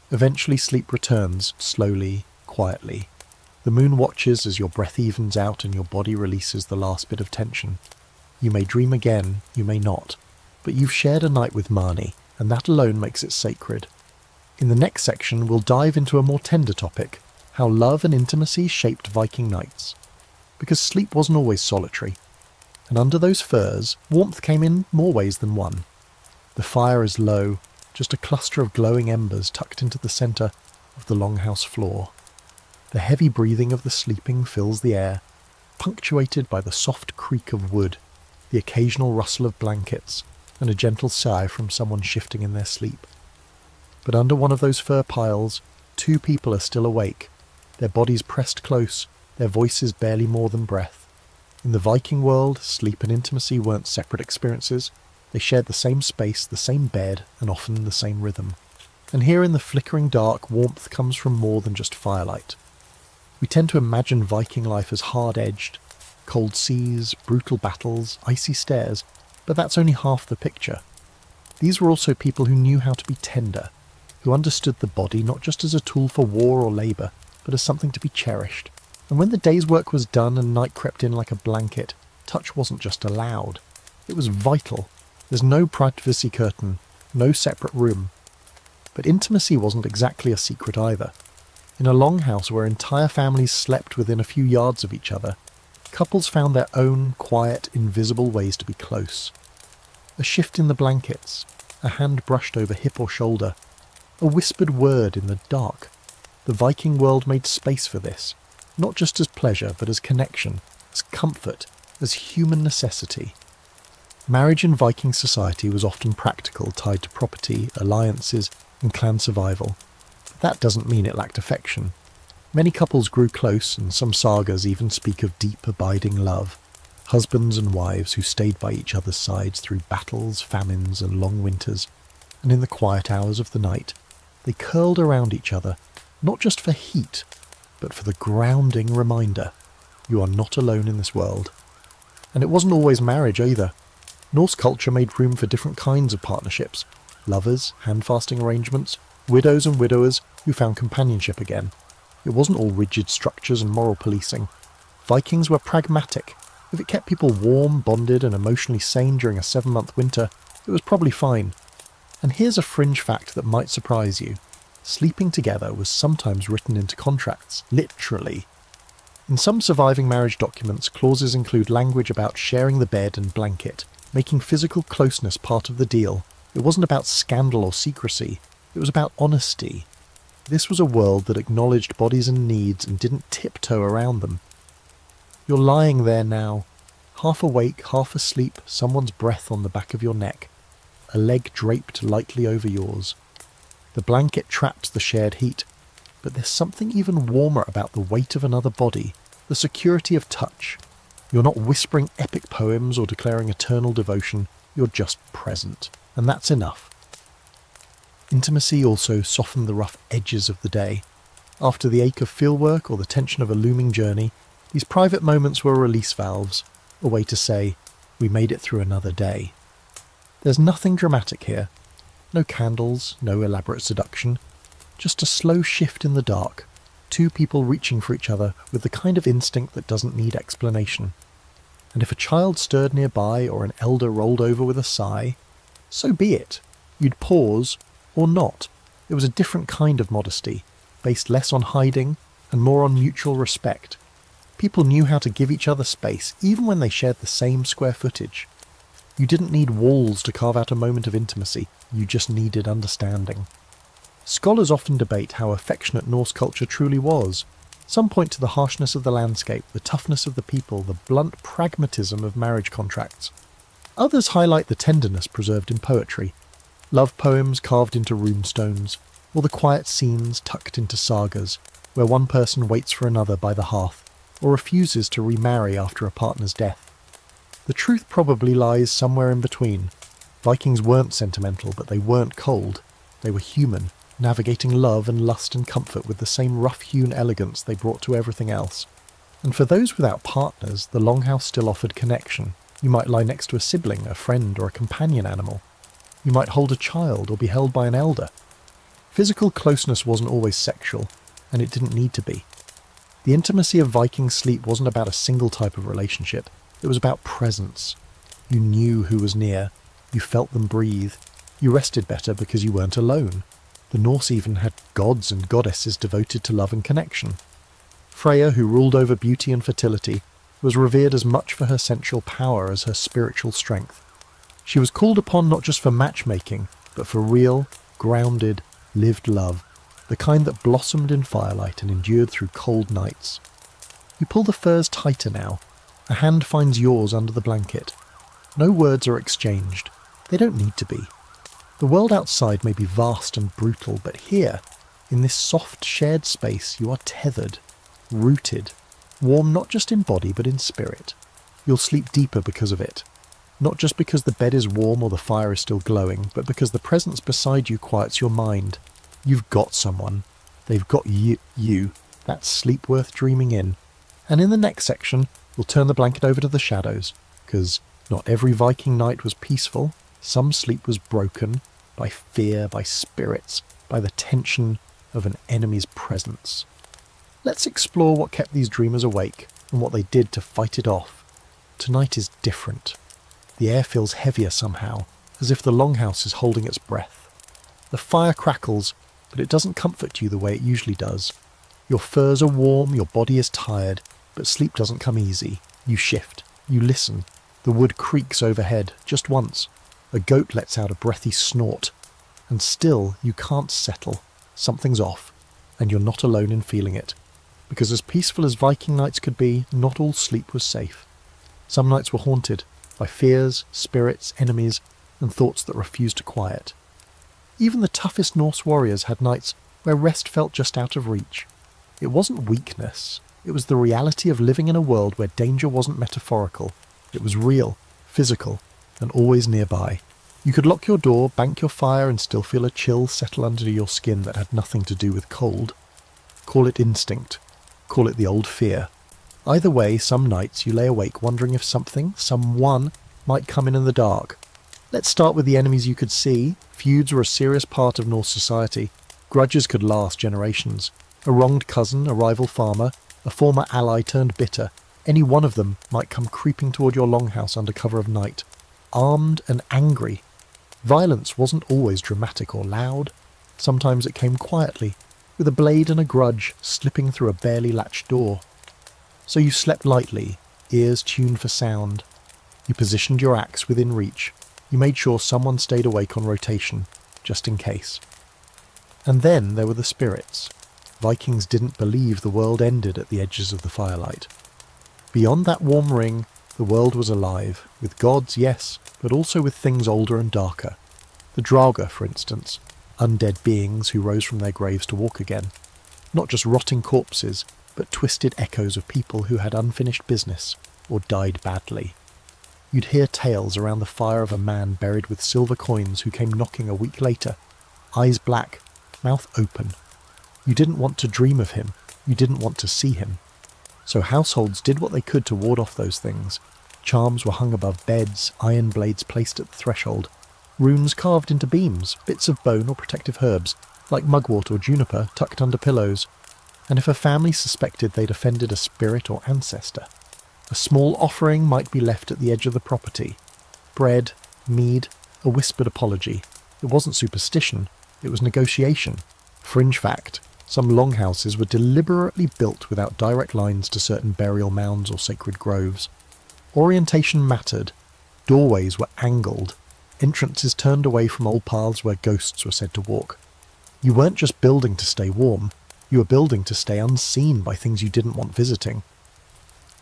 Eventually sleep returns, slowly, quietly. The moon watches as your breath evens out and your body releases the last bit of tension. You may dream again, you may not, but you've shared a night with Marnie, and that alone makes it sacred. In the next section, we'll dive into a more tender topic, how love and intimacy shaped Viking nights. Because sleep wasn't always solitary, and under those furs, warmth came in more ways than one. The fire is low, just a cluster of glowing embers tucked into the centre of the longhouse floor. The heavy breathing of the sleeping fills the air, punctuated by the soft creak of wood, the occasional rustle of blankets, and a gentle sigh from someone shifting in their sleep. But under one of those fur piles, two people are still awake, their bodies pressed close, their voices barely more than breath. In the Viking world, sleep and intimacy weren't separate experiences. They shared the same space, the same bed, and often the same rhythm. And here in the flickering dark, warmth comes from more than just firelight. We tend to imagine Viking life as hard-edged, cold seas, brutal battles, icy stairs, but that's only half the picture. These were also people who knew how to be tender, who understood the body not just as a tool for war or labour, but as something to be cherished. And when the day's work was done and night crept in like a blanket, touch wasn't just allowed. It was vital. There's no privacy curtain, no separate room. But intimacy wasn't exactly a secret either. In a longhouse where entire families slept within a few yards of each other, couples found their own quiet, invisible ways to be close. A shift in the blankets, a hand brushed over hip or shoulder, a whispered word in the dark. The Viking world made space for this, not just as pleasure, but as connection, as comfort, as human necessity. Marriage in Viking society was often practical, tied to property, alliances, and clan survival. But that doesn't mean it lacked affection. Many couples grew close, and some sagas even speak of deep, abiding love. Husbands and wives who stayed by each other's sides through battles, famines, and long winters. And in the quiet hours of the night, they curled around each other, not just for heat, but for the grounding reminder, you are not alone in this world. And it wasn't always marriage either. Norse culture made room for different kinds of partnerships. Lovers, hand-fasting arrangements, widows and widowers who found companionship again. It wasn't all rigid structures and moral policing. Vikings were pragmatic. If it kept people warm, bonded and emotionally sane during a 7-month winter, it was probably fine. And here's a fringe fact that might surprise you. Sleeping together was sometimes written into contracts, literally. In some surviving marriage documents, clauses include language about sharing the bed and blanket, making physical closeness part of the deal. It wasn't about scandal or secrecy, it was about honesty. This was a world that acknowledged bodies and needs and didn't tiptoe around them. You're lying there now, half awake, half asleep, someone's breath on the back of your neck, a leg draped lightly over yours. The blanket traps the shared heat, but there's something even warmer about the weight of another body, the security of touch. You're not whispering epic poems or declaring eternal devotion, you're just present, and that's enough. Intimacy also softened the rough edges of the day. After the ache of fieldwork or the tension of a looming journey, these private moments were release valves, a way to say, we made it through another day. There's nothing dramatic here. No candles, no elaborate seduction. Just a slow shift in the dark. Two people reaching for each other with the kind of instinct that doesn't need explanation. And if a child stirred nearby or an elder rolled over with a sigh, so be it. You'd pause, or not. It was a different kind of modesty, based less on hiding and more on mutual respect. People knew how to give each other space, even when they shared the same square footage. You didn't need walls to carve out a moment of intimacy, you just needed understanding. Scholars often debate how affectionate Norse culture truly was. Some point to the harshness of the landscape, the toughness of the people, the blunt pragmatism of marriage contracts. Others highlight the tenderness preserved in poetry, love poems carved into runestones, or the quiet scenes tucked into sagas, where one person waits for another by the hearth, or refuses to remarry after a partner's death. The truth probably lies somewhere in between. Vikings weren't sentimental, but they weren't cold. They were human, navigating love and lust and comfort with the same rough-hewn elegance they brought to everything else. And for those without partners, the longhouse still offered connection. You might lie next to a sibling, a friend, or a companion animal. You might hold a child or be held by an elder. Physical closeness wasn't always sexual, and it didn't need to be. The intimacy of Viking sleep wasn't about a single type of relationship. It was about presence. You knew who was near. You felt them breathe. You rested better because you weren't alone. The Norse even had gods and goddesses devoted to love and connection. Freya, who ruled over beauty and fertility, was revered as much for her sensual power as her spiritual strength. She was called upon not just for matchmaking, but for real, grounded, lived love, the kind that blossomed in firelight and endured through cold nights. You pull the furs tighter now. A hand finds yours under the blanket. No words are exchanged. They don't need to be. The world outside may be vast and brutal, but here, in this soft shared space, you are tethered, rooted. Warm not just in body but in spirit. You'll sleep deeper because of it. Not just because the bed is warm or the fire is still glowing, but because the presence beside you quiets your mind. You've got someone. They've got you. That's sleep worth dreaming in. And in the next section, we'll turn the blanket over to the shadows, because not every Viking night was peaceful. Some sleep was broken by fear, by spirits, by the tension of an enemy's presence. Let's explore what kept these dreamers awake and what they did to fight it off. Tonight is different. The air feels heavier somehow, as if the longhouse is holding its breath. The fire crackles, but it doesn't comfort you the way it usually does. Your furs are warm, your body is tired, but sleep doesn't come easy. You shift, you listen. The wood creaks overhead, just once. A goat lets out a breathy snort. And still you can't settle. Something's off, and you're not alone in feeling it. Because as peaceful as Viking nights could be, not all sleep was safe. Some nights were haunted by fears, spirits, enemies, and thoughts that refused to quiet. Even the toughest Norse warriors had nights where rest felt just out of reach. It wasn't weakness. It was the reality of living in a world where danger wasn't metaphorical. It was real, physical, and always nearby. You could lock your door, bank your fire, and still feel a chill settle under your skin that had nothing to do with cold. Call it instinct. Call it the old fear. Either way, some nights you lay awake wondering if someone might come in the dark. Let's start with the enemies you could see. Feuds were a serious part of Norse society. Grudges could last generations. A wronged cousin, a rival farmer, a former ally turned bitter. Any one of them might come creeping toward your longhouse under cover of night. Armed and angry. Violence wasn't always dramatic or loud. Sometimes it came quietly, with a blade and a grudge slipping through a barely latched door. So you slept lightly, ears tuned for sound. You positioned your axe within reach. You made sure someone stayed awake on rotation, just in case. And then there were the spirits. Vikings didn't believe the world ended at the edges of the firelight. Beyond that warm ring, the world was alive, with gods, yes, but also with things older and darker. The Draugr, for instance, undead beings who rose from their graves to walk again. Not just rotting corpses, but twisted echoes of people who had unfinished business or died badly. You'd hear tales around the fire of a man buried with silver coins who came knocking a week later, eyes black, mouth open. You didn't want to dream of him, you didn't want to see him. So households did what they could to ward off those things. Charms were hung above beds, iron blades placed at the threshold, runes carved into beams, bits of bone or protective herbs, like mugwort or juniper, tucked under pillows. And if a family suspected they'd offended a spirit or ancestor, a small offering might be left at the edge of the property. Bread, mead, a whispered apology. It wasn't superstition, it was negotiation. Fringe fact, some longhouses were deliberately built without direct lines to certain burial mounds or sacred groves. Orientation mattered. Doorways were angled. Entrances turned away from old paths where ghosts were said to walk. You weren't just building to stay warm. You were building to stay unseen by things you didn't want visiting.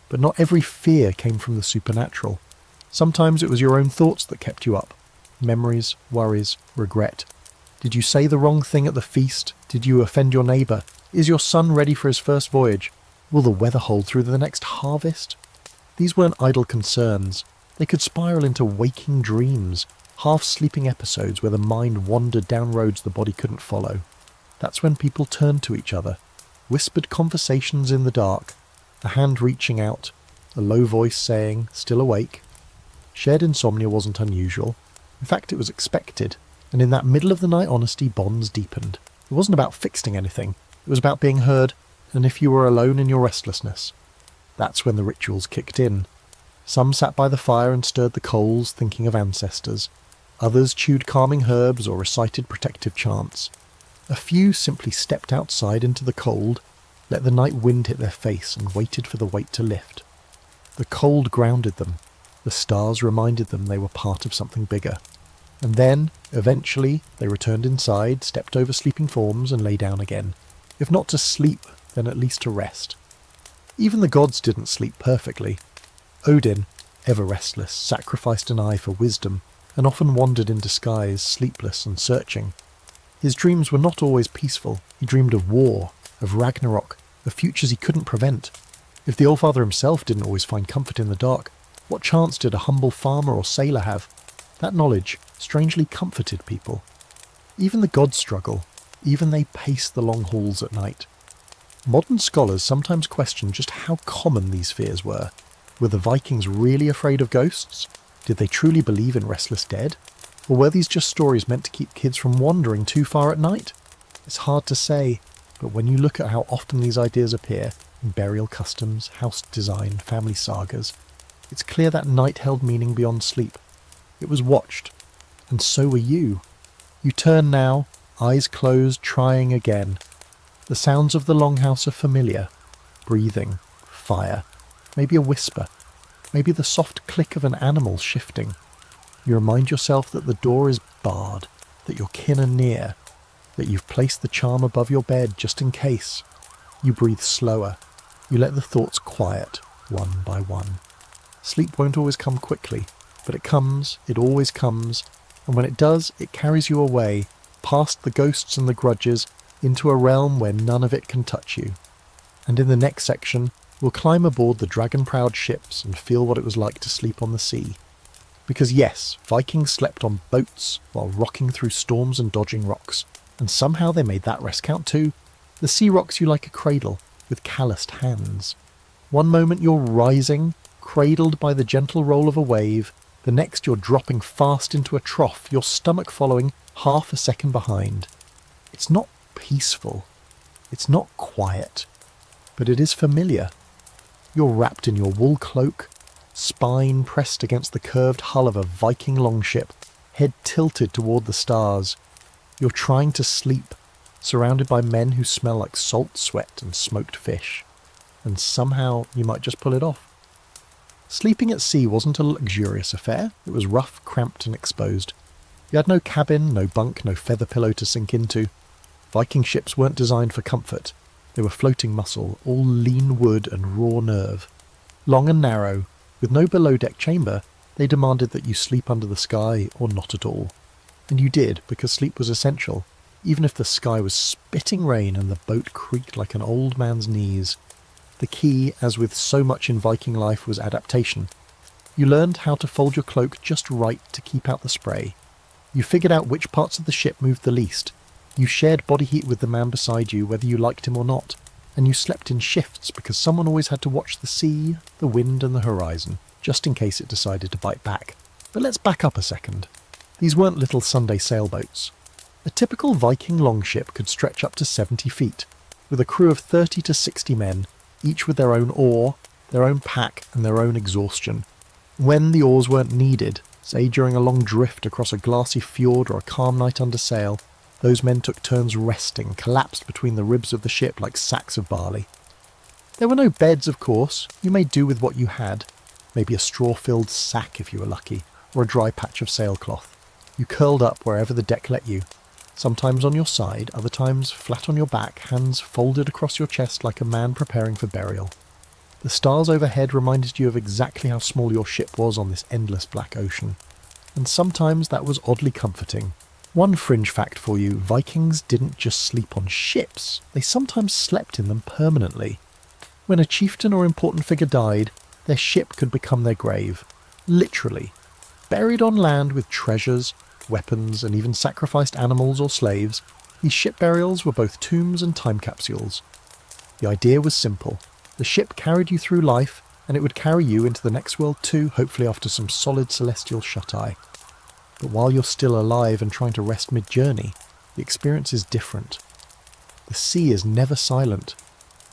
But not every fear came from the supernatural. Sometimes it was your own thoughts that kept you up. Memories, worries, regret. Did you say the wrong thing at the feast? Did you offend your neighbour? Is your son ready for his first voyage? Will the weather hold through the next harvest? These weren't idle concerns. They could spiral into waking dreams, half-sleeping episodes where the mind wandered down roads the body couldn't follow. That's when people turned to each other. Whispered conversations in the dark, a hand reaching out, a low voice saying, "Still awake?" Shared insomnia wasn't unusual. In fact, it was expected. And in that middle-of-the-night honesty, bonds deepened. It wasn't about fixing anything. It was about being heard, and if you were alone in your restlessness. That's when the rituals kicked in. Some sat by the fire and stirred the coals, thinking of ancestors. Others chewed calming herbs or recited protective chants. A few simply stepped outside into the cold, let the night wind hit their face and waited for the weight to lift. The cold grounded them. The stars reminded them they were part of something bigger. And then, eventually, they returned inside, stepped over sleeping forms and lay down again. If not to sleep, then at least to rest. Even the gods didn't sleep perfectly. Odin, ever restless, sacrificed an eye for wisdom, and often wandered in disguise, sleepless and searching. His dreams were not always peaceful. He dreamed of war, of Ragnarok, of futures he couldn't prevent. If the Allfather himself didn't always find comfort in the dark, what chance did a humble farmer or sailor have? That knowledge strangely comforted people. Even the gods struggle. Even they pace the long halls at night. Modern scholars sometimes question just how common these fears were. Were the Vikings really afraid of ghosts? Did they truly believe in restless dead? Or were these just stories meant to keep kids from wandering too far at night? It's hard to say, but when you look at how often these ideas appear in burial customs, house design, family sagas, it's clear that night held meaning beyond sleep. It was watched, and so were you. You turn now, eyes closed, trying again. The sounds of the longhouse are familiar. Breathing, fire, maybe a whisper, maybe the soft click of an animal shifting. You remind yourself that the door is barred, that your kin are near, that you've placed the charm above your bed just in case. You breathe slower. You let the thoughts quiet, one by one. Sleep won't always come quickly, but it always comes, and when it does, it carries you away, past the ghosts and the grudges, into a realm where none of it can touch you. And in the next section, we'll climb aboard the dragon-prowed ships and feel what it was like to sleep on the sea. Because yes, Vikings slept on boats while rocking through storms and dodging rocks, and somehow they made that rest count too. The sea rocks you like a cradle, with calloused hands. One moment you're rising, cradled by the gentle roll of a wave, the next you're dropping fast into a trough, your stomach following half a second behind. It's not peaceful. It's not quiet. But it is familiar. You're wrapped in your wool cloak, spine pressed against the curved hull of a Viking longship, head tilted toward the stars. You're trying to sleep, surrounded by men who smell like salt sweat and smoked fish. And somehow you might just pull it off. Sleeping at sea wasn't a luxurious affair. It was rough, cramped and exposed. You had no cabin, no bunk, no feather pillow to sink into. Viking ships weren't designed for comfort. They were floating muscle, all lean wood and raw nerve. Long and narrow, with no below-deck chamber, they demanded that you sleep under the sky or not at all. And you did, because sleep was essential, even if the sky was spitting rain and the boat creaked like an old man's knees. The key, as with so much in Viking life, was adaptation. You learned how to fold your cloak just right to keep out the spray. You figured out which parts of the ship moved the least. You shared body heat with the man beside you, whether you liked him or not. And you slept in shifts because someone always had to watch the sea, the wind and the horizon, just in case it decided to bite back. But let's back up a second. These weren't little Sunday sailboats. A typical Viking longship could stretch up to 70 feet, with a crew of 30 to 60 men, each with their own oar, their own pack and their own exhaustion. When the oars weren't needed, say during a long drift across a glassy fjord or a calm night under sail, those men took turns resting, collapsed between the ribs of the ship like sacks of barley. There were no beds, of course. You made do with what you had. Maybe a straw-filled sack if you were lucky, or a dry patch of sailcloth. You curled up wherever the deck let you, sometimes on your side, other times flat on your back, hands folded across your chest like a man preparing for burial. The stars overhead reminded you of exactly how small your ship was on this endless black ocean. And sometimes that was oddly comforting. One fringe fact for you, Vikings didn't just sleep on ships, they sometimes slept in them permanently. When a chieftain or important figure died, their ship could become their grave. Literally. Buried on land with treasures, weapons, and even sacrificed animals or slaves, these ship burials were both tombs and time capsules. The idea was simple. The ship carried you through life, and it would carry you into the next world too, hopefully after some solid celestial shut-eye. But while you're still alive and trying to rest mid-journey, the experience is different. The sea is never silent.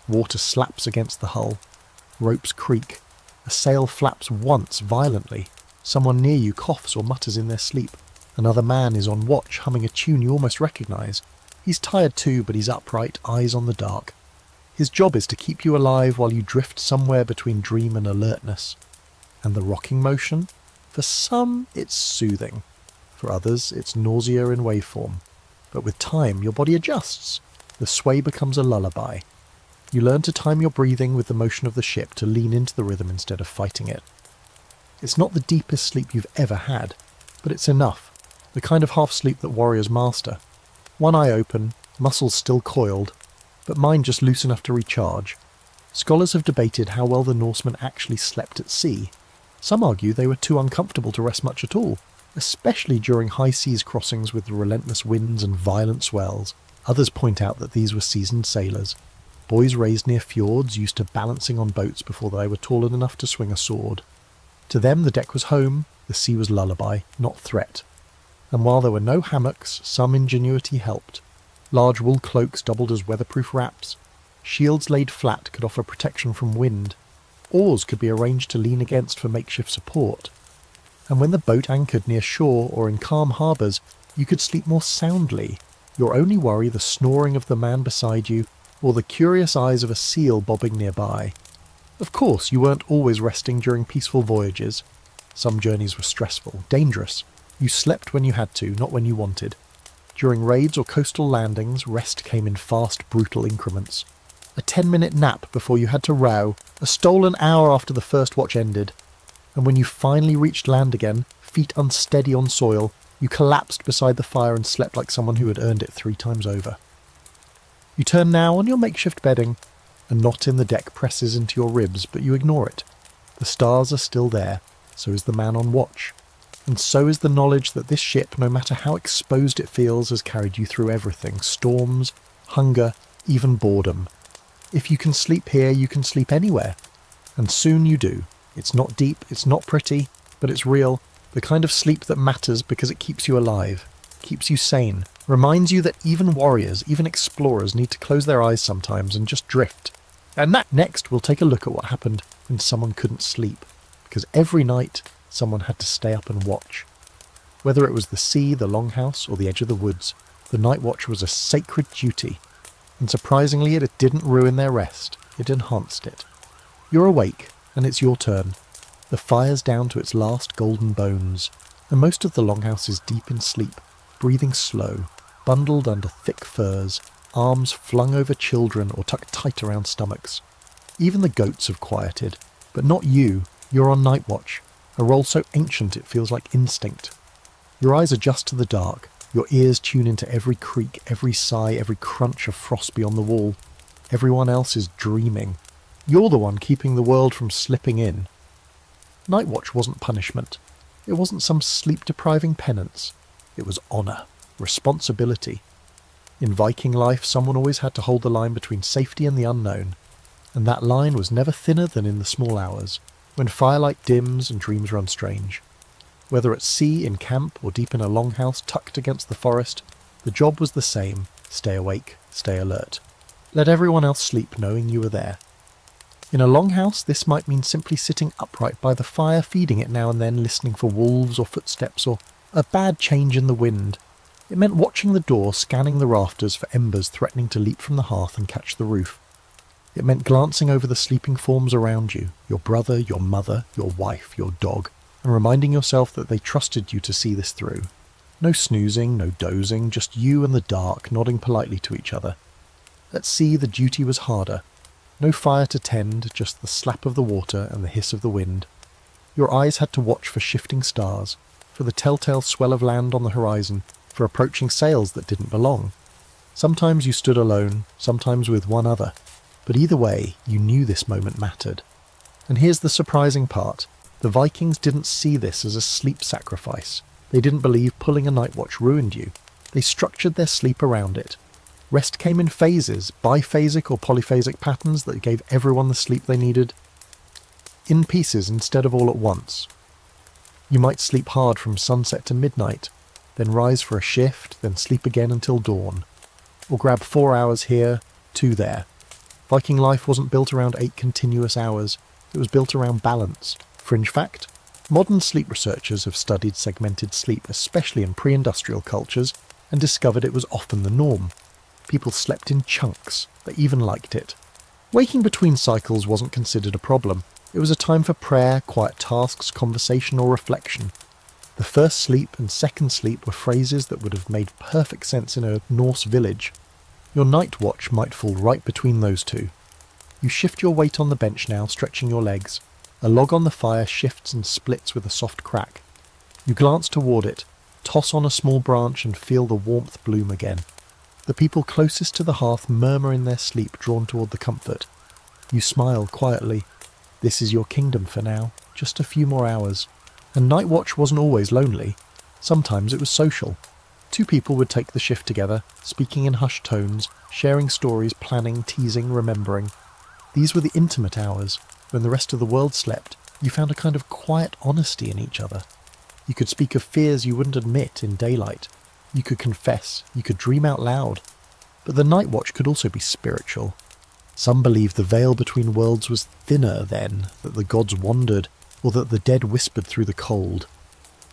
Water slaps against the hull. Ropes creak. A sail flaps once violently. Someone near you coughs or mutters in their sleep. Another man is on watch, humming a tune you almost recognise. He's tired too, but he's upright, eyes on the dark. His job is to keep you alive while you drift somewhere between dream and alertness. And the rocking motion? For some, it's soothing. For others, it's nausea in waveform. But with time, your body adjusts. The sway becomes a lullaby. You learn to time your breathing with the motion of the ship to lean into the rhythm instead of fighting it. It's not the deepest sleep you've ever had, but it's enough. The kind of half-sleep that warriors master. One eye open, muscles still coiled, but mind just loose enough to recharge. Scholars have debated how well the Norsemen actually slept at sea. Some argue they were too uncomfortable to rest much at all, especially during high seas crossings with the relentless winds and violent swells. Others point out that these were seasoned sailors. Boys raised near fjords used to balancing on boats before they were tall enough to swing a sword. To them the deck was home, the sea was lullaby, not threat. And while there were no hammocks, some ingenuity helped. Large wool cloaks doubled as weatherproof wraps. Shields laid flat could offer protection from wind. Oars could be arranged to lean against for makeshift support. And when the boat anchored near shore or in calm harbours, you could sleep more soundly, your only worry the snoring of the man beside you or the curious eyes of a seal bobbing nearby. Of course, you weren't always resting during peaceful voyages. Some journeys were stressful, dangerous. You slept when you had to, not when you wanted. During raids or coastal landings, rest came in fast, brutal increments. A 10-minute nap before you had to row, a stolen hour after the first watch ended. And when you finally reached land again, feet unsteady on soil, you collapsed beside the fire and slept like someone who had earned it 3 times over. You turn now on your makeshift bedding. A knot in the deck presses into your ribs, but you ignore it. The stars are still there, so is the man on watch. And so is the knowledge that this ship, no matter how exposed it feels, has carried you through everything. Storms, hunger, even boredom. If you can sleep here, you can sleep anywhere. And soon you do. It's not deep, it's not pretty, but it's real. The kind of sleep that matters because it keeps you alive, keeps you sane, reminds you that even warriors, even explorers need to close their eyes sometimes and just drift. And next we'll take a look at what happened when someone couldn't sleep, because every night someone had to stay up and watch. Whether it was the sea, the longhouse, or the edge of the woods, the night watch was a sacred duty. And surprisingly, it didn't ruin their rest, it enhanced it. You're awake, and it's your turn. The fire's down to its last golden bones, and most of the longhouse is deep in sleep, breathing slow, bundled under thick furs, arms flung over children or tucked tight around stomachs. Even the goats have quieted, but not you. You're on night watch, a role so ancient it feels like instinct. Your eyes adjust to the dark, your ears tune into every creak, every sigh, every crunch of frost beyond the wall. Everyone else is dreaming. You're the one keeping the world from slipping in. Night watch wasn't punishment. It wasn't some sleep-depriving penance. It was honour, responsibility. In Viking life, someone always had to hold the line between safety and the unknown, and that line was never thinner than in the small hours, when firelight dims and dreams run strange. Whether at sea, in camp, or deep in a longhouse tucked against the forest, the job was the same: stay awake, stay alert. Let everyone else sleep knowing you were there. In a longhouse, this might mean simply sitting upright by the fire, feeding it now and then, listening for wolves or footsteps or a bad change in the wind. It meant watching the door, scanning the rafters for embers threatening to leap from the hearth and catch the roof. It meant glancing over the sleeping forms around you, your brother, your mother, your wife, your dog, and reminding yourself that they trusted you to see this through. No snoozing, no dozing, just you and the dark nodding politely to each other. At sea, the duty was harder. No fire to tend, just the slap of the water and the hiss of the wind. Your eyes had to watch for shifting stars, for the telltale swell of land on the horizon, for approaching sails that didn't belong. Sometimes you stood alone, sometimes with one other, but either way, you knew this moment mattered. And here's the surprising part. The Vikings didn't see this as a sleep sacrifice. They didn't believe pulling a night watch ruined you. They structured their sleep around it. Rest came in phases, biphasic or polyphasic patterns that gave everyone the sleep they needed. In pieces instead of all at once. You might sleep hard from sunset to midnight, then rise for a shift, then sleep again until dawn. Or grab 4 hours here, 2 there. Viking life wasn't built around 8 continuous hours. It was built around balance. Fringe fact: modern sleep researchers have studied segmented sleep, especially in pre-industrial cultures, and discovered it was often the norm. People slept in chunks. They even liked it. Waking between cycles wasn't considered a problem. It was a time for prayer, quiet tasks, conversation or reflection. The first sleep and second sleep were phrases that would have made perfect sense in a Norse village. Your night watch might fall right between those two. You shift your weight on the bench now, stretching your legs. A log on the fire shifts and splits with a soft crack. You glance toward it, toss on a small branch and feel the warmth bloom again. The people closest to the hearth murmur in their sleep, drawn toward the comfort. You smile quietly. This is your kingdom for now, just a few more hours. And night watch wasn't always lonely. Sometimes it was social. Two people would take the shift together, speaking in hushed tones, sharing stories, planning, teasing, remembering. These were the intimate hours, when the rest of the world slept. You found a kind of quiet honesty in each other. You could speak of fears you wouldn't admit in daylight. You could confess, you could dream out loud. But the night watch could also be spiritual. Some believed the veil between worlds was thinner then, that the gods wandered, or that the dead whispered through the cold.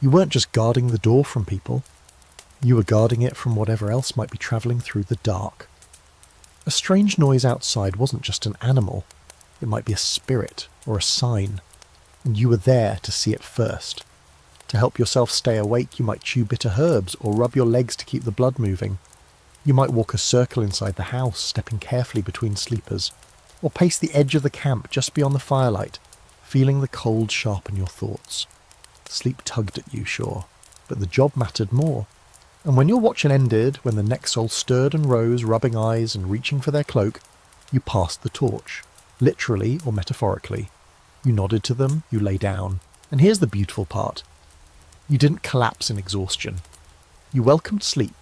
You weren't just guarding the door from people. You were guarding it from whatever else might be travelling through the dark. A strange noise outside wasn't just an animal. It might be a spirit or a sign. And you were there to see it first. To help yourself stay awake, you might chew bitter herbs or rub your legs to keep the blood moving. You might walk a circle inside the house, stepping carefully between sleepers, or pace the edge of the camp just beyond the firelight, feeling the cold sharpen your thoughts. Sleep tugged at you, sure, but the job mattered more. And when your watch ended, when the next soul stirred and rose, rubbing eyes and reaching for their cloak, you passed the torch, literally or metaphorically. You nodded to them, you lay down. And here's the beautiful part. You didn't collapse in exhaustion. You welcomed sleep.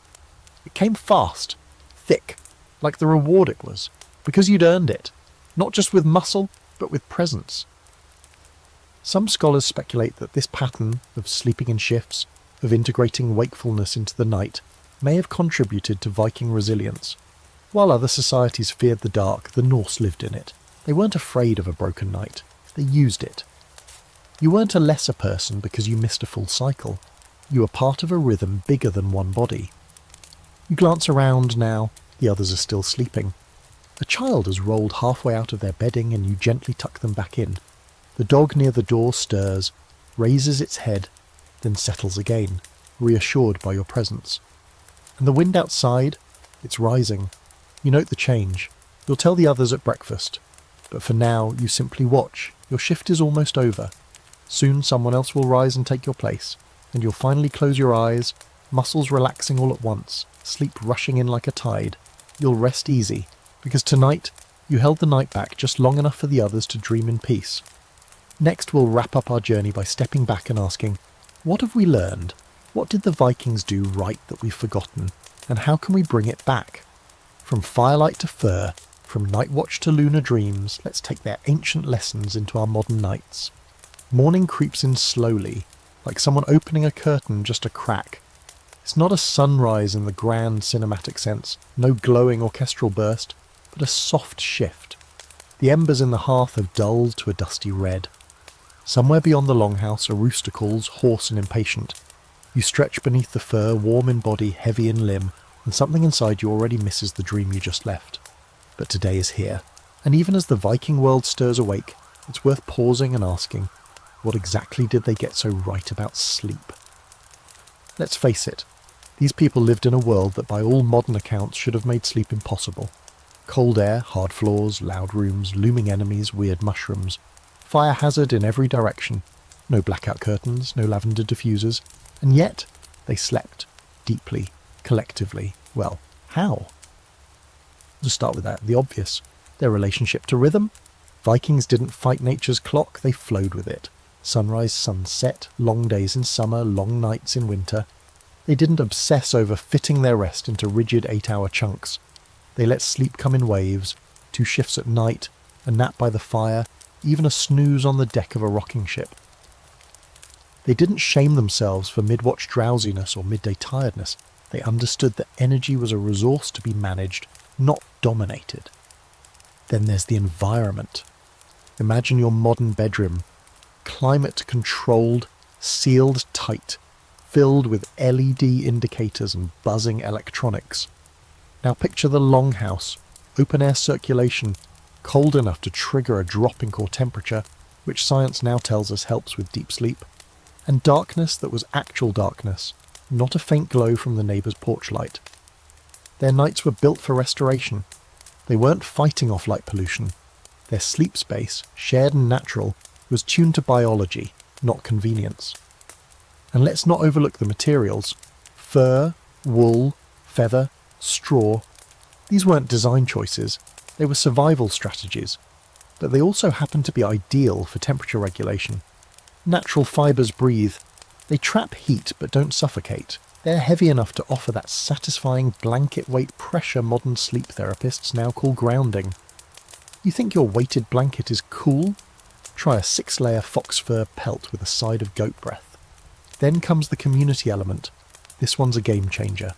It came fast, thick, like the reward it was, because you'd earned it, not just with muscle, but with presence. Some scholars speculate that this pattern of sleeping in shifts, of integrating wakefulness into the night, may have contributed to Viking resilience. While other societies feared the dark, the Norse lived in it. They weren't afraid of a broken night. They used it. You weren't a lesser person because you missed a full cycle. You were part of a rhythm bigger than one body. You glance around now, the others are still sleeping. A child has rolled halfway out of their bedding and you gently tuck them back in. The dog near the door stirs, raises its head, then settles again, reassured by your presence. And the wind outside, it's rising. You note the change. You'll tell the others at breakfast. But for now, you simply watch. Your shift is almost over. Soon someone else will rise and take your place, and you'll finally close your eyes, muscles relaxing all at once, sleep rushing in like a tide. You'll rest easy, because tonight you held the night back just long enough for the others to dream in peace. Next we'll wrap up our journey by stepping back and asking, what have we learned? What did the Vikings do right that we've forgotten? And how can we bring it back? From firelight to fur, from night watch to lunar dreams, let's take their ancient lessons into our modern nights. Morning creeps in slowly, like someone opening a curtain just a crack. It's not a sunrise in the grand cinematic sense, no glowing orchestral burst, but a soft shift. The embers in the hearth have dulled to a dusty red. Somewhere beyond the longhouse a rooster calls, hoarse and impatient. You stretch beneath the fur, warm in body, heavy in limb, and something inside you already misses the dream you just left. But today is here, and even as the Viking world stirs awake, it's worth pausing and asking, what exactly did they get so right about sleep? Let's face it, these people lived in a world that by all modern accounts should have made sleep impossible. Cold air, hard floors, loud rooms, looming enemies, weird mushrooms. Fire hazard in every direction. No blackout curtains, no lavender diffusers. And yet, they slept. Deeply. Collectively. Well, how? To start with that, the obvious. Their relationship to rhythm. Vikings didn't fight nature's clock, they flowed with it. Sunrise, sunset, long days in summer, long nights in winter. They didn't obsess over fitting their rest into rigid 8-hour chunks. They let sleep come in waves, 2 shifts at night, a nap by the fire, even a snooze on the deck of a rocking ship. They didn't shame themselves for mid-watch drowsiness or midday tiredness. They understood that energy was a resource to be managed, not dominated. Then there's the environment. Imagine your modern bedroom, climate-controlled, sealed tight, filled with LED indicators and buzzing electronics. Now picture the longhouse, open-air circulation, cold enough to trigger a drop in core temperature, which science now tells us helps with deep sleep, and darkness that was actual darkness, not a faint glow from the neighbour's porch light. Their nights were built for restoration. They weren't fighting off light pollution. Their sleep space, shared and natural, was tuned to biology, not convenience. And let's not overlook the materials. Fur, wool, feather, straw. These weren't design choices. They were survival strategies. but they also happen to be ideal for temperature regulation. Natural fibres breathe. They trap heat but don't suffocate. They're heavy enough to offer that satisfying blanket weight pressure modern sleep therapists now call grounding. You think your weighted blanket is cool? Try a 6-layer fox fur pelt with a side of goat breath. Then comes the community element. This one's a game changer.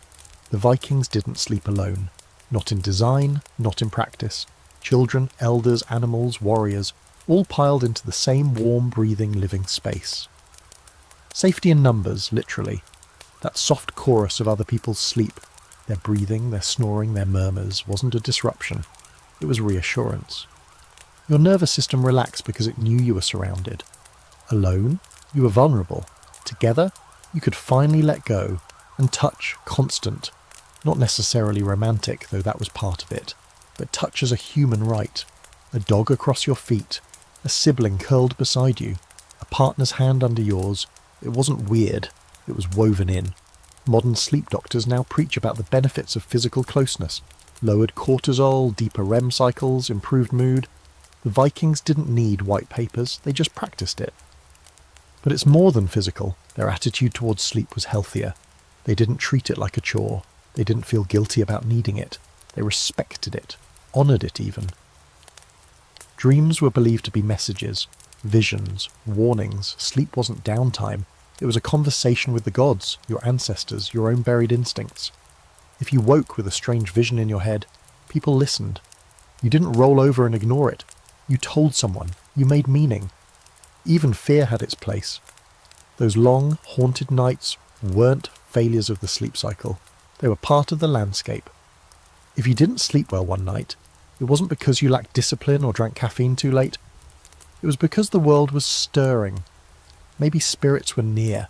The Vikings didn't sleep alone. Not in design, not in practice. Children, elders, animals, warriors, all piled into the same warm, breathing, living space. Safety in numbers, literally. That soft chorus of other people's sleep, their breathing, their snoring, their murmurs, wasn't a disruption. It was reassurance. Your nervous system relaxed because it knew you were surrounded. Alone, you were vulnerable. Together, you could finally let go, and touch, constant. Not necessarily romantic, though that was part of it, but touch as a human right. A dog across your feet, a sibling curled beside you, a partner's hand under yours. It wasn't weird, it was woven in. Modern sleep doctors now preach about the benefits of physical closeness. Lowered cortisol, deeper REM cycles, improved mood. The Vikings didn't need white papers, they just practiced it. But it's more than physical. Their attitude towards sleep was healthier. They didn't treat it like a chore. They didn't feel guilty about needing it. They respected it, honoured it even. Dreams were believed to be messages, visions, warnings. Sleep wasn't downtime. It was a conversation with the gods, your ancestors, your own buried instincts. If you woke with a strange vision in your head, people listened. You didn't roll over and ignore it. You told someone. You made meaning. Even fear had its place. Those long, haunted nights weren't failures of the sleep cycle. They were part of the landscape. If you didn't sleep well one night, it wasn't because you lacked discipline or drank caffeine too late. It was because the world was stirring. Maybe spirits were near.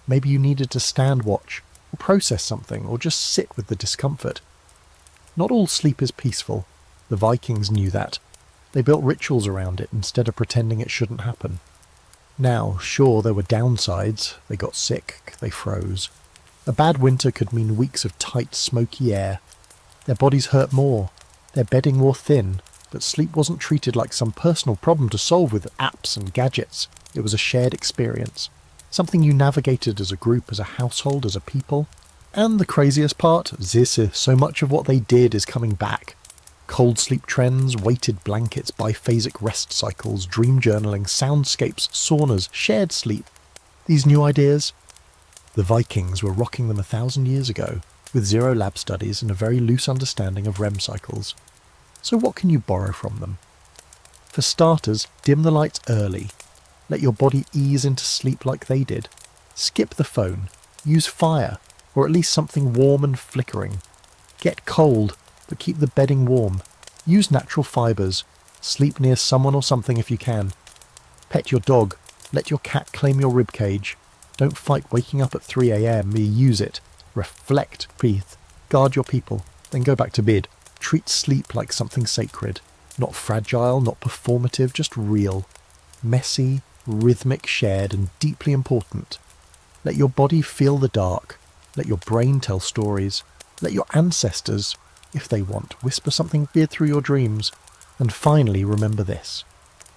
Maybe you needed to stand watch, or process something, or just sit with the discomfort. Not all sleep is peaceful. The Vikings knew that. They built rituals around it instead of pretending it shouldn't happen. Now, sure, there were downsides. They got sick, they froze. A bad winter could mean weeks of tight, smoky air. Their bodies hurt more. Their bedding wore thin, but sleep wasn't treated like some personal problem to solve with apps and gadgets. It was a shared experience. Something you navigated as a group, as a household, as a people. And the craziest part, so much of what they did is coming back. Cold sleep trends, weighted blankets, biphasic rest cycles, dream journaling, soundscapes, saunas, shared sleep. These new ideas? The Vikings were rocking them 1,000 years ago, with zero lab studies and a very loose understanding of REM cycles. So what can you borrow from them? For starters, dim the lights early. Let your body ease into sleep like they did. Skip the phone. Use fire, or at least something warm and flickering. Get cold, but keep the bedding warm. Use natural fibres. Sleep near someone or something if you can. Pet your dog. Let your cat claim your ribcage. Don't fight waking up at 3 a.m. Use it. Reflect, breathe. Guard your people. Then go back to bed. Treat sleep like something sacred. Not fragile, not performative, just real. Messy, rhythmic, shared, and deeply important. Let your body feel the dark. Let your brain tell stories. Let your ancestors, if they want, whisper something weird through your dreams. And finally, remember this.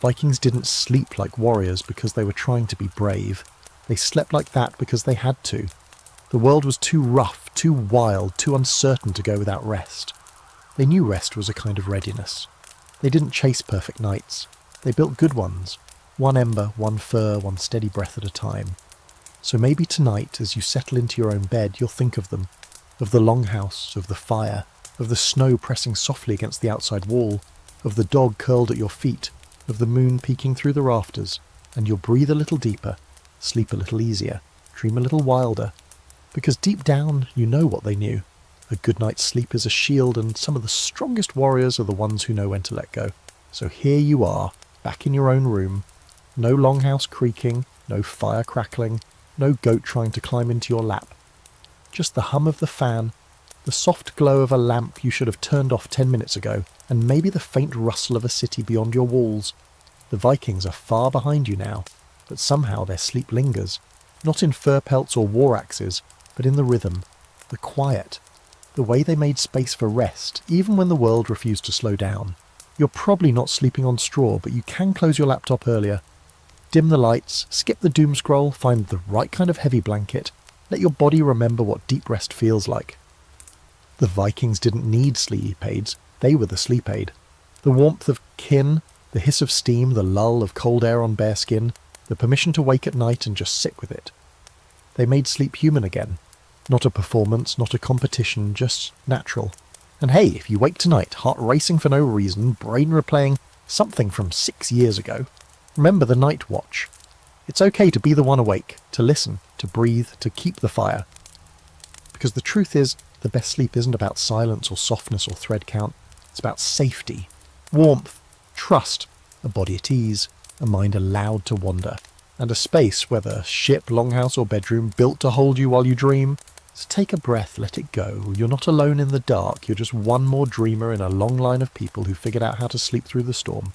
Vikings didn't sleep like warriors because they were trying to be brave. They slept like that because they had to. The world was too rough, too wild, too uncertain to go without rest. They knew rest was a kind of readiness. They didn't chase perfect nights. They built good ones. One ember, one fur, one steady breath at a time. So maybe tonight, as you settle into your own bed, you'll think of them. Of the longhouse, of the fire, of the snow pressing softly against the outside wall, of the dog curled at your feet, of the moon peeking through the rafters, and you'll breathe a little deeper, sleep a little easier, dream a little wilder. Because deep down, you know what they knew. A good night's sleep is a shield, and some of the strongest warriors are the ones who know when to let go. So here you are, back in your own room. No longhouse creaking, no fire crackling, no goat trying to climb into your lap. Just the hum of the fan, the soft glow of a lamp you should have turned off 10 minutes ago, and maybe the faint rustle of a city beyond your walls. The Vikings are far behind you now, but somehow their sleep lingers. Not in fur pelts or war axes, but in the rhythm, the quiet, the way they made space for rest, even when the world refused to slow down. You're probably not sleeping on straw, but you can close your laptop earlier. Dim the lights, skip the doom scroll, find the right kind of heavy blanket. Let your body remember what deep rest feels like. The Vikings didn't need sleep aids, they were the sleep aid. The warmth of kin, the hiss of steam, the lull of cold air on bare skin, the permission to wake at night and just sit with it. They made sleep human again. Not a performance, not a competition, just natural. And hey, if you wake tonight, heart racing for no reason, brain replaying something from 6 years ago, remember the night watch. It's okay to be the one awake, to listen, to breathe, to keep the fire. Because the truth is, the best sleep isn't about silence or softness or thread count. It's about safety, warmth, trust, a body at ease, a mind allowed to wander, and a space, whether ship, longhouse or bedroom, built to hold you while you dream. So take a breath, let it go. You're not alone in the dark, you're just one more dreamer in a long line of people who figured out how to sleep through the storm.